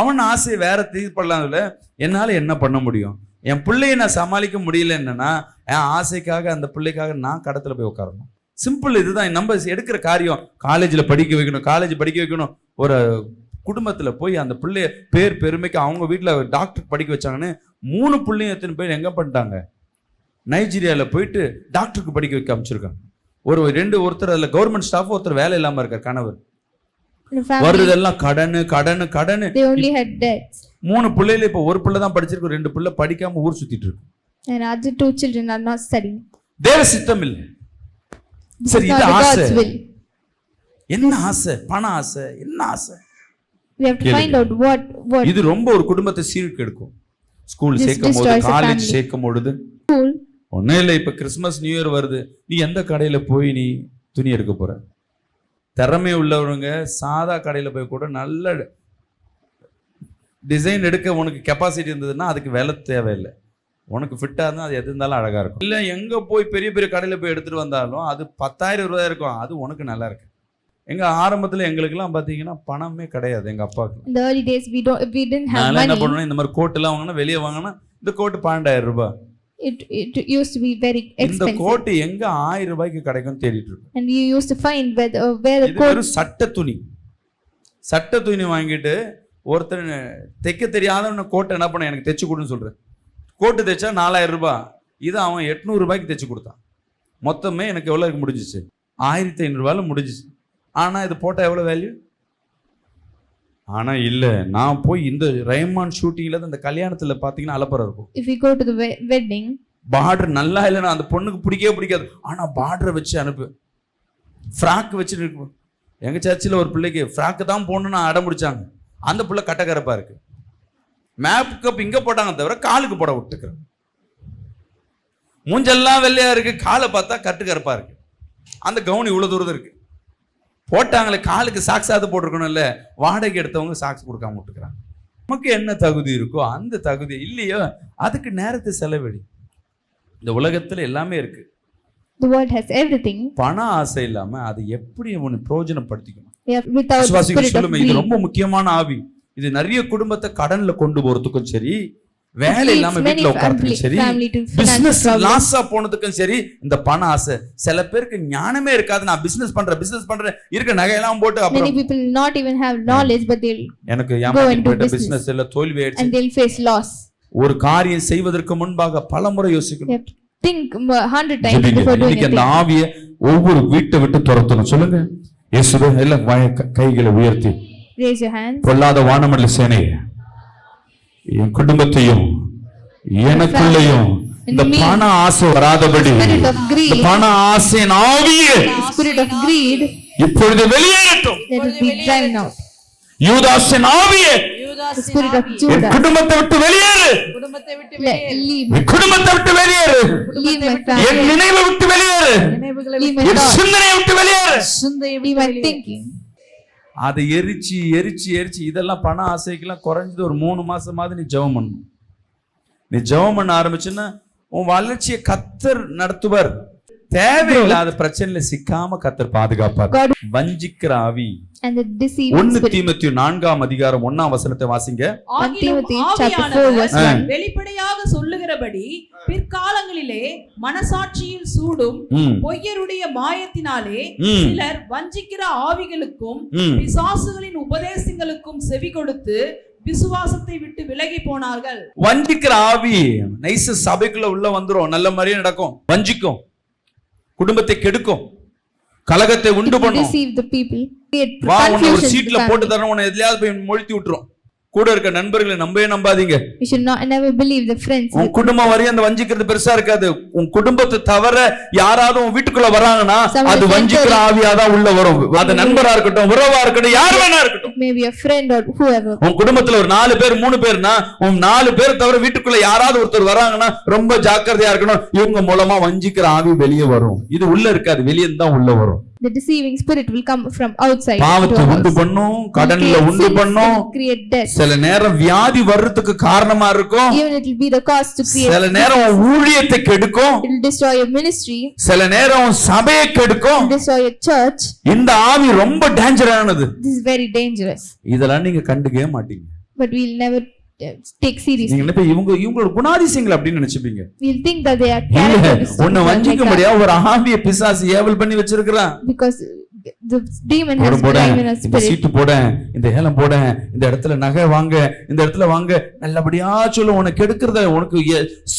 அவன் ஆசையை வேற தீர்ப்படலாம்ல. என்னால என்ன பண்ண முடியும்? என் பிள்ளையை நான் சமாளிக்க முடியல. என்னன்னா என் ஆசைக்காக அந்த பிள்ளைக்காக நான் கடத்துல போய் உட்காரணும். சிம்பிள். இதுதான் நம்ம எடுக்கிற காரியம். காலேஜில் படிக்க வைக்கணும், காலேஜ் படிக்க வைக்கணும். ஒரு குடும்பத்துல போய் அந்த பிள்ளைய பெருமைக்கு அவங்க வீட்டுல டாக்டர் படிக்க வச்சாங்கன்னு 3 பிள்ளையும் எத்தனை பேர் எங்க பண்ணிட்டாங்க, நைஜீரியால போயிட்டு டாக்டருக்கு படிக்க வைக்க அமைச்சிருக்காங்க. ஒருத்தர் அதுல கவர்மெண்ட் ஸ்டாஃப், ஒருத்தர் வேலை இல்லாம இருக்கார், கணவர். வருதெல்லாம் கடனு கடனு கடனு. 3 பிள்ளைல இப்ப ஒரு பிள்ளை தான் படிச்சிருக்கு, 2 பிள்ளை படிக்காம ஊர் சுத்திட்டு இருக்கு. And other 2 children are not studying. தேவ சித்தம் இல்லை. சரி, இது ஆசை. என்ன ஆசை? பண ஆசை. என்ன ஆசை? We have to find out what இது ரொம்ப ஒரு குடும்பத்தை சீர்கெடுக்கும். ஸ்கூல் சேர்க்கும் போது, காலேஜ் சேர்க்கும் பொழுது ஒன்னும் இல்லை. இப்ப கிறிஸ்மஸ் நியூ இயர் வருது, நீ எந்த கடையில போய் நீ துணி எடுக்க போற? திறமை உள்ளவங்க சாதா கடையில போய் கூட நல்ல டிசைன் எடுக்க உனக்கு கெப்பாசிட்டி இருந்ததுன்னா அதுக்கு விலை தேவையில்லை. உனக்கு ஃபிட்டா இருந்தால் அது எது இருந்தாலும் அழகா இருக்கும். இல்லை எங்க போய் பெரிய பெரிய கடையில போய் எடுத்துட்டு வந்தாலும் அது 10,000 ரூபாய் இருக்கும், அது உனக்கு நல்லா இருக்கு. எங்க ஆரம்பத்துல எங்களுக்குலாம் பாத்தீங்கன்னா பணமே கிடையாது. எங்க அப்பாவுக்கு in the early days we didn't have money. என்ன பண்ணுவோம், இந்த மாதிரி கோட் எல்லாம் வாங்கினா வெளியே வாங்கினா இந்த கோட் 12,000 ரூபாய். It used to be very expensive. இந்த கோட் எங்க 1000 ரூபாய்க்கு கிடைக்கும் தேடிட்டு இருக்கோம். And you used to find where the coat. ஒரு சட்ட துணி வாங்கிட்டு ஒருத்தர் தைக்க தெரியாதவன கோட்டை என்ன பண்ண, எனக்கு தைச்சு கொடுன்னு சொல்றேன். கோட்டு தைச்சா 4,000 ரூபாய். இது அவன் 800 ரூபாய்க்கு தைச்சு கொடுத்தான். மொத்தமே எனக்கு எவ்வளவு முடிஞ்சிச்சு? 1,500 ரூபாயில முடிஞ்சிச்சு. ஆனா இது போட்டா எவ்வளவு வேல்யூ? ஆனா இல்ல, நான் போய் இந்த ரைமான் ஷூட்டிங்ல இந்த கல்யாணத்துல பாத்தீங்கன்னா அலப்பற இருக்கும். If we go to the wedding, border நல்லா இல்லைன்னா அந்த பொண்ணுக்கு பிடிக்காது. ஆனா பார்டரை வச்சு அனுப்பு, ஃப்ராக் வச்சு இருக்கு. எங்க சர்ச்சில் ஒரு பிள்ளைக்கு ஃப்ராக் தான் போடணும்னு அடம் முடிச்சாங்க. அந்த பிள்ளை கட்டக்கரப்பா இருக்கு. மேக்கப் இங்க போட்டாங்க தவிர காலுக்கு போட விட்டுக்கிறேன். மூஞ்செல்லாம் வெள்ளையா இருக்கு, காலை பார்த்தா கட்டுக்கரப்பா இருக்கு. அந்த கவுன் இவ்வளவு தூரம் இருக்கு. போட்டாங்களே, காலுக்கு சாக்ஸாவது போட்டிருக்கணும். இல்ல வாடகை எடுத்தவங்க சாக்ஸ் கொடுக்காம விட்டுக்கிறாங்க. நமக்கு என்ன தகுதி இருக்கோ அந்த தகுதி இல்லையோ அதுக்கு நேரத்தை செலவழி. இந்த உலகத்துல எல்லாமே இருக்கு. the world has everything. பண ஆசை இல்லாம அது எப்படி உன்னை பிரயோஜனப்படுத்திக்கணும். Without spirit of greed. இது ரொம்ப முக்கியமான ஆவி. இது நிறைய குடும்பத்தை கடன்ல கொண்டு போறதுக்கும் சரி, வேலை இல்லாம வீட்டுல உட்கார்றதுக்கும் சரி, பிசினஸ் லாஸா போனதுக்கும் சரி, இந்த பண ஆசை. சில பேருக்கு ஞானமே இருக்காது. நான் பிசினஸ் பண்றேன் இருக்க நகையெல்லாம் போட்டு அப்புறம் many people not even have knowledge but they'll எனக்கு ஏமாத்தி போயிட்ட பிசினஸ் எல்லாம் தோல்வி ஆயிடுச்சு and they'll face loss. ஒரு காரியம் செய்வதற்கு முன்பாக பலமுறை யோசிக்கணும். Think 100 times before doing it. இந்த ஆவியை ஒவ்வொரு வீட்டை விட்டு துரத்தணும். சொல்லுங்க இயேசுவே. எல்லாம் கைகளை உயர்த்தி raise your hands. பொல்லாத வானமண்டல சேனையே, என் குடும்பத்தையும் எனக்குள்ளேயும் இந்த பண ஆசை வராதபடி, இந்த பண ஆசையின் ஆவியே, spirit of greed, இப்பொழுது வெளியேறட்டும். let it be driven out. யூதாஸின் ஆவியே, the spirit of Judas, குடும்பத்தை விட்டு வெளியேறு. leave குடும்பத்தை விட்டு வெளியேறு. my என் family, நினைவை விட்டு வெளியேறு. leave my என் thoughts, சிந்தனையை விட்டு வெளியேறு. leave my thinking. அதை எரிச்சு இதெல்லாம் பண ஆசைக்கெல்லாம் குறைஞ்சது ஒரு 3 மாசமாவது நீ ஜெபம் பண்ணணும். நீ ஜெபம் பண்ண ஆரம்பிச்சுன்னா உன் வளர்ச்சியை கர்த்தர் நடத்துவார். தேவையில்லாத பிரச்சனையில சிக்காம கர்த்தர் பாதுகாப்பார். God வஞ்சிக்கிற ஆவி. and the deceiving 1 spirit. தீமோத்தேயு 4:1 வாசிங்க. ஆகிலும் Timothy chapter 4 ஆவியானவர் verse 1. வெளிப்படையாக சொல்லுகிறபடி பிற்காலங்களிலே மனசாட்சியில் சூடும் பொய்யருடைய மாயத்தினாலே சிலர் வஞ்சிக்கிற ஆவிகளுக்கும் பிசாசுகளின் உபதேசங்களுக்கும் செவி கொடுத்து விசுவாசத்தை விட்டு விலகி போனார்கள். வஞ்சிக்கிற ஆவி நைஸ் சபைக்குள்ள உள்ள வந்துரும், நல்ல மாதிரியே நடக்கும், வஞ்சிக்கும், குடும்பத்தை கெடுக்கும், கலகத்தை உண்டு பண்ணும். Deceive the people. Create வா உன்னை ஒரு confusion. சீட்ல போட்டு தரணும், உன்னை எதுலயாவது போய் மொழித்தி விட்டுரும். கூட இருக்க நண்பர்களை நம்பாதீங்க. We should not never believe the friends. உன் குடும்பம் வரையும் அந்த வஞ்சிக்கிறது பெருசா இருக்காது. உன் குடும்பத்தை தவிர யாராவது உன் வீட்டுக்குள்ள வராங்கன்னா அது வஞ்சிக்கிற ஆவியாதான் உள்ள வரும். அது நண்பரா இருக்கட்டும், உறவா இருக்கட்டும், யார் வேணா இருக்கட்டும். Maybe a friend or whoever. உன் குடும்பத்துல ஒரு 4 பேர் 3 பேர்னா உன் 4 பேர் தவிர வீட்டுக்குள்ள யாராவது ஒருத்தர் வராங்கன்னா ரொம்ப ஜாக்கிரதையா இருக்கணும். இவங்க மூலமா வஞ்சிக்கிற ஆவி வெளியே வரும். இது உள்ள இருக்காது, வெளியே தான் உள்ள வரும். The deceiving spirit will come from outside. பாவத்தை உண்டு பண்ணும், கடன்ல உண்டு பண்ணும், create death. சில நேரம் வியாதி வர்றதுக்கு காரணமா இருக்கும். Even it will be the cause to create. சில நேரம் ஊழியத்தை கெடுக்கும், It will destroy your ministry. சில நேரம் சபையை கெடுக்கும். It will destroy your church. இந்த ஆவி ரொம்ப டேஞ்சரானது. This is very dangerous. இதெல்லாம் நீங்க கண்டுக்கவே மாட்டீங்க. But we'll never take seriously. நீங்க நினைப்ப இவங்களோட குணாதிசயங்கள் அப்படின்னு நினைச்சுப்பீங்க. We'll think that they are இல்ல, characteristics. உன்னை வஞ்சிக்கும்படியா ஒரு ஆவிய பிசாசு ஏவல் பண்ணி வச்சிருக்கிறான். Because the demon has போட given a இந்த spirit. சீட்டு போட, இந்த ஏலம் போட, இந்த இடத்துல நகை வாங்க, இந்த இடத்துல வாங்க, நல்லபடியா சொல்ல உனக்கு எடுக்கிறத உனக்கு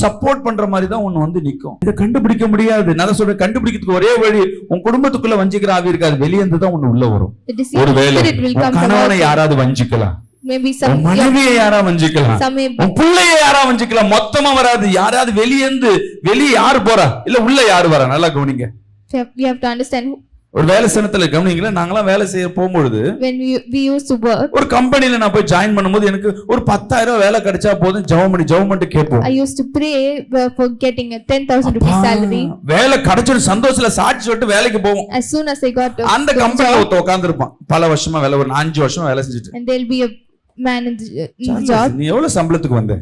சப்போர்ட் பண்ற மாதிரி தான் ஒண்ணு வந்து நிக்கும். இதை கண்டுபிடிக்க முடியாது. நான் சொல்றேன், கண்டுபிடிக்கிறதுக்கு ஒரே வழி உன் குடும்பத்துக்குள்ள வஞ்சிக்கிற ஆவி இருக்காது, வெளியே இருந்து தான் ஒண்ணு உள்ள வரும். The deceiving ஒருவேளை spirit will come from கணவனை outside. யாராவது வஞ்சிக்கலாம், Maybe உன் some மனைவியை யாரா வஞ்சிக்கலாம், some may உன் பிள்ளைய யாரா வஞ்சிக்கலாம். மொத்தமா வராது, யாராவது வெளியே யாரு போறா, இல்ல உள்ள யாரு வரா. நல்லா கவனிங்க. we have to understand ஒரு வேலை சனத்துல கவனிங்களா, நாங்களாம் வேலை செய்ய போகும்பொழுது when we used to work. ஒரு கம்பெனில நான் போய் ஜாயின் பண்ணும்போது எனக்கு ஒரு 10,000 வேலை கிடைச்சா போதும், ஜெபம் பண்ணி கேட்போம். I used to pray for getting a 10,000 rupees salary. வேலை கிடைச்ச சந்தோஷத்துல சாட்சி சொல்லிட்டு வேலைக்கு போவோம். As soon as I got அந்த கம்பெனில உட்கார்ந்து இருப்பான் பல வருஷமா வேலை, ஒரு 5 வருஷமா வேலை செஞ்சுட்டு. and there'll be a man in the job, நீ எவ்வளவு சம்பளத்துக்கு வந்த?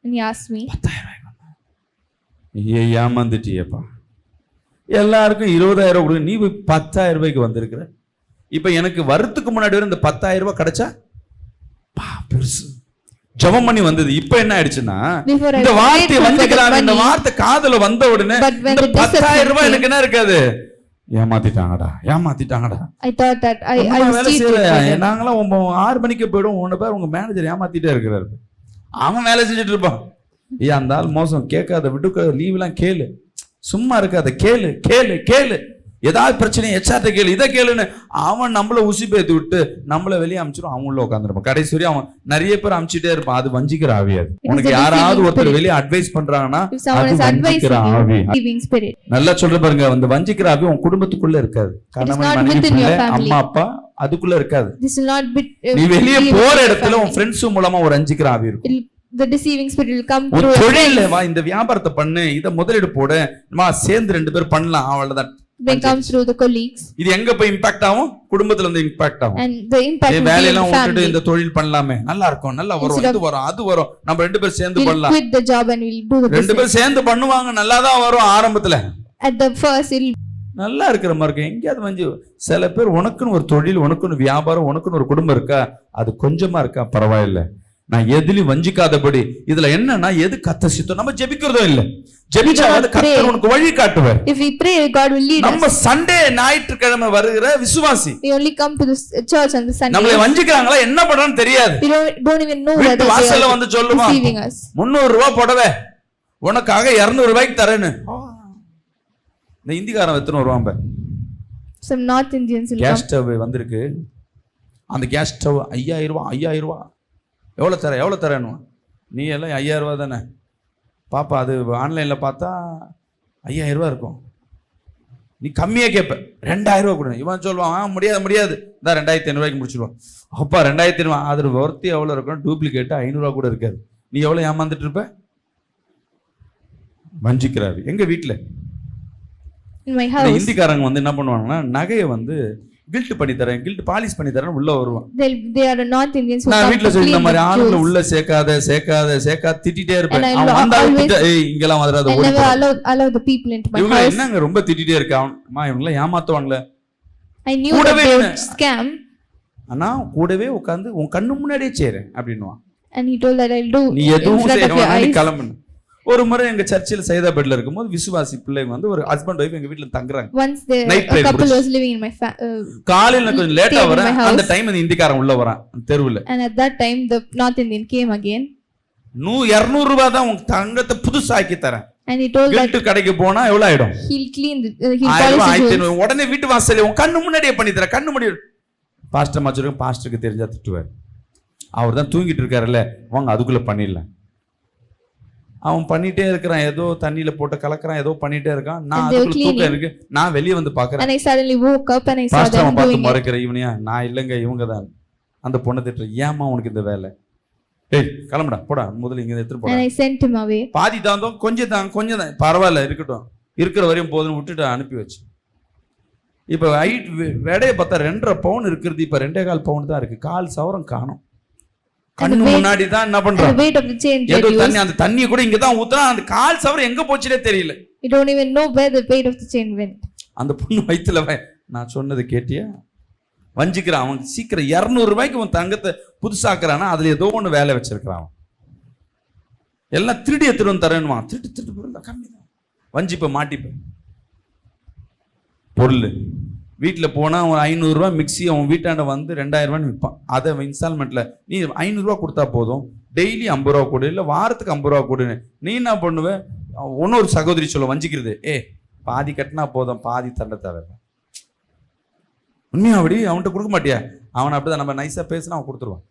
and he asked me 10,000. ஏமாந்துட்டியப்பா, எல்லாருக்கும் 20,000 கொடுங்க, நீ 10,000 ரூபாய்க்கு வந்திருக்கிற. இப்ப எனக்கு வரத்துக்கு முன்னாடி வரை இந்த 10,000 ரூபாய் கிடைச்சா பெருசு, ஜெபம் பண்ணி வந்தது. இப்ப என்ன ஆயிடுச்சுன்னா, இந்த வார்த்தை வஞ்சிக்கிறாங்க, இந்த வார்த்தை காதுல வந்த உடனே இந்த 10,000 ரூபாய் எனக்கு என்ன இருக்காது, ஏமாத்திட்டாங்கடா. I thought that I was cheated. நாங்களாம் 6 மணிக்கு போயிடும், உன்ன பேர் உங்க மேனேஜர் ஏமாத்திட்டே இருக்கிறாரு. அவன் வேலை செஞ்சுட்டு இருப்பான். அந்த ஆள் மோசம், கேட்காத விட்டு லீவ் எல்லாம் கேளு, சும்மா இருக்காத, கேளு, ஏதாவது பிரச்சனை எச்ஆர்ட்ட கேளு, இதை கேளுன்னு அவன் நம்மள உசி பேத்து விட்டு நம்மள வெளியே அமிச்சிடும். அவன் உள்ள உட்காந்துருப்பான். கடைசி வரையும் அவன் நிறைய பேர் அமிச்சிட்டே இருப்பான். அது வஞ்சிக்கிற ஆவியாது. உனக்கு யாராவது ஒருத்தர் வெளியே அட்வைஸ் பண்றாங்கன்னா அது வஞ்சிக்கிற ஆவி. நல்லா சொல்ற பாருங்க, அந்த வஞ்சிக்கிற ஆவி உன் குடும்பத்துக்குள்ள இருக்காது. கணவன் மனைவி அம்மா அப்பா அதுக்குள்ள இருக்காது. நீ வெளியே போற இடத்துல உன் ஃப்ரெண்ட்ஸ் மூலமா ஒரு வஞ்சிக்கிற ஆவி இருக்கும். The deceiving spirit will come through தொழில்ல வா, இந்த வியாபாரத்தை பண்ணு, இத முதலீடு போடு, சேர்ந்து 2 பேர் பண்ணலாம், அவ்வளவுதான். They come through the colleagues. இது எங்க போய் இம்பாக்ட் ஆகும்? குடும்பத்துல வந்து இம்பாக்ட் ஆகும். And the impact will be வேலையெல்லாம் in the விட்டுட்டு family. இந்த தொழில் பண்ணலாமே, நல்லா இருக்கும், நல்லா வரும், இது வரும், அது வரும், நம்ம 2 பேர் சேர்ந்து We'll பண்ணலாம். quit the job and we'll do the 2 business. பேர் சேர்ந்து பண்ணுவாங்க, நல்லா தான் வரும் ஆரம்பத்துல. At the first it'll நல்லா இருக்கிற மாதிரி இருக்கும். எங்கேயாவது வந்து சில பேர் உனக்குன்னு ஒரு தொழில், உனக்குன்னு வியாபாரம், உனக்குன்னு ஒரு குடும்பம் இருக்கா, அது கொஞ்சமா இருக்கா, பரவாயில்ல, நான் எதிலும் வஞ்சிக்காதபடி. இதுல என்னன்னா, எது கத்த சித்தம் நம்ம ஜெபிக்கிறதும் இல்ல, ஜெபிச்சா கர்த்தர் உனக்கு வழி காட்டுவார். If we pray, God will lead us. நம்ம சண்டே ஞாயிற்றுக்கிழமை வருகிற விசுவாசி, We only come to the church on the Sunday. நம்மளை வஞ்சிக்கிறாங்களா என்ன பண்றான்னு தெரியாது. We don't even know whether they வாசல்ல are வந்து சொல்லுவான், deceiving us. 300 ரூபாய் போடவே உனக்காக 200 ரூபாய்க்கு தரேன்னு. இந்த இந்திக்காரன் எத்தனை வருவான்? Some North Indians will gas come. Stove வந்திருக்கு, அந்த கேஸ் ஸ்டவ் 5,000 ரூபாய். எவ்வளோ தரேன்னு? நீ எல்லாம் 5,000 ரூபா தானே பாப்பா, அது ஆன்லைனில் பார்த்தா 5,000 ரூபா இருக்கும். நீ கம்மியாக கேட்ப, 2,000 ரூபா கொடுங்க. இவன் சொல்லுவான், முடியாது தான் 2,500 ரூபாய்க்கு முடிச்சிடுவான். அப்பா 2,500, அது ஒர்த்தி எவ்வளோ இருக்கும்? டூப்ளிகேட்டு 500 ரூபா கூட இருக்காது. நீ எவ்வளோ ஏமாந்துட்டு இருப்ப? வஞ்சிக்கிறாரு. எங்க வீட்டில் In my house. இந்திக்காரங்க வந்து என்ன பண்ணுவாங்கன்னா, நகையை வந்து கில்ட் பண்ணி தரேன், கில்ட் பாலிஷ் பண்ணி தரேன் உள்ள வருவான். They are North Indians who நான் come வீட்டுல to சொல்லி இந்த clean மாதிரி the ஆளுங்களை jewels. உள்ள சேர்க்காத திட்டிட்டே இருப்பேன். And I அவன் வந்தா always- திட்ட, ஏய் இங்கெல்லாம் வந்துடாத, I ஓடி never போ. allow the people into my இவங்க house. என்னங்க ரொம்ப திட்டிட்டே இருக்க, அம்மா இவங்கள ஏமாத்துவாங்களே. I knew that கூடவே they என்ன? would scam, ஆனா கூடவே உட்கார்ந்து உன் கண்ணு முன்னாடியே செய்றேன் அப்படின்னுவான். and he told that I'll do நீ in எதுவும் front of செய்ய your வேணாம், நீ eyes. கிளம்புன்னு. ஒரு முறை எங்க சர்ச்சில் சைதாபேட்ல இருக்கும்போது விசுவாசி பிள்ளைங்க வந்து ஒரு ஹஸ்பண்ட் ஒய்ஃப் எங்க வீட்டுல தங்குறாங்க. Once Night a prayer couple முடிச்சு. was living in my காலையில நான் கொஞ்சம் லேட்டா stayed in வரேன், my house. அந்த டைம் அந்த இந்திக்காரன் உள்ள வரான் தெருவுல. and at that time the North Indian came again, 200 ரூபாய் தான் உங்க தங்கத்தை புதுசாக்கி தரேன். and he told that கில்ட் கடைக்கு போனா எவ்வளவு ஆயிடும்? he'll clean he'll 1000 polish ரூபாய், the 1500. jewels. உடனே வீட்டு வாசல்ல உன் கண்ணு முன்னாடியே பண்ணி தரேன், கண்ணு முன்னாடி. பாஸ்டர் மாச்சுருக்கு, பாஸ்டருக்கு தெரிஞ்சா திட்டுவார். அவர் தான் தூங்கிட்டு இருக்காருல்ல, வாங்க அதுக்குள்ள பண்ணிடலாம். அவன் பண்ணிட்டே இருக்கிறான், ஏதோ தண்ணியில போட்டு கலக்குறான், ஏதோ பண்ணிட்டே இருக்கான். நான் And they were அதுக்குள்ள தூக்கம் cleaning. இருக்கு, நான் வெளியே வந்து பாக்குறேன். And I suddenly woke up and I saw pastor them அவன் பார்த்து doing it. மறைக்கிற, இவனையா? நான் இல்லைங்க, இவங்க தான். அந்த பொண்ணை திட்டுற, ஏமா உனக்கு இந்த வேலை? ஏய் கிளம்புடா, போடா, முதல்ல இங்க எடுத்துட்டு And போடா. I sent him away. பாதி தாந்தோம், கொஞ்சம் தான் பரவாயில்ல, இருக்கட்டும், இருக்கிற வரையும் போதுன்னு விட்டுட்டு அனுப்பி வச்சு. இப்ப விடைய பார்த்தா 2.5 பவுன் இருக்கிறது, இப்ப 2.25 பவுன் தான் இருக்கு. 1/4 சவரம் காணும். கண்ணு முன்னாடி தான் என்ன And the பண்றான்? weight of the chain ஏதோ reduced. தண்ணி, அந்த தண்ணியை கூட இங்க தான் ஊத்துறான். அந்த 1/4 சவரம் எங்க போச்சுனே தெரியல. You don't even know where the weight of the chain went. அந்த பொண்ணு வயித்துல நான் சொன்னது கேட்டியா? வஞ்சிக்கிறான் அவன். சீக்கிரம் 200 ரூபாய்க்கு அவன் தங்கத்தை புதுசாக்குறானா, அதுல ஏதோ ஒண்ணு வேலை வச்சிருக்கிறான். எல்லாம் திருடி எடுத்துட்டு வந்து தரேன்னுவான். திருட்டு பொருள் கம்மி தான், வஞ்சிப்ப மாட்டிப்பேன். பொருள் வீட்டில் போனால் அவன் 500 ரூபா மிக்சி அவன் வீட்டாண்ட வந்து 2000 ரூபான்னு விற்பான். அதை இன்ஸ்டால்மெண்ட்டில் நீ 500 ரூபா கொடுத்தா போதும், டெய்லி 50 ரூபா கொடு, இல்லை வாரத்துக்கு 50 ரூபா கொடுன்னு. நீ என்ன பண்ணுவேன்? இன்னொரு சகோதரி சொல்ல வஞ்சிக்கிறது, பாதி கட்டினா போதும், பாதி தண்டை தவிர. உண்மையா அப்படி அவன்கிட்ட கொடுக்க மாட்டியா? அவனை அப்படிதான் நம்ம நைஸாக பேசினா அவன் கொடுத்துருவான்.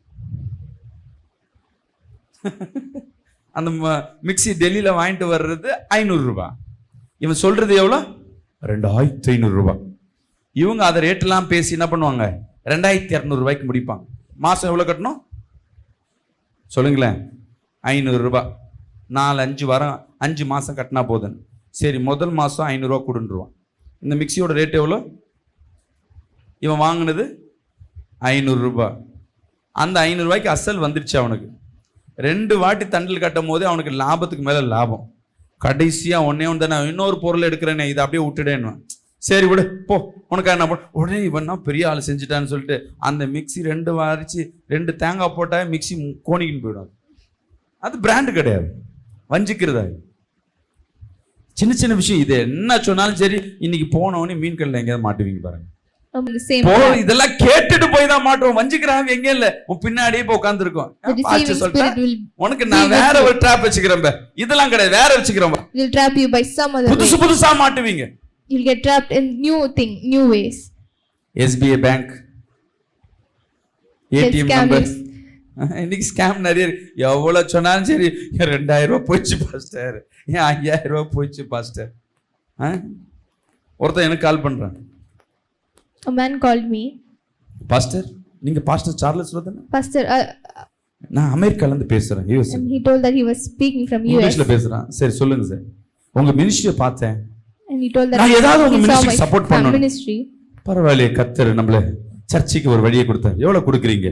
அந்த மிக்சி டெல்லியில் வாங்கிட்டு வர்றது 500 ரூபா, இவன் சொல்றது எவ்வளோ? 2500 ரூபாய். இவங்க அதை ரேட்டெல்லாம் பேசி என்ன பண்ணுவாங்க? 2200 ரூபாய்க்கு முடிப்பாங்க. மாதம் எவ்வளோ கட்டணும் சொல்லுங்களேன்? 500 ரூபாய். 4-5 வாரம் 5 மாதம் கட்டினா போதுன்னு. சரி, முதல் மாதம் 500 ரூபா கொடுன்றுவான். இந்த மிக்சியோட ரேட் எவ்வளோ? இவன் வாங்கினது 500 ரூபாய். அந்த 500 ரூபாய்க்கு அசல் வந்துடுச்சு அவனுக்கு. 2 வாட்டி தண்டில் கட்டும் போதே அவனுக்கு லாபத்துக்கு மேலே லாபம். கடைசியாக ஒன்னே ஒன்று தானே, இன்னொரு பொருள் எடுக்கிறேனே, இதை அப்படியே விட்டுடேன்னு. சரி விடு போ, உனக்கு என்ன பண்ண. உடனே இவன் பெரிய ஆள் செஞ்சுட்டான்னு சொல்லிட்டு அந்த மிக்சி 2 வாரிச்சு 2 தேங்காய் போட்டா மிக்சி கோணிக்கின்னு போயிடும். அது பிராண்டு கிடையாது, வஞ்சிக்கிறதா. சின்ன சின்ன விஷயம். இது என்ன சொன்னாலும் சரி, இன்னைக்கு போனவனே மீன் கல்ல எங்கேயாவது மாட்டுவீங்க பாருங்க. The same இதெல்லாம் கேட்டுட்டு போய் தான் மாட்டுவோம். வஞ்சிக்கிறாங்க எங்க இல்ல, உன் பின்னாடியே போய் உட்கார்ந்து இருக்கும். the deceiving spirit will உனக்கு நான் வேற ஒரு ட்ராப் வச்சுக்கிறேன், இதெல்லாம் கிடையாது, வேற வச்சுக்கிறேன். will trap you by some other way. புதுசா மாட்டுவீங்க. You'll get trapped in new ways. SBI bank ATM scam number. is. இன்னைக்கு ஸ்கேம் நிறைய இருக்கு. எவ்வளவு சொன்னாலும் சரி, 2000 ரூபாய் போயிடுச்சு பாஸ்டர், 5000 ரூபாய் போயிடுச்சு பாஸ்டர். ஒருத்தன் எனக்கு கால் பண்றான். A man called me. Pastor, நீங்க பாஸ்டர் சார்லஸ் தானே? Pastor, நான் அமெரிக்கால இருந்து பேசுறேன், US. and he told that he was speaking from US. இங்கிலீஷ்ல பேசுறான். சரி சொல்லுங்க சார், உங்க மினிஸ்ட்ரியை பார்த்தேன். And he told that நான் ஏதாவது உங்க he saw மினிஸ்ட்ரிக்கு சப்போர்ட் my பண்ணணும். ministry. பரவாயில்லையே, கர்த்தர் நம்மள சர்ச்சுக்கு ஒரு வழியை கொடுத்தார். எவ்வளவு கொடுக்குறீங்க?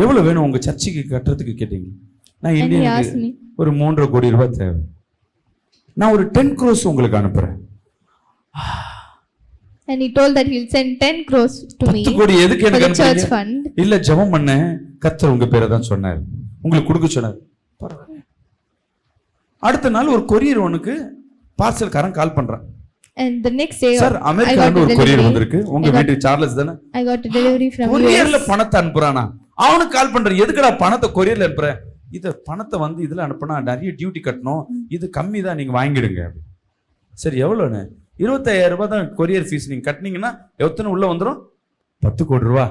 எவ்வளவு வேணும் உங்க சர்ச்சுக்கு கட்டுறதுக்கு கேட்டீங்க. நான் And he asked இந்தியனுக்கு me. ஒரு 3.5 கோடி ரூபாய் தேவை, நான் ஒரு 10 crores உங்களுக்கு அனுப்புறேன். And he told that he'll send 10 crores to me 10 கோடி எதுக்கு for எனக்கு the church அனுப்புறீங்க? fund. இல்ல ஜெபம் பண்ண, கர்த்தர் உங்க பேரை தான் சொன்னார், உங்களுக்கு கொடுக்க சொன்னார். பரவாயில்ல. அடுத்த நாள் ஒரு கொரியர் உனக்கு பார்சல்காரன் கால் பண்றான். And the next day sir, I got அமெரிக்கால a ஒரு கொரியர் delivery. வந்திருக்கு, உங்க வீட்டுக்கு சார்லஸ் தானே? I got a delivery from கொரியர்ல US. பணத்தை அனுப்புறானா? அவனுக்கு கால் பண்றேன், எதுக்குடா பணத்தை கொரியர்ல அனுப்புற? இத பணத்தை வந்து இதுல அனுப்புனா நிறைய டியூட்டி கட்டணும், இது கம்மி தான், நீங்க வாங்கிடுங்க. சரி, எவ்வளவுன்னு? 25000 ரூபாய் தான் கொரியர் ஃபீஸ். நீங்க கட்டினீங்கன்னா எத்தனை உள்ள வந்துடும்? 10 கோடி ரூபாய்.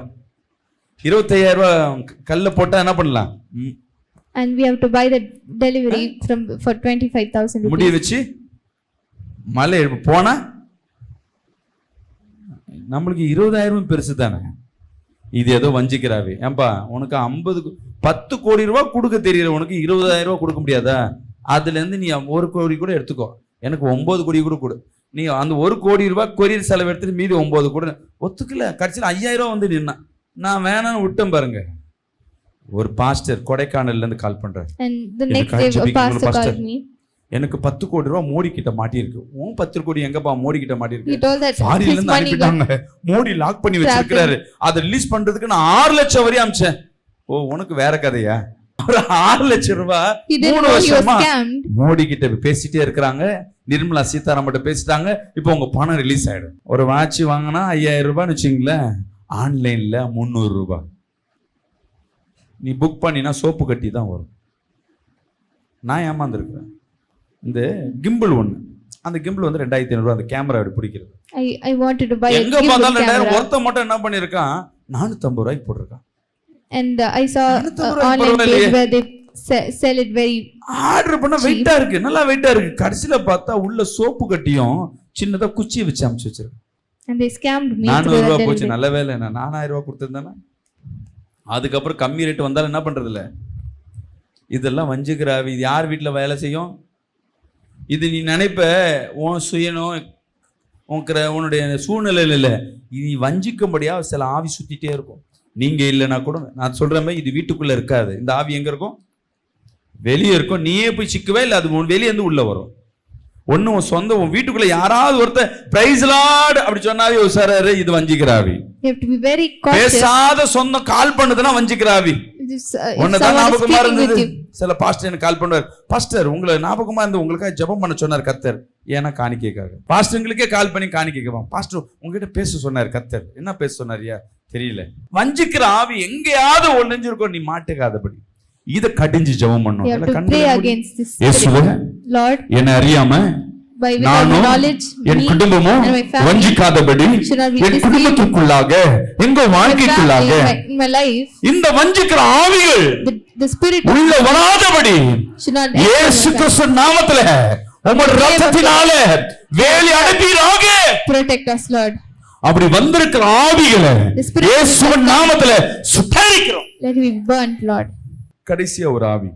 25000 ரூபாய் கல்ல போட்டா என்ன பண்ணலாம்? And we have to buy the delivery for 25,000 முடிய rupees. வச்சு மலை போனா நம்மளுக்கு 20,000 பெருசு தானே. இது ஏதோ வஞ்சிக்கிறாவே. ஏன்பா உனக்கு 10 கோடி ரூபாய் கொடுக்க தெரியல, உனக்கு 20,000 ரூபாய் கொடுக்க முடியாதா? அதுல இருந்து நீ 1 கோடி கூட எடுத்துக்கோ, எனக்கு 9 கோடி கூட கொடு. நீ அந்த 1 கோடி ரூபாய் கொரியர் செலவு எடுத்துட்டு மீதி 9 கோடி ஒத்துக்கல. கடைசியில் 5000 ரூபாய் வந்து நின்னா, நான் வேணான்னு விட்டேன் பாருங்க. ஒரு பாஸ்டர் கொடைக்கானல்ல இருந்து கால் பண்றாரு. And the next day a pastor called me. எனக்கு 10 கோடி ரூபாய் மோடி கிட்ட மாட்டிருக்கு. உன் 10 கோடி எங்கப்பா மோடி கிட்ட He மாட்டிருக்கு? told that ஃபாரின்ல his இருந்து money got அனுப்பிட்டாங்க. மோடி லாக் பண்ணி வச்சிருக்காரு. அதை ரிலீஸ் பண்றதுக்கு நான் 6 லட்சம் வரையும் அனுப்பிச்சேன். ஓ, உனக்கு வேற கதையா? ஒரு 6 லட்சம் ரூபாய் he didn't 3 know he was வருஷமா scammed. மோடி கிட்ட பேசிட்டே இருக்கிறாங்க. நிர்மலா சீதாராமன் பேசிட்டாங்க. இப்போ உங்க பணம் ரிலீஸ் ஆயிடும். ஒரு வாட்ச் வாங்கினா 5000 ரூபான்னு வச்சுங்களேன், ஆன்லைன்ல 300 ரூபாய். நீ புக் பண்ணினா சோப்பு கட்டி தான் வரும். நான் ஏமாந்துருக்கிறேன். இந்த கிம்பிள் ஒன்று, அந்த கிம்பிள் வந்து 2500 ரூபாய். அந்த கேமரா எப்படி பிடிக்கிறது? I wanted to buy a எங்க gimbal பார்த்தாலும் 2000. camera. ஒருத்த மட்டும் என்ன பண்ணிருக்கான், 450 ரூபாய்க்கு போட்டிருக்கான். And I saw ரூபாய் online பரவாயில்லையே. page where they sell it very order பண்ண வெயிட்டா இருக்கு, நல்லா வெயிட்டா இருக்கு. கடைசியில பார்த்தா உள்ள சோப்பு கட்டியும் சின்னதா குச்சியை வச்சு அமுச்சு வச்சிருக்கேன். and they scammed me. 400 through ரூபாய் the போச்சு. delivery. நல்ல வேலை நான் 4000 ரூபாய் கொடுத்திருந்தேன்னா. அதுக்கப்புறம் கம்மி ரேட் வந்தாலும் என்ன பண்றது இல்ல. இதெல்லாம் வஞ்சிக்கிறாவி. இது யார் வீட்டுல வேலை செய்யும்? இது நீ நினைப்ப உன் சுயனோ உன்னுடைய சூழ்நிலையில இல்ல, நீ வஞ்சிக்கும்படியா சில ஆவி சுத்திட்டே இருக்கும். நீங்க இல்லைன்னா கூட நான் சொல்றேன், இது வீட்டுக்குள்ள இருக்காது. இந்த ஆவி எங்க இருக்கும்? வெளியே இருக்கும். நீயே போய் சிக்கவே இல்லை, அது வெளியே இருந்து உள்ள வரும். ஒண்ணு உன் சொந்த உன் வீட்டுக்குள்ள யாராவது ஒருத்தர் பிரைஸ் லார்ட் அப்படி சொன்னாவே உசாராரு, இது வஞ்சிக்கிறாவி. You have to be very cautious. பேசாத சொந்தம் கால் பண்ணுதுன்னா வஞ்சிக்கிறாவி. If ஒன்னதான் someone is ஞாபகமா speaking with இருந்தது. you, சில பாஸ்டர் எனக்கு கால் பண்ணுவார், பாஸ்டர் உங்களை ஞாபகமா இருந்து உங்களுக்காக ஜெபம் பண்ண சொன்னார் கர்த்தர். ஏன்னா காணிக்கைக்காக. பாஸ்டருங்களுக்கே கால் பண்ணி காணிக்கை கேட்பான். பாஸ்டர் உங்ககிட்ட பேச சொன்னார் கர்த்தர். என்ன பேச சொன்னாரியா தெரியல. வஞ்சிக்கிற ஆவி எங்கேயாவது ஒண்ணு நீ மாட்டுக்காதபடி இத கடிஞ்சு ஜெபம் you have to பண்ணும். pray against this இயேசுவே, spirit. Lord, என்ன அறியாம by without நானும் knowledge, என் me குடும்பமும் and my family வஞ்சிக்காதபடி should not be N deceived. குடும்பத்துக்குள்ளாக எங்க My வாழ்க்கைக்குள்ளாக family, in my life, இந்த வஞ்சிக்கிற ஆவிகள் the spirit உள்ள வராதபடி should not இயேசு கிறிஸ்து நாமத்திலே உம்முடைய இரத்தத்தினால வேலி அடைப்பீராக. protect us, Lord. அப்படி வந்திருக்கிற ஆவிகளை இயேசுவின் நாமத்திலே சுட்டரிக்கிறோம். Let me be burnt, Lord. கடைசியா ஒரு ஆவி,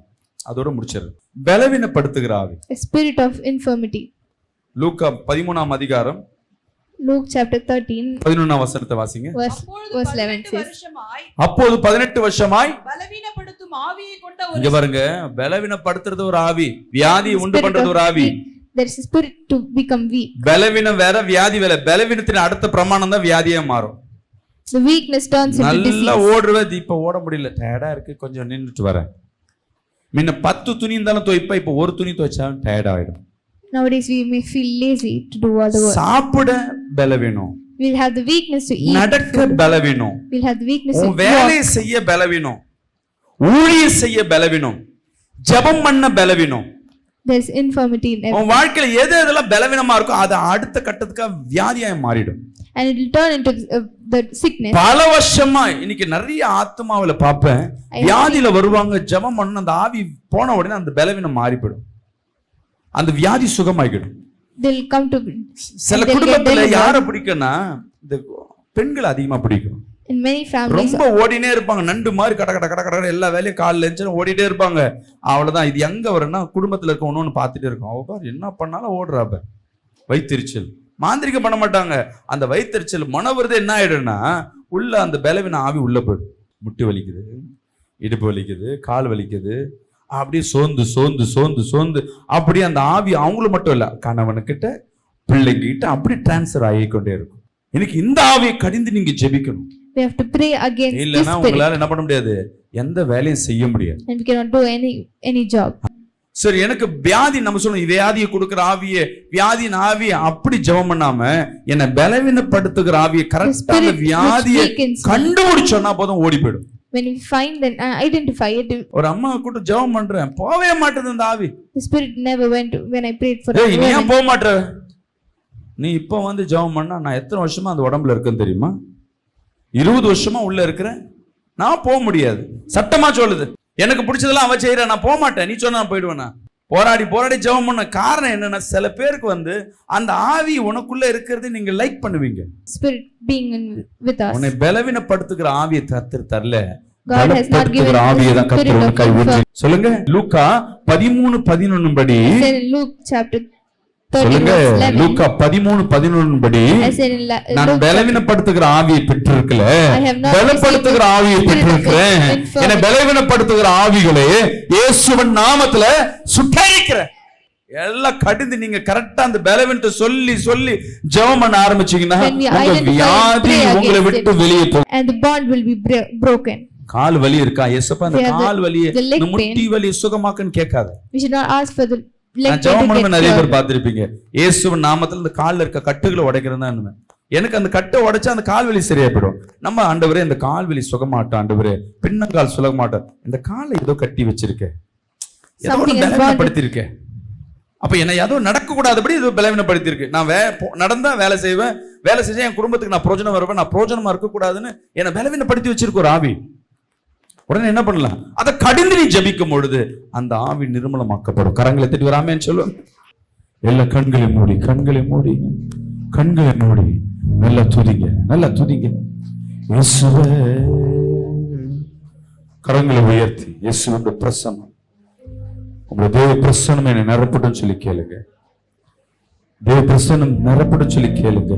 அதோட முடிச்சிரு. பலவீனப்படுத்துகிற ஆவி. A spirit of infirmity. லூக்கா 13ஆம் அதிகாரம் Luke chapter 13 11ஆம் வசனத்தை வாசிங்க. verse 11 says, வருஷமாய் அப்போது 18 வருஷமாய் பலவீனப்படுத்தும் ஆவியை கொண்ட இங்க ஒரு பாருங்க, பலவீனப்படுத்துறது ஒரு ஆவி, வியாதியை உண்டு spirit பண்றது of ஒரு ஆவி. weak. There is a spirit to become weak. பலவீனம் வேற, வியாதி வேற. பலவீனத்தின் அடுத்த பிரமாணம் தான் வியாதியா மாறும். The weakness turns into நல்லா disease. ஓடுறது, இப்ப ஓட முடியல, டயர்டா இருக்கு, கொஞ்சம் நின்றுட்டு வரேன். முன்ன 10 துணி இருந்தாலும் துவைப்பா, இப்ப ஒரு துணி துவைச்சா டயர்ட் ஆயிடும். Nowadays we may feel lazy to do all the work. சாப்பிட பலவீனம், We'll have the weakness to eat. நடக்க பலவீனம், We'll have the weakness to உன் walk. வேலை செய்ய பலவீனம், ஊழியம் செய்ய பலவீனம், ஜெபம் பண்ண பலவீனம். There's infirmity in உன் everything. வாழ்க்கையில எது எதெல்லாம் பலவீனமா இருக்கோ அது அடுத்த கட்டத்துக்கு வியாதியா மாறிடும். And it will turn into the sickness. பல வருஷமா இன்னைக்கு நிறைய ஆத்மாவில பாப்பேன், வியாதியில வருவாங்க, ஜெபம் பண்ண அந்த ஆவி போன உடனே அந்த பலவீனம் மாறிவிடும், அந்த வியாதி சுகமாகிடும். They'll come to சில and they'll get குடும்பத்துல delivered. யார பிடிக்கும்னா இந்த பெண்கள் அதிகமா பிடிக்கும். In many families, ரொம்ப ஓடினே இருப்பாங்க, நண்டு மாதிரி கட கட கட கட எல்லா வேலையும் காலைல எழுந்து ஓடிட்டே இருப்பாங்க. அவ்வளவுதான். இது எங்க வரும்னா குடும்பத்துல இருக்க ஒண்ணு பார்த்துட்டே இருக்கும். அவ பாரு என்ன பண்ணாலும் ஓடுறாப்ப. வயித்தெரிச்சல், மாந்திரிகம் பண்ண மாட்டாங்க. அந்த வயித்தெரிச்சல் மனவருது என்ன ஆயிடும்னா உள்ள அந்த பலவீன ஆவி உள்ள போயிடும். முட்டி வலிக்குது, இடுப்பு வலிக்குது, கால் வலிக்குது, அப்படியே சோர்ந்து சோர்ந்து சோர்ந்து சோர்ந்து அப்படியே அந்த ஆவி அவங்களும் மட்டும் இல்ல, கணவனுக்கிட்ட பிள்ளைங்கிட்ட அப்படி டிரான்ஸ்ஃபர் ஆகிக்கொண்டே இருக்கும். எனக்கு இந்த ஆவியை கடிந்து நீங்க ஜெபிக்கணும். we have to pray against this இல்லைன்னா spirit. உங்களால என்ன பண்ண முடியாது, எந்த வேலையும் செய்ய முடியாது. And we cannot do any job. சரி, எனக்கு வியாதி, நம்ம சொல்லணும் வியாதியை கொடுக்கிற ஆவியே, வியாதியின் ஆவியை அப்படி ஜெபம் பண்ணாம என்ன பலவீனப்படுத்துகிற ஆவியை கரெக்டா அந்த வியாதியை கண்டுபிடிச்சோன்னா போதும் ஓடி போயிடும். When we find and identify it, ஒரு அம்மா கூட்ட ஜெபம் பண்றேன், போவே மாட்டேது அந்த ஆவி. the spirit never went when I prayed for ஏய், நீ ஏன் women. போக மாட்டே? நீ இப்போ வந்து ஜெபம் பண்ணா நான் எத்தனை வருஷமா அந்த உடம்புல இருக்கேன்னு தெரியுமா? 20 வருஷமா உள்ள இருக்கிறேன், நான் போக முடியாது. சட்டமா சொல்லுது, எனக்கு பிடிச்சதெல்லாம் அவ செய்யற, நான் போக மாட்டேன். நீ சொன்னா நான் போயிடுவேனா? போராடி போராடி ஜெபம் பண்ண காரணம் என்னன்னா, சில பேருக்கு வந்து அந்த ஆவி உனக்குள்ள இருக்கிறது நீங்க லைக் பண்ணுவீங்க. Spirit being with us. உன்னை பலவீனப்படுத்துகிற ஆவியை கர்த்தர் தரல, God has not given பலப்படுத்துகிற ஆவியை தான் the spirit கர்த்தர் of கைவிட்டு. சொல்லுங்க, லூக்கா 13:11 படி said in Luke chapter 13 சொல்லுங்க. verse 11. லூக்கா 13:11 படி I said in நான் Luke, பலவீனப்படுத்துகிற ஆவியை பெற்றிருக்கல, I have not பலப்படுத்துகிற received ஆவியை the spirit of பெற்றிருக்கிறேன். infirmity. என்னை பலவீனப்படுத்துகிற ஆவிகளே இயேசுவின் நாமத்துல சுட்டரிக்கிறேன். எல்லாம் கடிந்து நீங்க கரெக்டா அந்த பலவீனத்தை சொல்லி சொல்லி ஜெபம் பண்ண ஆரம்பிச்சீங்கன்னா When we உங்க identify and வியாதி pray உங்களை against விட்டு it, வெளியே போகும். and the bond will be broken. கால் வலி இருக்கா? எஸ்ப்பா அந்த They have கால் வலியை the leg இந்த முட்டி வலி சுகமாக்குன்னு கேட்காத. We should not ask for the leg நான் pain ஜெபம் to பண்ணும்போது get நிறைய பேர் cured. பார்த்திருப்பீங்க, இயேசுவின் நாமத்துல இந்த கால்ல இருக்க கட்டுகளை உடைக்கிறது தான் என்ன. எனக்கு அந்த கட்டை உடைச்சா அந்த கால் வலி சரியா போயிடும். நம்ம ஆண்டவரே இந்த கால் வலி சுகமாட்டோம், ஆண்டவரே பின்னங்கால் சுகமாட்டோம், இந்த காலை ஏதோ கட்டி வச்சிருக்கேன், ஏதோ Something has பலவீனப்படுத்தி இருக்கேன். அப்ப என்ன ஏதோ நடக்க கூடாதபடி இது பலவீனப்படுத்தி இருக்கு. நான் நடந்தா வேலை செய்வேன், வேலை செஞ்சா என் குடும்பத்துக்கு நான் பிரோஜனம் வருவேன், நான் பிரோஜனமா இருக்க கூடாதுன்னு என்ன பலவீனப்படுத்தி வச்சிருக்க ஒரு ஆவி. உடனே என்ன பண்ணலாம்? அதை கடிந்து நீ ஜபிக்கும் பொழுது அந்த ஆவி நிர்மலமாக்கப்படும். கரங்களை தட்டி வராமேன்னு சொல்லுவோம். எல்லா கண்களை மூடி, கண்களை மூடி, கண்களை மூடி நல்லா துதிங்க, நல்லா துதிங்க. இயேசுவே, கரங்களை உயர்த்தி இயேசுவோட பிரசன்னம், உங்களுடைய தேவ பிரசன்னம் என்னை நிரப்படும் சொல்லி கேளுங்க. தேவ பிரசன்னம் நிரப்படும் சொல்லி கேளுங்க.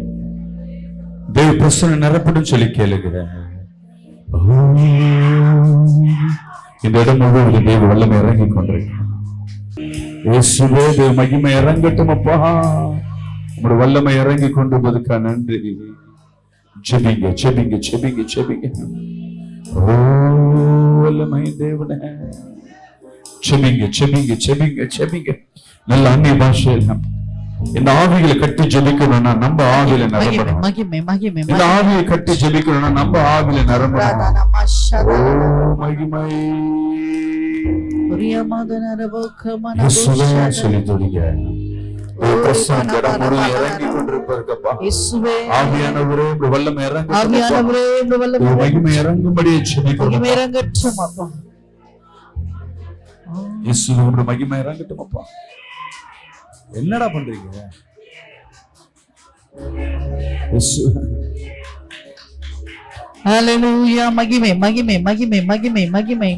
தேவ பிரசன்னம் நிரப்படும் சொல்லி கேளுங்க. இந்த இடம் முழுவதும் தேவ வல்லமை இறங்கி கொண்டிருக்கிறது. இயேசுவே, தேவ மகிமை இறங்கட்டும் அப்பா. உங்களுடைய வல்லமை இறங்கி கொண்டிருப்பதற்காக நன்றி. ஜெபிங்க, ஜெபிங்க, ஜெபிங்க, ஜெபிங்க. ஓ வல்லமை தேவனே, ஜெபிங்க, ஜெபிங்க, ஜெபிங்க, ஜெபிங்க. நல்ல அந்நிய பாஷையில் இந்த ஆவிகளை கட்டி ஜெபிக்கணும்னா நம்ம ஆவியில நிரம்பணும். இந்த ஆவியை கட்டி ஜெபிக்கணும்னா நம்ம ஆவியில நிரம்பணும். ஓ மகிமை இயேசுவே சொல்லி துதிங்க. பிரசன்னம் இடம் முழுவதும் இறங்கி கொண்டிருப்பதற்கப்பா. ஆவியானவரே வல்லமை இறங்கும், மகிமை இறங்கும்படியே ஜெபிக்கணும். இயேசுவோட மகிமை இறங்கட்டும் அப்பா. என்னடா பண்றீங்க? ஹalleluya. மகிமை மகிமை மகிமை மகிமை மகிமை.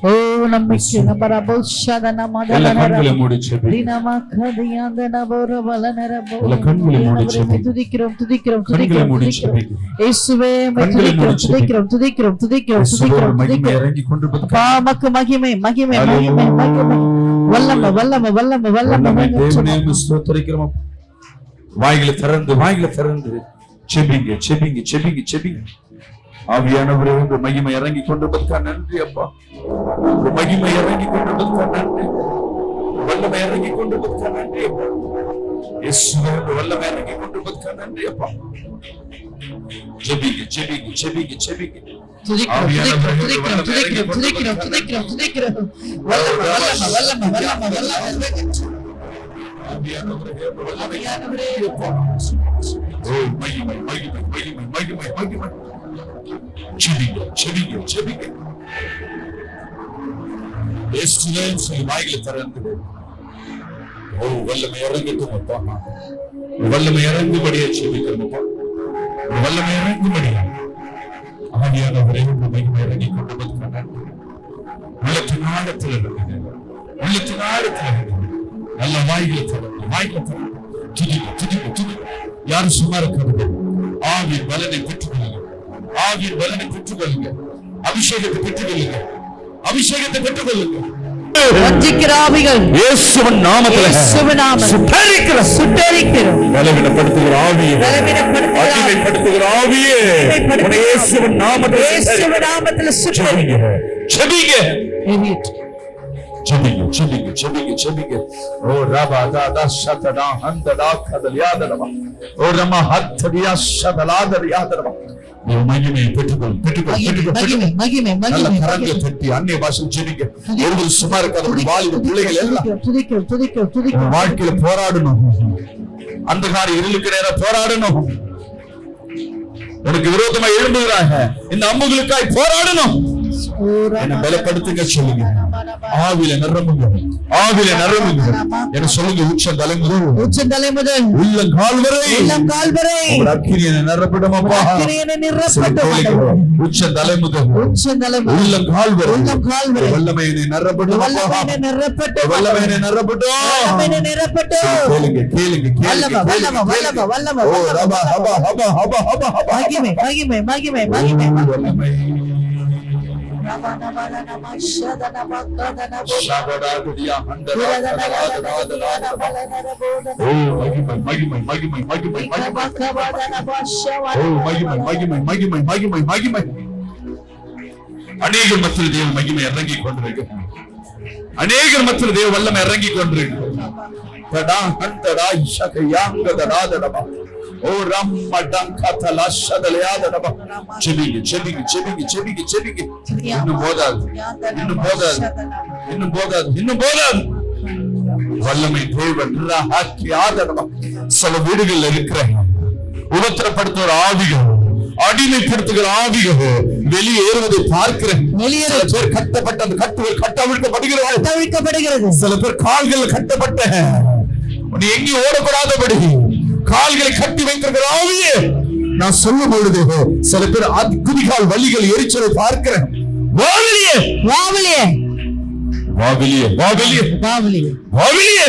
ஓ நம்பிக்கை நபரபோஷத நமதன கண்களை மூடி ஜெபிங்க. தினமா கதியாந்தன போரவலனரபோ. கண்களை மூடி ஜெபிங்க. துதிக்கிறோம் துதிக்கிறோம் கண்களை துதிக்கிறோம் மூடி துதிக்கிறோம். ஜெபிங்க. இயேசுவே கண்களை மூடி துதிக்கிறோம் துதிக்கிறோம் துதிக்கிறோம் துதிக்கிறோம் மகிமை துதிக்கிறோம். இறங்கி கொண்டிருப்பதற்காக பாமக்கு மகிமை மகிமை மகிமை மகிமை. வல்லமை வல்லமை வல்லமை வல்லமை. தேவனே ஸ்தோத்திரிக்கிறோம் அப்பா. வாய்களை திறந்து, வாய்களை திறந்து ஜெபிங்க, ஜெபிங்க, ஜெபிங்க, ஜெபிங்க. ஆவியானவரே உங்க மகிமை இறங்கி கொண்டிருப்பதற்காக நன்றி அப்பா. உங்க மகிமை இறங்கி கொண்டிருப்பதற்காக நன்றி. வல்லமை இறங்கி கொண்டிருப்பதற்காக நன்றி அப்பா. இயேசுவே, உங்க வல்லமை இறங்கி கொண்டிருப்பதற்காக நன்றி அப்பா. ஜெபிங்க, ஜெபிங்க, ஜெபிங்க, ஜெபிங்க. துதிக்கிறோம் துதிக்கிறோம் துதிக்கிறோம் துதிக்கிறோம் துதிக்கிறோம் துதிக்கிறோம். வல்லமை வல்லமை வல்லமை வல்லமை வல்லமை. ஆவியானவரே வல்லமையானவரே அப்பா. ஓ மகிமை மகிமை மகிமை மகிமை மகிமை. ஜெபிங்க, ஜெபிங்க, ஜெபிங்க. இயேசுவே சொல்லி வாய்களை திறந்து. ஓ வல்லமை இறங்கட்டும் அப்பா. வல்லமை இறங்கும்படியே ஜெபிக்கிறோம் அப்பா. வல்லமை இறங்கும்படியே. ஆவியானவரே உங்க மகிமை இறங்கி கொண்டிருப்பதற்காக நன்றி. உள்ளத்தின் ஆழத்தில் இருக்குது, உள்ளத்தின் ஆழத்தில் இருக்குது. நல்ல வாய்களை திறந்து, வாய்களை திறந்து துதிக்க, துதிக்க, துதிக்க. யாரும் சும்மா இருக்கிறது? ஆவியின் பலனை பெற்றுக்கொள்ளுங்க, ஆவியின் பலனை பெற்றுக்கொள்ளுங்க, அபிஷேகத்தை பெற்றுக்கொள்ளுங்க, அபிஷேகத்தை பெற்றுக்கொள்ளுங்க. வஞ்சிக்கிற ஆவிகள் இயேசுவின் நாமத்திலே சுட்டரிக்கிற, பலவீனப்படுத்துகிற ஆவியே, அடிமைப்படுத்துகிற ஆவியே, இயேசுவின் நாமத்திலே சுட்டரிங்க. ஜெபிங்க, ஜெபிங்க, ஜெபிங்க, ஜெபிங்க, ஜெபிங்க. ஓ ரபா தாதா ஷதடா ஹந்தடா கதலியாதரவா. ஓ ரமா ஹத்தடியா ஷதலாதரியாதரவா. நீ மகிமையை பெற்றுக்கொள், பெற்றுக்கொள், பெற்றுக்கொள், பெற்றுக்கொள். மகிமை நல்ல மகிமை கரங்களை தட்டி அந்நிய பாஷையில் ஜெபிங்க. ஒருவர் சும்மா இருக்காத வாலிப பிள்ளைகள் எல்லாம் துதிக்கிறோம் துதிக்கிறோம் துதிக்கிறோம். வாழ்க்கையில போராடணும். அந்தகார இருளுக்கு நேரம் போராடணும். உனக்கு விரோதமா எழும்புகிறாங்க, இந்த அம்புகளுக்காய் போராடணும். என்னை பலப்படுத்துங்க சொல்லுங்க. ஆவில நிரம்புங்க, ஆவில நிரம்புங்க என்ன சொல்லுங்க. உச்சந்தலை முதல் உள்ளங்கால் வரை உங்கள் அக்கினியை நிரப்பட்டும் அப்பா. உச்சந்தலை முதல் உள்ளங்கால் வரை வல்லமையினை நிரப்பட்டும் அப்பா. வல்லமையினை நிரப்பட்டும். கேளுங்க கேளுங்க கேளுங்க. ஓ ரபா ஹபா ஹபா ஹபா ஹபா ஹபா. மகிமை மகிமை மகிமை மகிமை வல்லமை அநேகர் மத்தியில் தேவ மகிமை இறங்கி கொண்டிருக்கு. அநேகர் மத்தியில் தேவ வல்லமை இறங்கி கொண்டிருக்கு. ஓ ரம்மடங்கதல ஷதலயாதடப. செபிங்க செபிங்க செபிங்க செபிங்க செபிங்க. இன்னும் போதாது, இன்னும் போதாது, இன்னும் போதாது, இன்னும் போதாது. வல்லமை தேவன் ரஹக்கியாதடப. சில வீடுகளில் இருக்கிற உபத்திரப்படுத்துகிற ஆவிகள், அடிமைப்படுத்துகிற ஆவிகள் வெளியேறுவதை பார்க்கிறேன். சில பேர் கட்டப்பட்ட அந்த கட்டுகள் கட்டவிழ்க்கப்படுகிறது. சில பேர் கால்கள் கட்டப்பட்ட நீ எங்கேயும் ஓடக்கூடாதபடி கால்களை கட்டி வைத்திருக்கிற ஆவியே நான் சொல்லும் பொழுது சில பேர் குதிகால் வலிகள் எரிச்சலை பார்க்கிறேன். வாவிலியே வாவிலியே வாவிலியே வாவிலியே வாவிலியே வாவிலியே.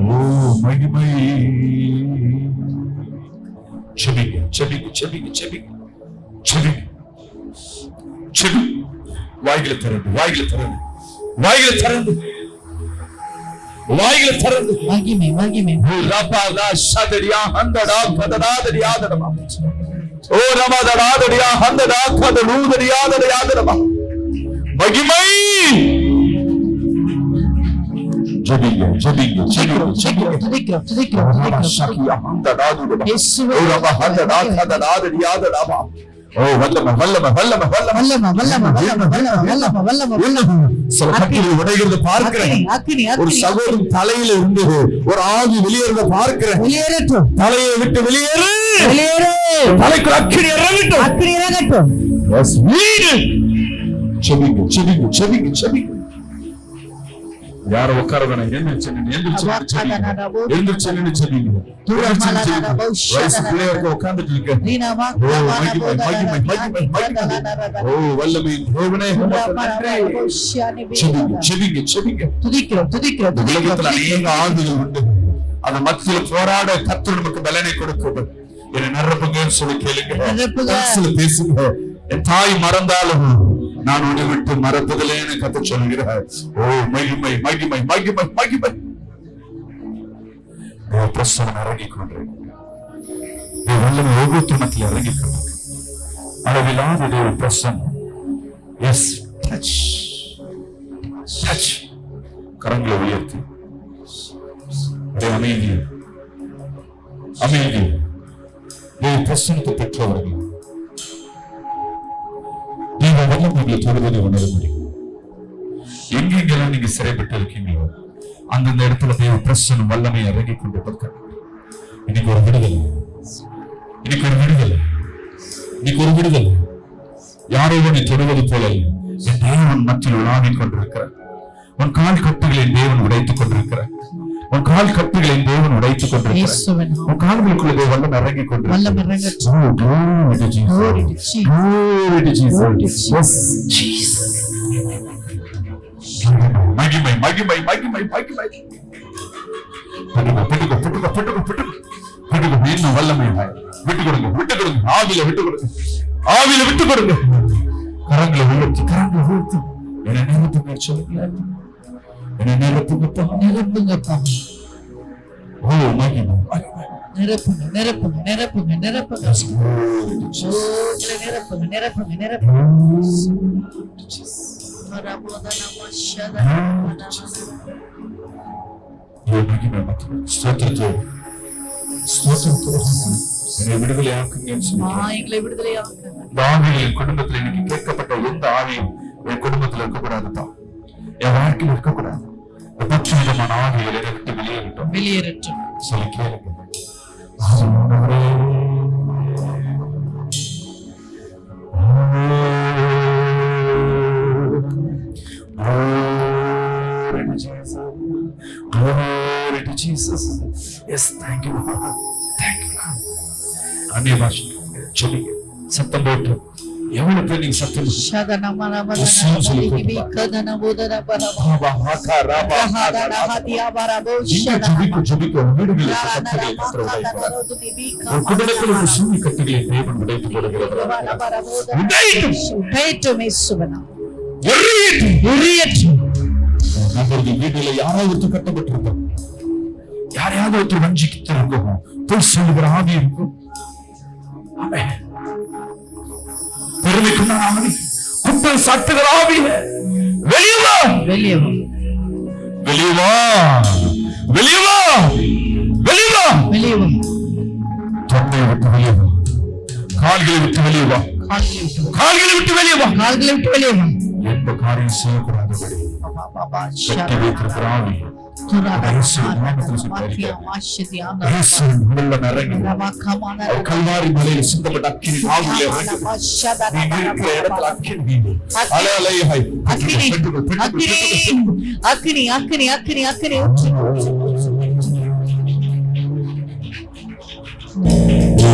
ஓ மகிமை. செபிங்க செபிங்க செபிங்க செபிங்க செபிங்க செபிங்க. வாய்களை திறந்து, வாய்களை திறந்து, வாய்களை திறந்து, வாய்களை திறந்து. மகிமை மகிமை ரபாதா ஷதரியா ஹந்தடா கதடாதரியா தடமா. ஓ ரமதடாதரியா ஹந்தடா கதலூதரியா தடமா. மகிமை. ஜெபிங்க ஜெபிங்க ஜெபிங்க ஜெபிங்க. துதிக்கிறோம் துதிக்கிறோம் ஷகியா ஹந்தடா தடமா. ஓ ரபா ஹந்தடா கதடாதரியா தடமா. ஓ வல்லமை வல்லமை வல்லமை வல்லமை வல்லமை வல்லமை வல்லமை வல்லமை வல்லமை. சில கட்டில் உடைகிறது பார்க்கிறேன். ஒரு சகோதரன் தலையில இருந்து ஒரு ஆவி வெளியேறத பார்க்கிறேன். வெளியேறட்டும், தலையை விட்டு வெளியேறு, வெளியேறு. தலைக்கு அக்கினி இறங்கட்டும், அக்கினி இறங்கட்டும். செபிங்க செபிங்க செபிங்க செபிங்க. யார உட்கார வேணாம். எந்திரிச்சு செபிங்க. வயசு பிள்ளையாருக்கு உட்கார்ந்துட்டு இருக்க. ஓ வல்லமையின் தேவனே செபிங்க செபிங்க செபிங்க. துதிக்கிறோம் துதிக்கிறோம் உலகத்தில் அநேக ஆவிகள் உண்டு. அந்த மத்தியில் போராட கர்த்தர் நமக்கு பலனை கொடுக்கும். என்னை நிரப்புங்கன்னு சொல்லி கேளுங்க, பேசுங்க. என் தாய் மறந்தாலும் நான் உன்னை விட்டு மறப்பதில்லை என கர்த்தர் சொல்கிறார். ஓ மகிமை மகிமை மகிமை மகிமை. பிரசன்னம் இறங்கிக் கொண்டிருக்கிறது. வல்லமை ஒவ்வொரு மத்தியில் இறங்கிக் கொண்டிருக்கிறது. அளவில்லாத ஒரு பிரசன்னம். Yes touch touch. கரங்களை உயர்த்தி அமைதி அமைதி. பிரசன்னத்தை பெற்றவர்கள் நீங்க வல்லமையை தொடுவதை உணர முடியும். எங்கெங்கெல்லாம் நீங்க சிறைப்பட்டு இருக்கீங்களோ அந்தந்த இடத்துல தேவ பிரசன்னம் வல்லமை இறங்கிக் கொண்டிருக்க. இன்னைக்கு ஒரு விடுதலை, இன்னைக்கு ஒரு விடுதலை, இன்னைக்கு ஒரு விடுதலை. யாரோ நீ தொடுவது போல என் தேவன் மத்தியில் உலாவிக் கொண்டிருக்கிறார். உன் கால் கட்டுகளை தேவன் உடைத்துக் கொண்டிருக்கிறார். உன் கால் கட்டுகளை தேவன் உடைத்துக் கொண்டிருக்கிறார். உன் கால்களுக்குள்ளே வல்லம் இறங்கிக் கொண்டிருக்கிறார். மகிமை மகிமை மகிமை மகிமை. இன்னும் வல்லமை விட்டு கொடுங்க, விட்டு கொடுங்க. ஆவில விட்டு கொடுங்க, ஆவில விட்டு கொடுங்க. கரங்களை உயர்த்தி, கரங்களை உயர்த்தி என்னை நிரப்புங்க சொல்லுங்க. என்னை நிரப்புங்கப்பா, நிரப்புங்கப்பா. ஓ மகிமை நிரப்புங்க நிரப்புங்க நிரப்புங்க நிரப்புங்க. நிரப்புங்க நிரப்புங்க நிரப்புங்க. விடுதலை குடும்பத்தில் இன்னைக்கு கேட்கப்பட்ட எந்த ஆவியும் என் குடும்பத்தில் இருக்கக்கூடாதுதான், என் வாழ்க்கையில் இருக்கக்கூடாது. பத்து விதமான ஆவிகள் என்னை விட்டு வெளியேறட்டும், வெளியேறட்டும் சொல்லி கேளுங்க. Yes, thank you, thank you. அந்நிய பாஷை சொல்லுங்க, சத்தம் போட்டு. எவ்வளவு பேர் நீங்க சத்தம் போட்டு? குடும்பத்தில் சூழ் கட்டுகளை தேவன் உடைத்து போடுகிறார். நம்முடைய வீடுல யாராவது ஒருத்தர் கட்டப்பட்டிருக்கோம், யாரையாவது ஒருத்தர் வஞ்சித்திருக்கோம், பொய் சொல்லுகிற ஆவி இருக்கும். பெருமைக்குண்டான ஆவி, குற்றம் சாட்டுகிற ஆவி, வெளியே வா, வெளியே வா, வெளியே வா, வெளியே வா, வெளியே வா, வெளியே வா. தொண்டையை விட்டு வெளியே வா, கால்களை விட்டு வெளியே வா, கால்களை விட்டு வெளியே வா, கால்களை விட்டு வெளியே வா. எந்த காரியம் செய்யக்கூடாதபடி கட்டி வைத்திருக்கிற ஆவி கல்வாரி மலையில் சிந்தப்பட்ட அக்கினி ஆவியிலே நீங்க இருக்கிற இடத்துல அக்கினி அக்கினி அக்கினி அக்கினி அக்கினி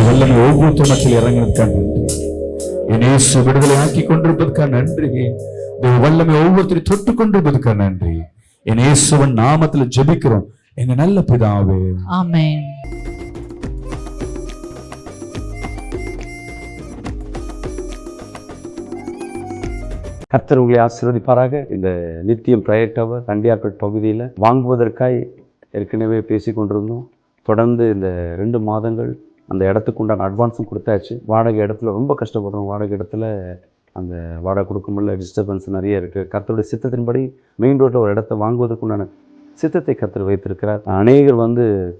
வல்லமை ஒவ்வொரு மத்தியில் இறங்கினதுக்காக நன்றி. என் இயேசு விடுதலை ஆக்கி கொண்டிருப்பதற்காக நன்றி. வல்லமை ஒவ்வொருத்தரையும் தொட்டு கொண்டிருப்பதற்காக நன்றி. என் இயேசுவின் நாமத்தில் ஜெபிக்கிறோம் எங்க நல்ல பிதாவே, ஆமென். கர்த்தர் உங்களை ஆசீர்வதிப்பாராக. இந்த நித்தியம் பிரயர் டவர் தண்டியார்பேட் பகுதியில் வாங்குவதற்காய் ஏற்கனவே பேசி கொண்டிருந்தோம். தொடர்ந்து இந்த 2 மாதங்கள் அந்த இடத்துக்கு உண்டான அட்வான்ஸும் கொடுத்தாச்சு. வாடகை இடத்துல ரொம்ப கஷ்டப்படுறோம். வாடகை இடத்துல அந்த வாடகை கொடுக்க முடியல, டிஸ்டர்பன்ஸ் நிறைய இருக்குது. கர்த்தருடைய சித்தத்தின்படி மெயின் ரோட்டில் ஒரு இடத்த வாங்குவதற்கு உண்டான சித்தத்தை கர்த்தர் வைத்திருக்கிறார். அநேகர்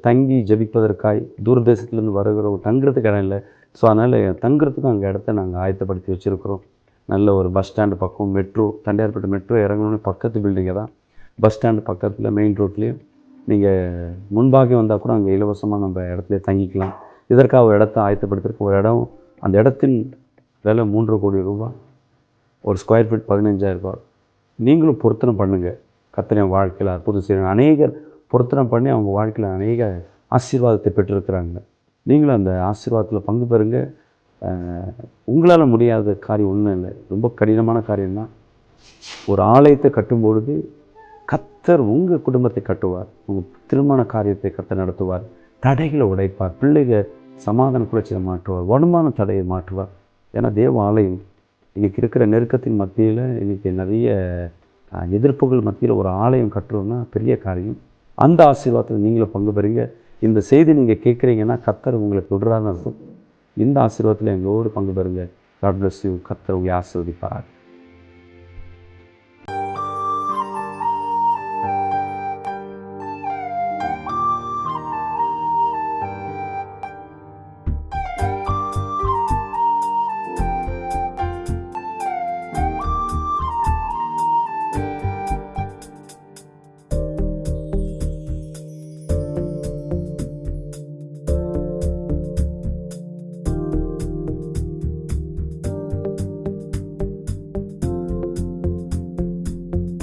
தங்கி ஜபிப்பதற்காய் தூரதேசத்துலேருந்து வருகிற தங்குறதுக்கு இடம் இல்லை. ஸோ அதனால் தங்குறதுக்கும் அங்கே இடத்த நாங்கள் ஆயத்தப்படுத்தி வச்சுருக்கிறோம். நல்ல ஒரு பஸ் ஸ்டாண்டு பக்கம், மெட்ரோ, தண்டையார்பேட்டை மெட்ரோ இறங்கணுன்னு பக்கத்து பில்டிங்கை தான். பஸ் ஸ்டாண்டு பக்கத்தில் மெயின் ரோட்லேயும் நீங்கள் முன்பாக வந்தால் கூட அங்கே இலவசமாக நம்ம இடத்துல தங்கிக்கலாம். இதற்காக ஒரு இடத்த ஆயத்தப்படுத்திருக்க ஒரு இடம், அந்த இடத்தின் விலை 3 கோடி ரூபாய், ஒரு ஸ்கொயர் ஃபீட் 15,000 ரூபாய். நீங்களும் பொருத்தனை பண்ணுங்கள். கர்த்தர் வாழ்க்கையில் அற்புதம் செய்யணும். அநேகர் பொருத்தனை பண்ணி அவங்க வாழ்க்கையில் அநேக ஆசீர்வாதத்தை பெற்றிருக்கிறாங்க. நீங்களும் அந்த ஆசீர்வாதத்தில் பங்கு பெறுங்க. உங்களால் முடியாத காரியம் ஒன்றும் இல்லை, ரொம்ப கடினமான காரியம்தான். ஒரு ஆலயத்தை கட்டும்பொழுது கர்த்தர் உங்கள் குடும்பத்தை கட்டுவார். உங்கள் திருமண காரியத்தை கர்த்தர் நடத்துவார். தடைகளை உடைப்பார். பிள்ளைகள் சமாதான குறைச்சியை மாற்றுவார். வருமான தடையை மாற்றுவார். ஏன்னா தேவ ஆலயம் இன்றைக்கி இருக்கிற நெருக்கத்தின் மத்தியில், இன்றைக்கி நிறைய எதிர்ப்புகள் மத்தியில் ஒரு ஆலயம் கட்டுறோம்னா பெரிய காரியம். அந்த ஆசீர்வாதத்தில் நீங்களும் பங்கு பெறுங்க. இந்த செய்தி நீங்கள் கேட்குறீங்கன்னா கர்த்தர் உங்களை தொடரான்னு அர்த்தம். இந்த ஆசீர்வாதத்தில் எங்களோடு பங்கு பெறுங்க. God bless you. கர்த்தர் உங்களை ஆசீர்வதிப்பார்.